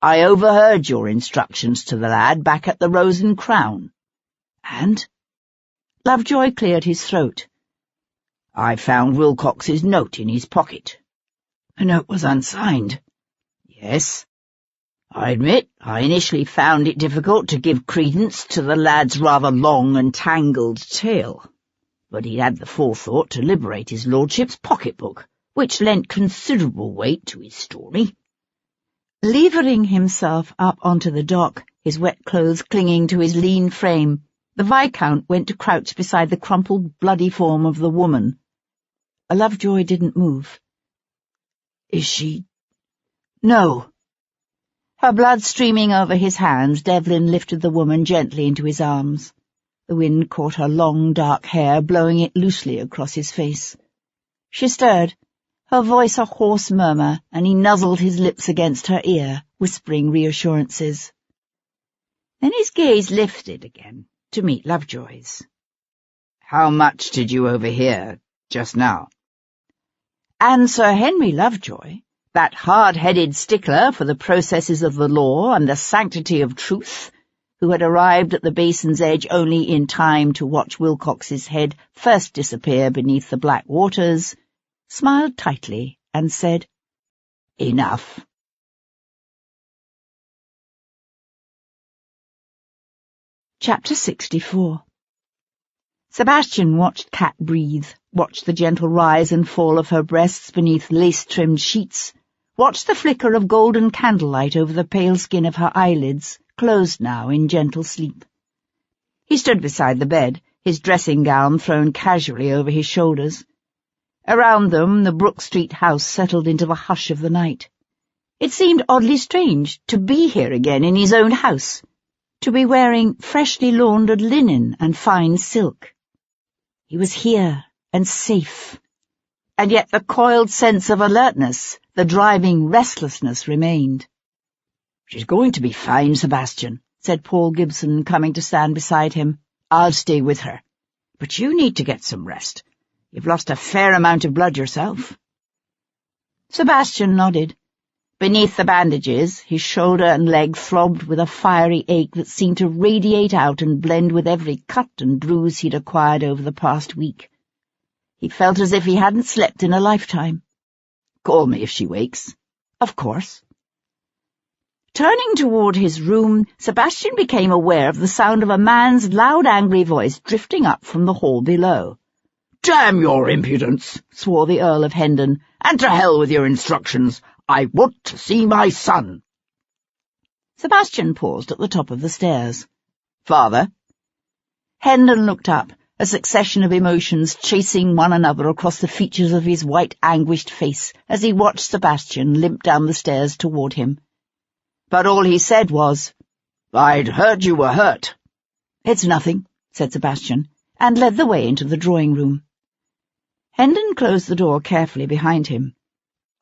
"I overheard your instructions to the lad back at the Rose and Crown." "And?" Lovejoy cleared his throat. "I found Wilcox's note in his pocket." "The note was unsigned." "Yes. I admit I initially found it difficult to give credence to the lad's rather long and tangled tale, but he had the forethought to liberate his lordship's pocketbook, which lent considerable weight to his story." Levering himself up onto the dock, his wet clothes clinging to his lean frame, the Viscount went to crouch beside the crumpled, bloody form of the woman. Lovejoy didn't move. "Is she—" "No." Her blood streaming over his hands, Devlin lifted the woman gently into his arms. The wind caught her long, dark hair, blowing it loosely across his face. She stirred, her voice a hoarse murmur, and he nuzzled his lips against her ear, whispering reassurances. Then his gaze lifted again, to meet Lovejoy's. "How much did you overhear just now?" And Sir Henry Lovejoy, that hard-headed stickler for the processes of the law and the sanctity of truth, who had arrived at the basin's edge only in time to watch Wilcox's head first disappear beneath the black waters, smiled tightly and said, "Enough." Chapter 64. Sebastian watched Cat breathe, watched the gentle rise and fall of her breasts beneath lace-trimmed sheets, watched the flicker of golden candlelight over the pale skin of her eyelids, closed now in gentle sleep. He stood beside the bed, his dressing gown thrown casually over his shoulders. Around them, the Brook Street house settled into the hush of the night. It seemed oddly strange to be here again in his own house, to be wearing freshly laundered linen and fine silk. He was here and safe, and yet the coiled sense of alertness, the driving restlessness remained. "She's going to be fine, Sebastian," said Paul Gibson, coming to stand beside him. "I'll stay with her. But you need to get some rest. You've lost a fair amount of blood yourself." Sebastian nodded. Beneath the bandages, his shoulder and leg throbbed with a fiery ache that seemed to radiate out and blend with every cut and bruise he'd acquired over the past week. He felt as if he hadn't slept in a lifetime. "Call me if she wakes." "Of course." Turning toward his room, Sebastian became aware of the sound of a man's loud, angry voice drifting up from the hall below. "Damn your impudence," swore the Earl of Hendon, "and to hell with your instructions. I want to see my son." Sebastian paused at the top of the stairs. "Father?" Hendon looked up, a succession of emotions chasing one another across the features of his white, anguished face as he watched Sebastian limp down the stairs toward him. But all he said was, "I'd heard you were hurt." "It's nothing," said Sebastian, and led the way into the drawing-room. Hendon closed the door carefully behind him.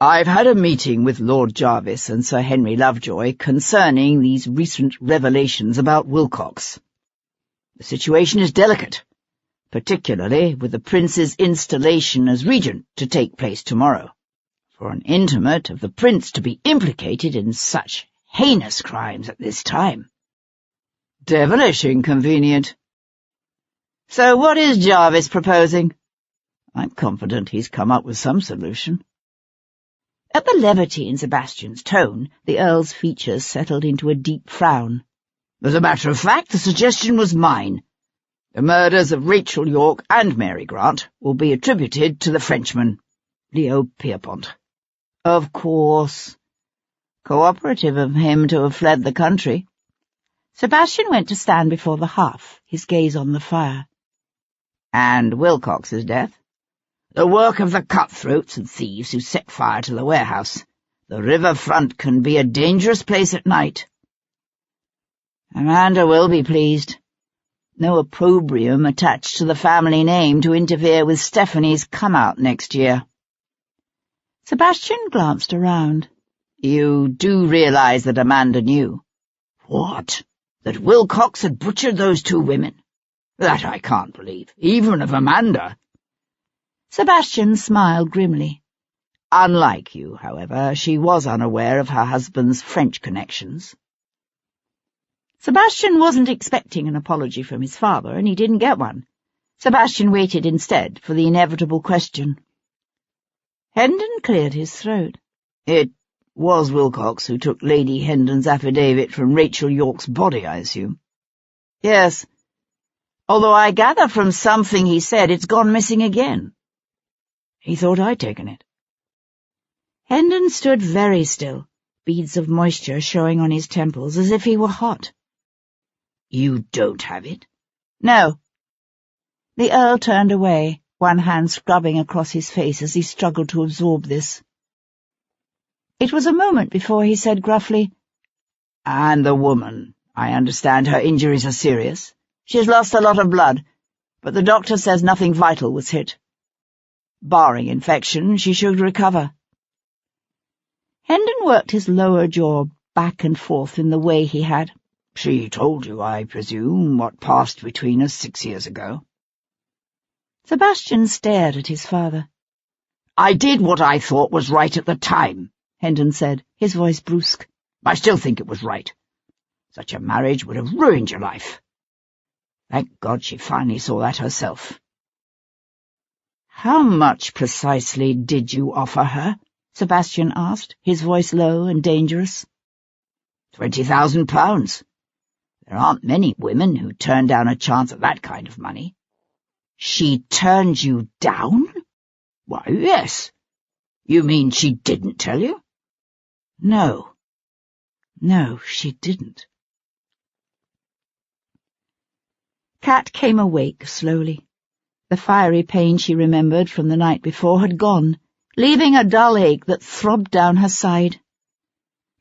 "I've had a meeting with Lord Jarvis and Sir Henry Lovejoy concerning these recent revelations about Wilcox. The situation is delicate, particularly with the Prince's installation as regent to take place tomorrow. For an intimate of the Prince to be implicated in such heinous crimes at this time. Devilish inconvenient. So what is Jarvis proposing?" "I'm confident he's come up with some solution." At the levity in Sebastian's tone, the Earl's features settled into a deep frown. "As a matter of fact, the suggestion was mine. The murders of Rachel Yorke and Mary Grant will be attributed to the Frenchman, Leo Pierpont." "Of course. Cooperative of him to have fled the country." Sebastian went to stand before the hearth, his gaze on the fire. "And Wilcox's death?" "The work of the cutthroats and thieves who set fire to the warehouse. The river front can be a dangerous place at night." "Amanda will be pleased. No opprobrium attached to the family name to interfere with Stephanie's come-out next year." Sebastian glanced around. "You do realize that Amanda knew?" "What? That Wilcox had butchered those two women? That I can't believe, even of Amanda." Sebastian smiled grimly. "Unlike you, however, she was unaware of her husband's French connections." Sebastian wasn't expecting an apology from his father, and he didn't get one. Sebastian waited instead for the inevitable question. Hendon cleared his throat. "It was Wilcox who took Lady Hendon's affidavit from Rachel Yorke's body, I assume?" "Yes. Although I gather from something he said it's gone missing again." "He thought I'd taken it." Hendon stood very still, beads of moisture showing on his temples as if he were hot. "You don't have it?" "No." The Earl turned away, one hand scrubbing across his face as he struggled to absorb this. It was a moment before he said gruffly, "And the woman, I understand her injuries are serious?" "She's lost a lot of blood, but the doctor says nothing vital was hit. Barring infection, she should recover." Hendon worked his lower jaw back and forth in the way he had. "She told you, I presume, what passed between us 6 years ago?" Sebastian stared at his father. "I did what I thought was right at the time," Hendon said, his voice brusque. "I still think it was right. Such a marriage would have ruined your life. Thank God she finally saw that herself." "How much precisely did you offer her?" Sebastian asked, his voice low and dangerous. £20,000. There aren't many women who turn down a chance at that kind of money." "She turned you down?" "Why, yes. You mean she didn't tell you?" No, she didn't." Kat came awake slowly. The fiery pain she remembered from the night before had gone, leaving a dull ache that throbbed down her side.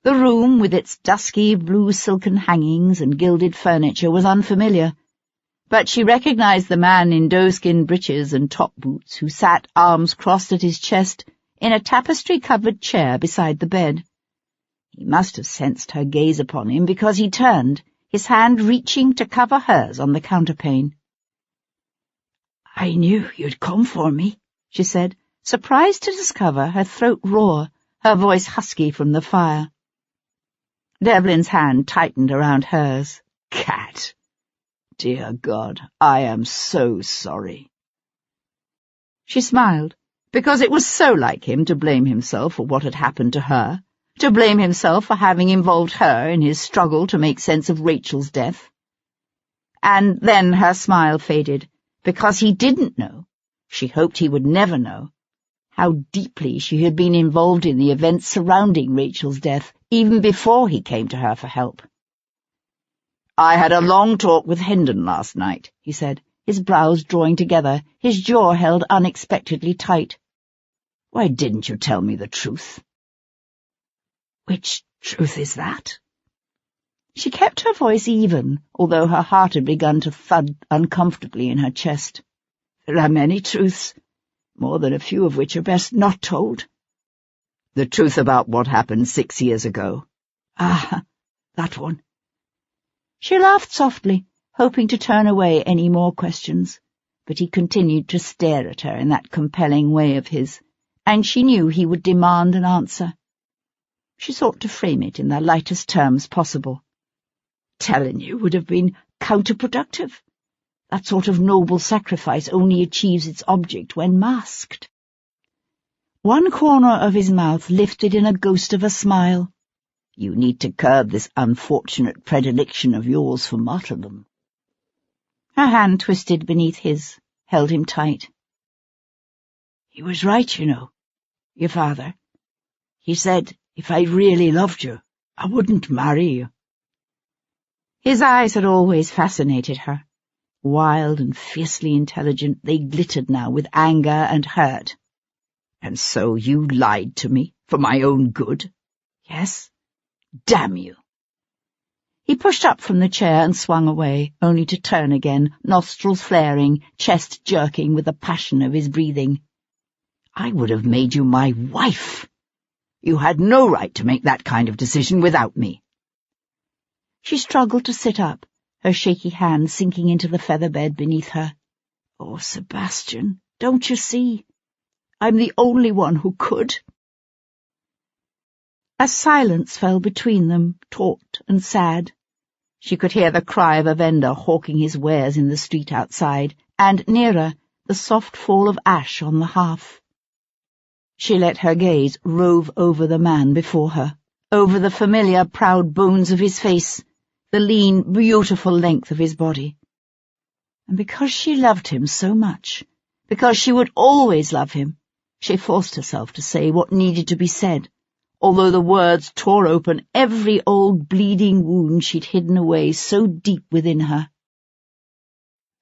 The room, with its dusky blue silken hangings and gilded furniture, was unfamiliar, but she recognized the man in doeskin breeches and top boots who sat, arms crossed at his chest, in a tapestry-covered chair beside the bed. He must have sensed her gaze upon him, because he turned, his hand reaching to cover hers on the counterpane. "I knew you'd come for me," she said, surprised to discover her throat raw, her voice husky from the fire. Devlin's hand tightened around hers. "Kat, dear God, I am so sorry." She smiled, because it was so like him to blame himself for what had happened to her, to blame himself for having involved her in his struggle to make sense of Rachel's death. And then her smile faded, because he didn't know, she hoped he would never know, how deeply she had been involved in the events surrounding Rachel's death, even before he came to her for help. "I had a long talk with Hendon last night," he said, his brows drawing together, his jaw held unexpectedly tight. "Why didn't you tell me the truth?" "Which truth is that?" She kept her voice even, although her heart had begun to thud uncomfortably in her chest. "There are many truths, more than a few of which are best not told." "The truth about what happened 6 years ago." "Ah, that one." She laughed softly, hoping to turn away any more questions, but he continued to stare at her in that compelling way of his, and she knew he would demand an answer. She sought to frame it in the lightest terms possible. "Telling you would have been counterproductive. That sort of noble sacrifice only achieves its object when masked." One corner of his mouth lifted in a ghost of a smile. "You need to curb this unfortunate predilection of yours for martyrdom." Her hand twisted beneath his, held him tight. "He was right, you know, your father. He said if I really loved you, I wouldn't marry you." His eyes had always fascinated her. Wild and fiercely intelligent, they glittered now with anger and hurt. "And so you lied to me, for my own good?" "Yes." "Damn you!" He pushed up from the chair and swung away, only to turn again, nostrils flaring, chest jerking with the passion of his breathing. "I would have made you my wife. You had no right to make that kind of decision without me." She struggled to sit up, her shaky hand sinking into the feather bed beneath her. "Oh, Sebastian, don't you see? I'm the only one who could." A silence fell between them, taut and sad. She could hear the cry of a vendor hawking his wares in the street outside, and, nearer, the soft fall of ash on the hearth. She let her gaze rove over the man before her, over the familiar, proud bones of his face, the lean, beautiful length of his body. And because she loved him so much, because she would always love him, she forced herself to say what needed to be said, although the words tore open every old bleeding wound she'd hidden away so deep within her.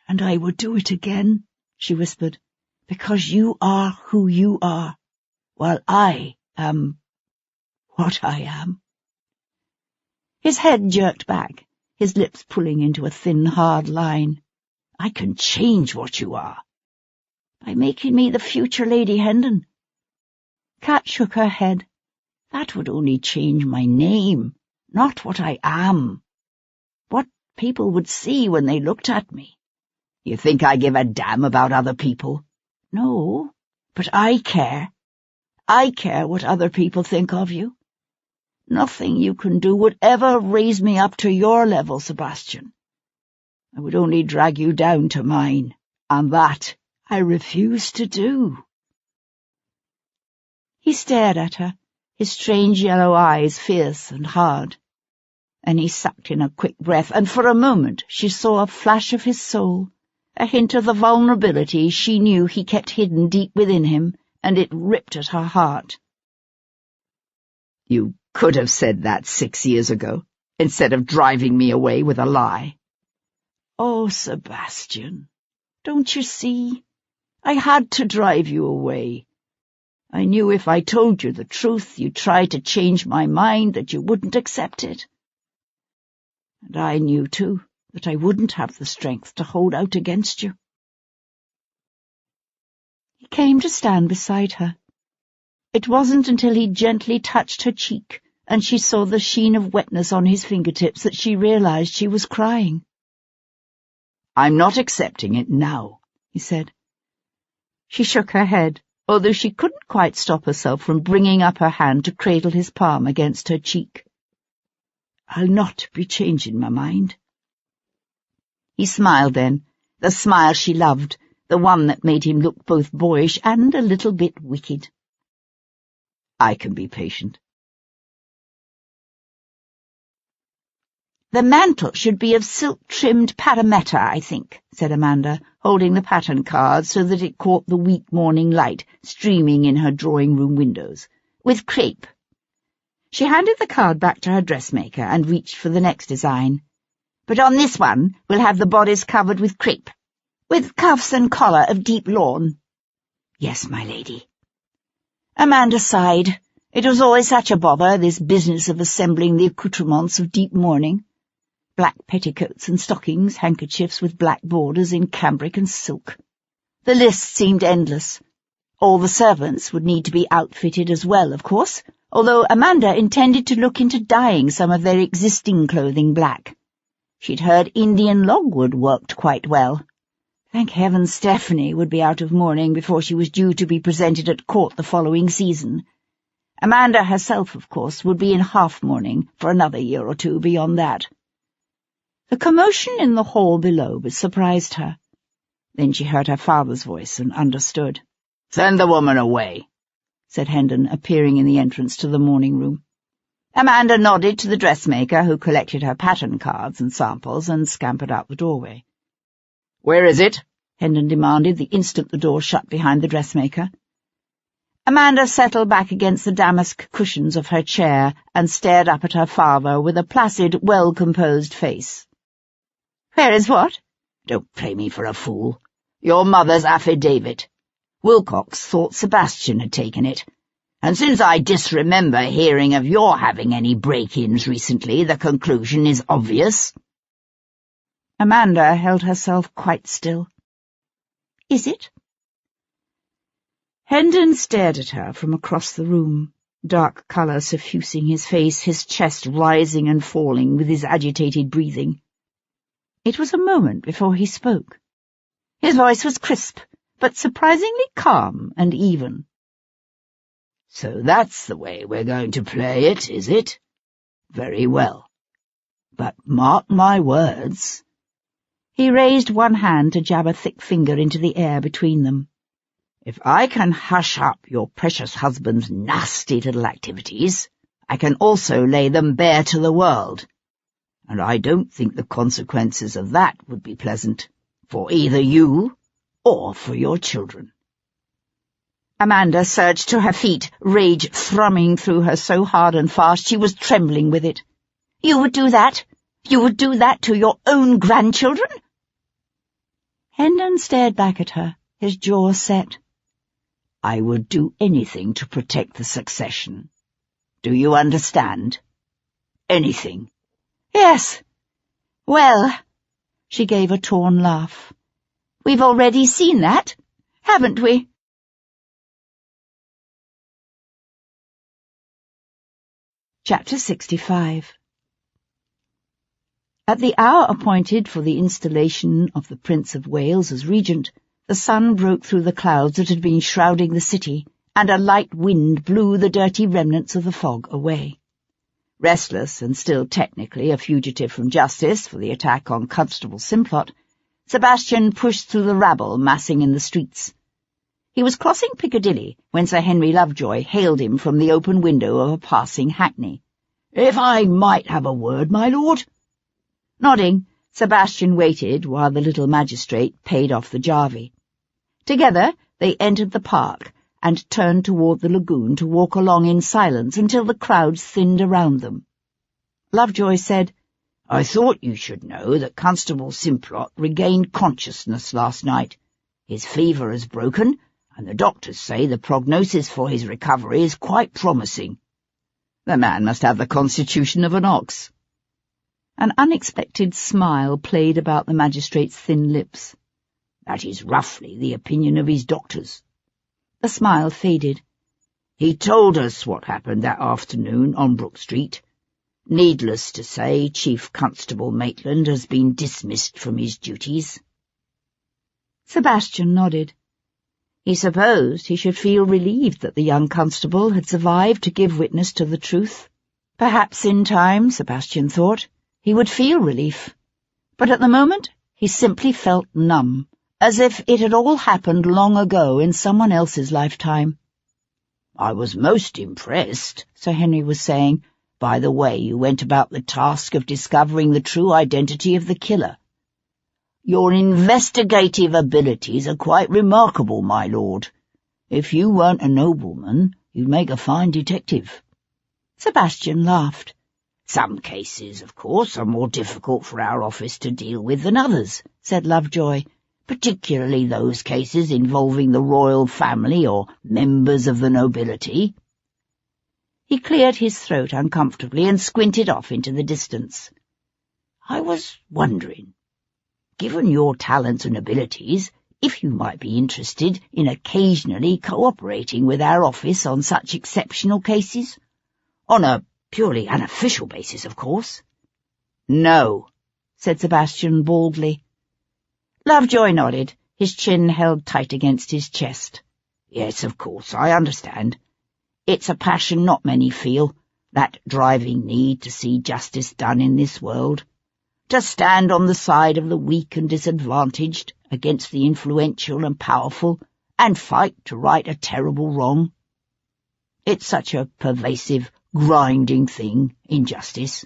"And I would do it again," she whispered, "because you are who you are, while I am what I am." His head jerked back, his lips pulling into a thin, hard line. "I can change what you are." "By making me the future Lady Hendon." Kat shook her head. "That would only change my name, not what I am. What people would see when they looked at me." "You think I give a damn about other people?" "No, but I care. I care what other people think of you. Nothing you can do would ever raise me up to your level, Sebastian. I would only drag you down to mine, and that I refuse to do." He stared at her, his strange yellow eyes fierce and hard. And he sucked in a quick breath, and for a moment she saw a flash of his soul, a hint of the vulnerability she knew he kept hidden deep within him, and it ripped at her heart. You could have said that 6 years ago, instead of driving me away with a lie. Oh, Sebastian, don't you see? I had to drive you away. I knew if I told you the truth, you'd try to change my mind, that you wouldn't accept it. And I knew, too, that I wouldn't have the strength to hold out against you. He came to stand beside her. It wasn't until he gently touched her cheek and she saw the sheen of wetness on his fingertips that she realized she was crying. I'm not accepting it now, he said. She shook her head, although she couldn't quite stop herself from bringing up her hand to cradle his palm against her cheek. I'll not be changing my mind. He smiled then, the smile she loved, the one that made him look both boyish and a little bit wicked. I can be patient. The mantle should be of silk-trimmed parametta, I think, said Amanda, holding the pattern card so that it caught the weak morning light streaming in her drawing-room windows, with crepe. She handed the card back to her dressmaker and reached for the next design. But on this one we'll have the bodice covered with crepe, with cuffs and collar of deep lawn. Yes, my lady. Amanda sighed. It was always such a bother, this business of assembling the accoutrements of deep mourning. Black petticoats and stockings, handkerchiefs with black borders in cambric and silk. The list seemed endless. All the servants would need to be outfitted as well, of course, although Amanda intended to look into dyeing some of their existing clothing black. She'd heard Indian logwood worked quite well. Thank heaven Stephanie would be out of mourning before she was due to be presented at court the following season. Amanda herself, of course, would be in half-mourning for another year or two beyond that. The commotion in the hall below surprised her. Then she heard her father's voice and understood. "Send the woman away," said Hendon, appearing in the entrance to the morning room. Amanda nodded to the dressmaker, who collected her pattern cards and samples and scampered out the doorway. "Where is it?" Hendon demanded the instant the door shut behind the dressmaker. Amanda settled back against the damask cushions of her chair and stared up at her father with a placid, well-composed face. "Where is what?" "Don't play me for a fool. Your mother's affidavit. Wilcox thought Sebastian had taken it, and since I disremember hearing of your having any break-ins recently, the conclusion is obvious." Amanda held herself quite still. "Is it?" Hendon stared at her from across the room, dark colour suffusing his face, his chest rising and falling with his agitated breathing. It was a moment before he spoke. His voice was crisp, but surprisingly calm and even. "So that's the way we're going to play it, is it? Very well. But mark my words." He raised one hand to jab a thick finger into the air between them. "If I can hush up your precious husband's nasty little activities, I can also lay them bare to the world. And I don't think the consequences of that would be pleasant, for either you or for your children." Amanda surged to her feet, rage thrumming through her so hard and fast she was trembling with it. "You would do that? You would do that to your own grandchildren?" Hendon stared back at her, his jaw set. "I would do anything to protect the succession. Do you understand? Anything." "Yes. Well," she gave a torn laugh, "we've already seen that, haven't we?" Chapter 65. At the hour appointed for the installation of the Prince of Wales as regent, the sun broke through the clouds that had been shrouding the city, and a light wind blew the dirty remnants of the fog away. Restless and still technically a fugitive from justice for the attack on Constable Simplot, Sebastian pushed through the rabble massing in the streets. He was crossing Piccadilly when Sir Henry Lovejoy hailed him from the open window of a passing hackney. "If I might have a word, my lord?" Nodding, Sebastian waited while the little magistrate paid off the jarvey. Together they entered the park and turned toward the lagoon to walk along in silence until the crowds thinned around them. Lovejoy said, "I thought you should know that Constable Simplot regained consciousness last night. His fever has broken, and the doctors say the prognosis for his recovery is quite promising." "The man must have the constitution of an ox." An unexpected smile played about the magistrate's thin lips. "That is roughly the opinion of his doctors." The smile faded. "He told us what happened that afternoon on Brook Street. Needless to say, Chief Constable Maitland has been dismissed from his duties." Sebastian nodded. He supposed he should feel relieved that the young constable had survived to give witness to the truth. Perhaps in time, Sebastian thought, he would feel relief. But at the moment he simply felt numb, as if it had all happened long ago in someone else's lifetime. "I was most impressed," Sir Henry was saying, "by the way you went about the task of discovering the true identity of the killer. Your investigative abilities are quite remarkable, my lord. If you weren't a nobleman, you'd make a fine detective." Sebastian laughed. "Some cases, of course, are more difficult for our office to deal with than others," said Lovejoy, "particularly those cases involving the royal family or members of the nobility." He cleared his throat uncomfortably and squinted off into the distance. "I was wondering, given your talents and abilities, if you might be interested in occasionally cooperating with our office on such exceptional cases. On a purely unofficial basis, of course." "No," said Sebastian baldly. Lovejoy nodded, his chin held tight against his chest. "Yes, of course, I understand. It's a passion not many feel, that driving need to see justice done in this world, to stand on the side of the weak and disadvantaged against the influential and powerful, and fight to right a terrible wrong. It's such a pervasive, grinding thing, injustice,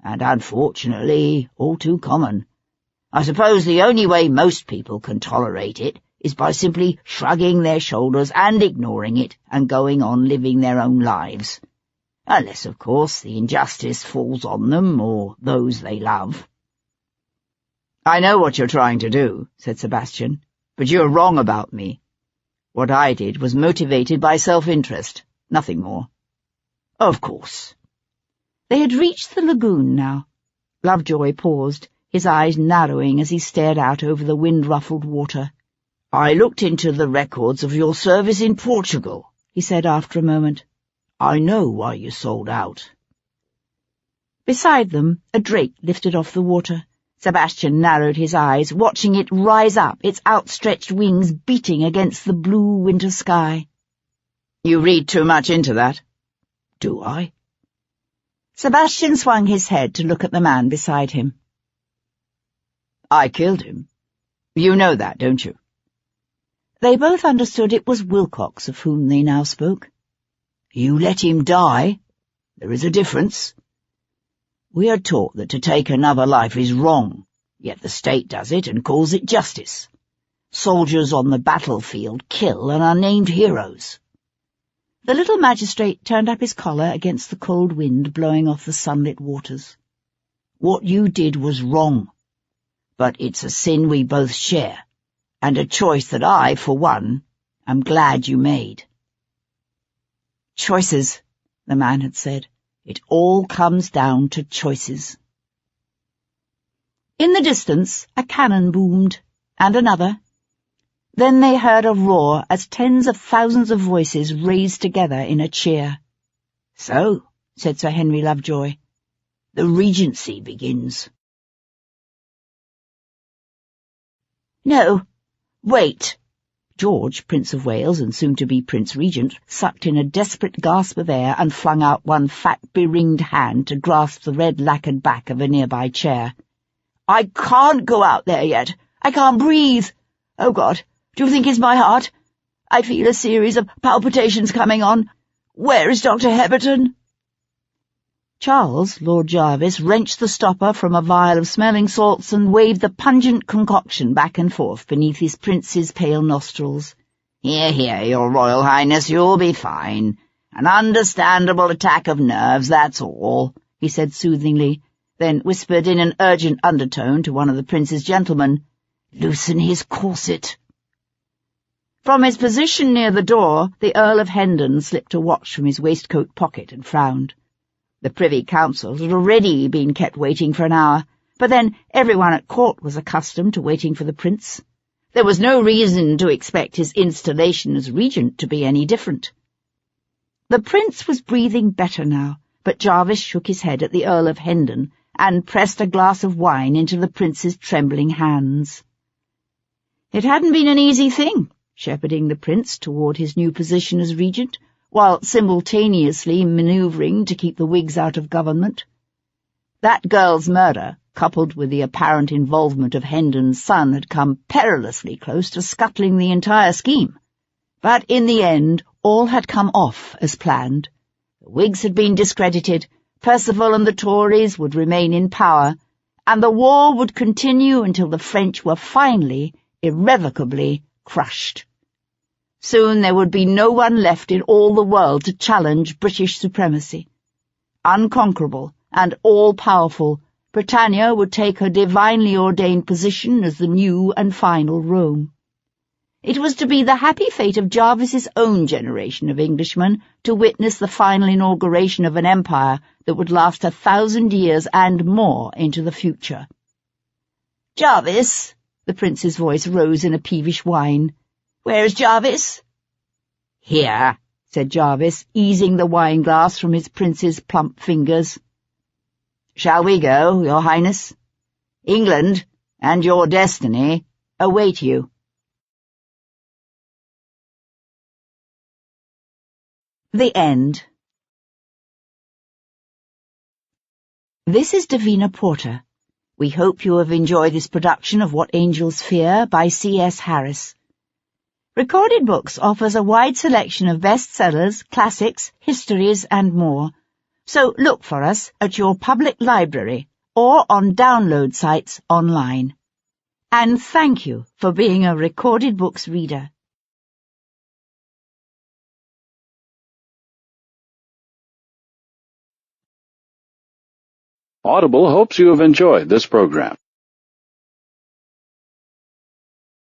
and unfortunately all too common. I suppose the only way most people can tolerate it is by simply shrugging their shoulders and ignoring it and going on living their own lives. Unless, of course, the injustice falls on them or those they love." "I know what you're trying to do," said Sebastian, "but you're wrong about me. What I did was motivated by self-interest, nothing more." "Of course." They had reached the lagoon now. Lovejoy paused, his eyes narrowing as he stared out over the wind-ruffled water. "I looked into the records of your service in Portugal," he said after a moment. "I know why you sold out." Beside them, a drake lifted off the water. Sebastian narrowed his eyes, watching it rise up, its outstretched wings beating against the blue winter sky. "You read too much into that." "Do I?" Sebastian swung his head to look at the man beside him. "I killed him. You know that, don't you?" They both understood it was Wilcox of whom they now spoke. "You let him die? There is a difference. We are taught that to take another life is wrong, yet the state does it and calls it justice. Soldiers on the battlefield kill and are named heroes." The little magistrate turned up his collar against the cold wind blowing off the sunlit waters. "What you did was wrong, but it's a sin we both share, and a choice that I, for one, am glad you made." "Choices," the man had said. "It all comes down to choices." In the distance, a cannon boomed, and another. Then they heard a roar as tens of thousands of voices raised together in a cheer. "So," said Sir Henry Lovejoy, "the Regency begins." "No, wait." George, Prince of Wales and soon-to-be Prince Regent, sucked in a desperate gasp of air and flung out one fat, beringed hand to grasp the red-lacquered back of a nearby chair. "I can't go out there yet. I can't breathe. Oh, God, do you think it's my heart? I feel a series of palpitations coming on. Where is Dr. Heberton?" Charles, Lord Jarvis, wrenched the stopper from a vial of smelling salts and waved the pungent concoction back and forth beneath his prince's pale nostrils. "Here, here, your Royal Highness, you'll be fine. An understandable attack of nerves, that's all," he said soothingly, then whispered in an urgent undertone to one of the prince's gentlemen, "Loosen his corset." From his position near the door, the Earl of Hendon slipped a watch from his waistcoat pocket and frowned. The Privy Council had already been kept waiting for an hour, but then everyone at court was accustomed to waiting for the prince. There was no reason to expect his installation as regent to be any different. The prince was breathing better now, but Jarvis shook his head at the Earl of Hendon and pressed a glass of wine into the prince's trembling hands. It hadn't been an easy thing, shepherding the prince toward his new position as regent, while simultaneously manoeuvring to keep the Whigs out of government. That girl's murder, coupled with the apparent involvement of Hendon's son, had come perilously close to scuttling the entire scheme. But in the end, all had come off as planned. The Whigs had been discredited, Perceval and the Tories would remain in power, and the war would continue until the French were finally, irrevocably, crushed. Soon there would be no one left in all the world to challenge British supremacy. Unconquerable and all-powerful, Britannia would take her divinely ordained position as the new and final Rome. It was to be the happy fate of Jarvis's own generation of Englishmen to witness the final inauguration of an empire that would last 1,000 years and more into the future. "Jarvis," the prince's voice rose in a peevish whine. "Where is Jarvis?" "Here," said Jarvis, easing the wine-glass from his prince's plump fingers. "Shall we go, your Highness? England and your destiny await you." The end. This is Davina Porter. We hope you have enjoyed this production of What Angels Fear by C.S. Harris. Recorded Books offers a wide selection of bestsellers, classics, histories, and more. So look for us at your public library or on download sites online. And thank you for being a Recorded Books reader. Audible hopes you have enjoyed this program.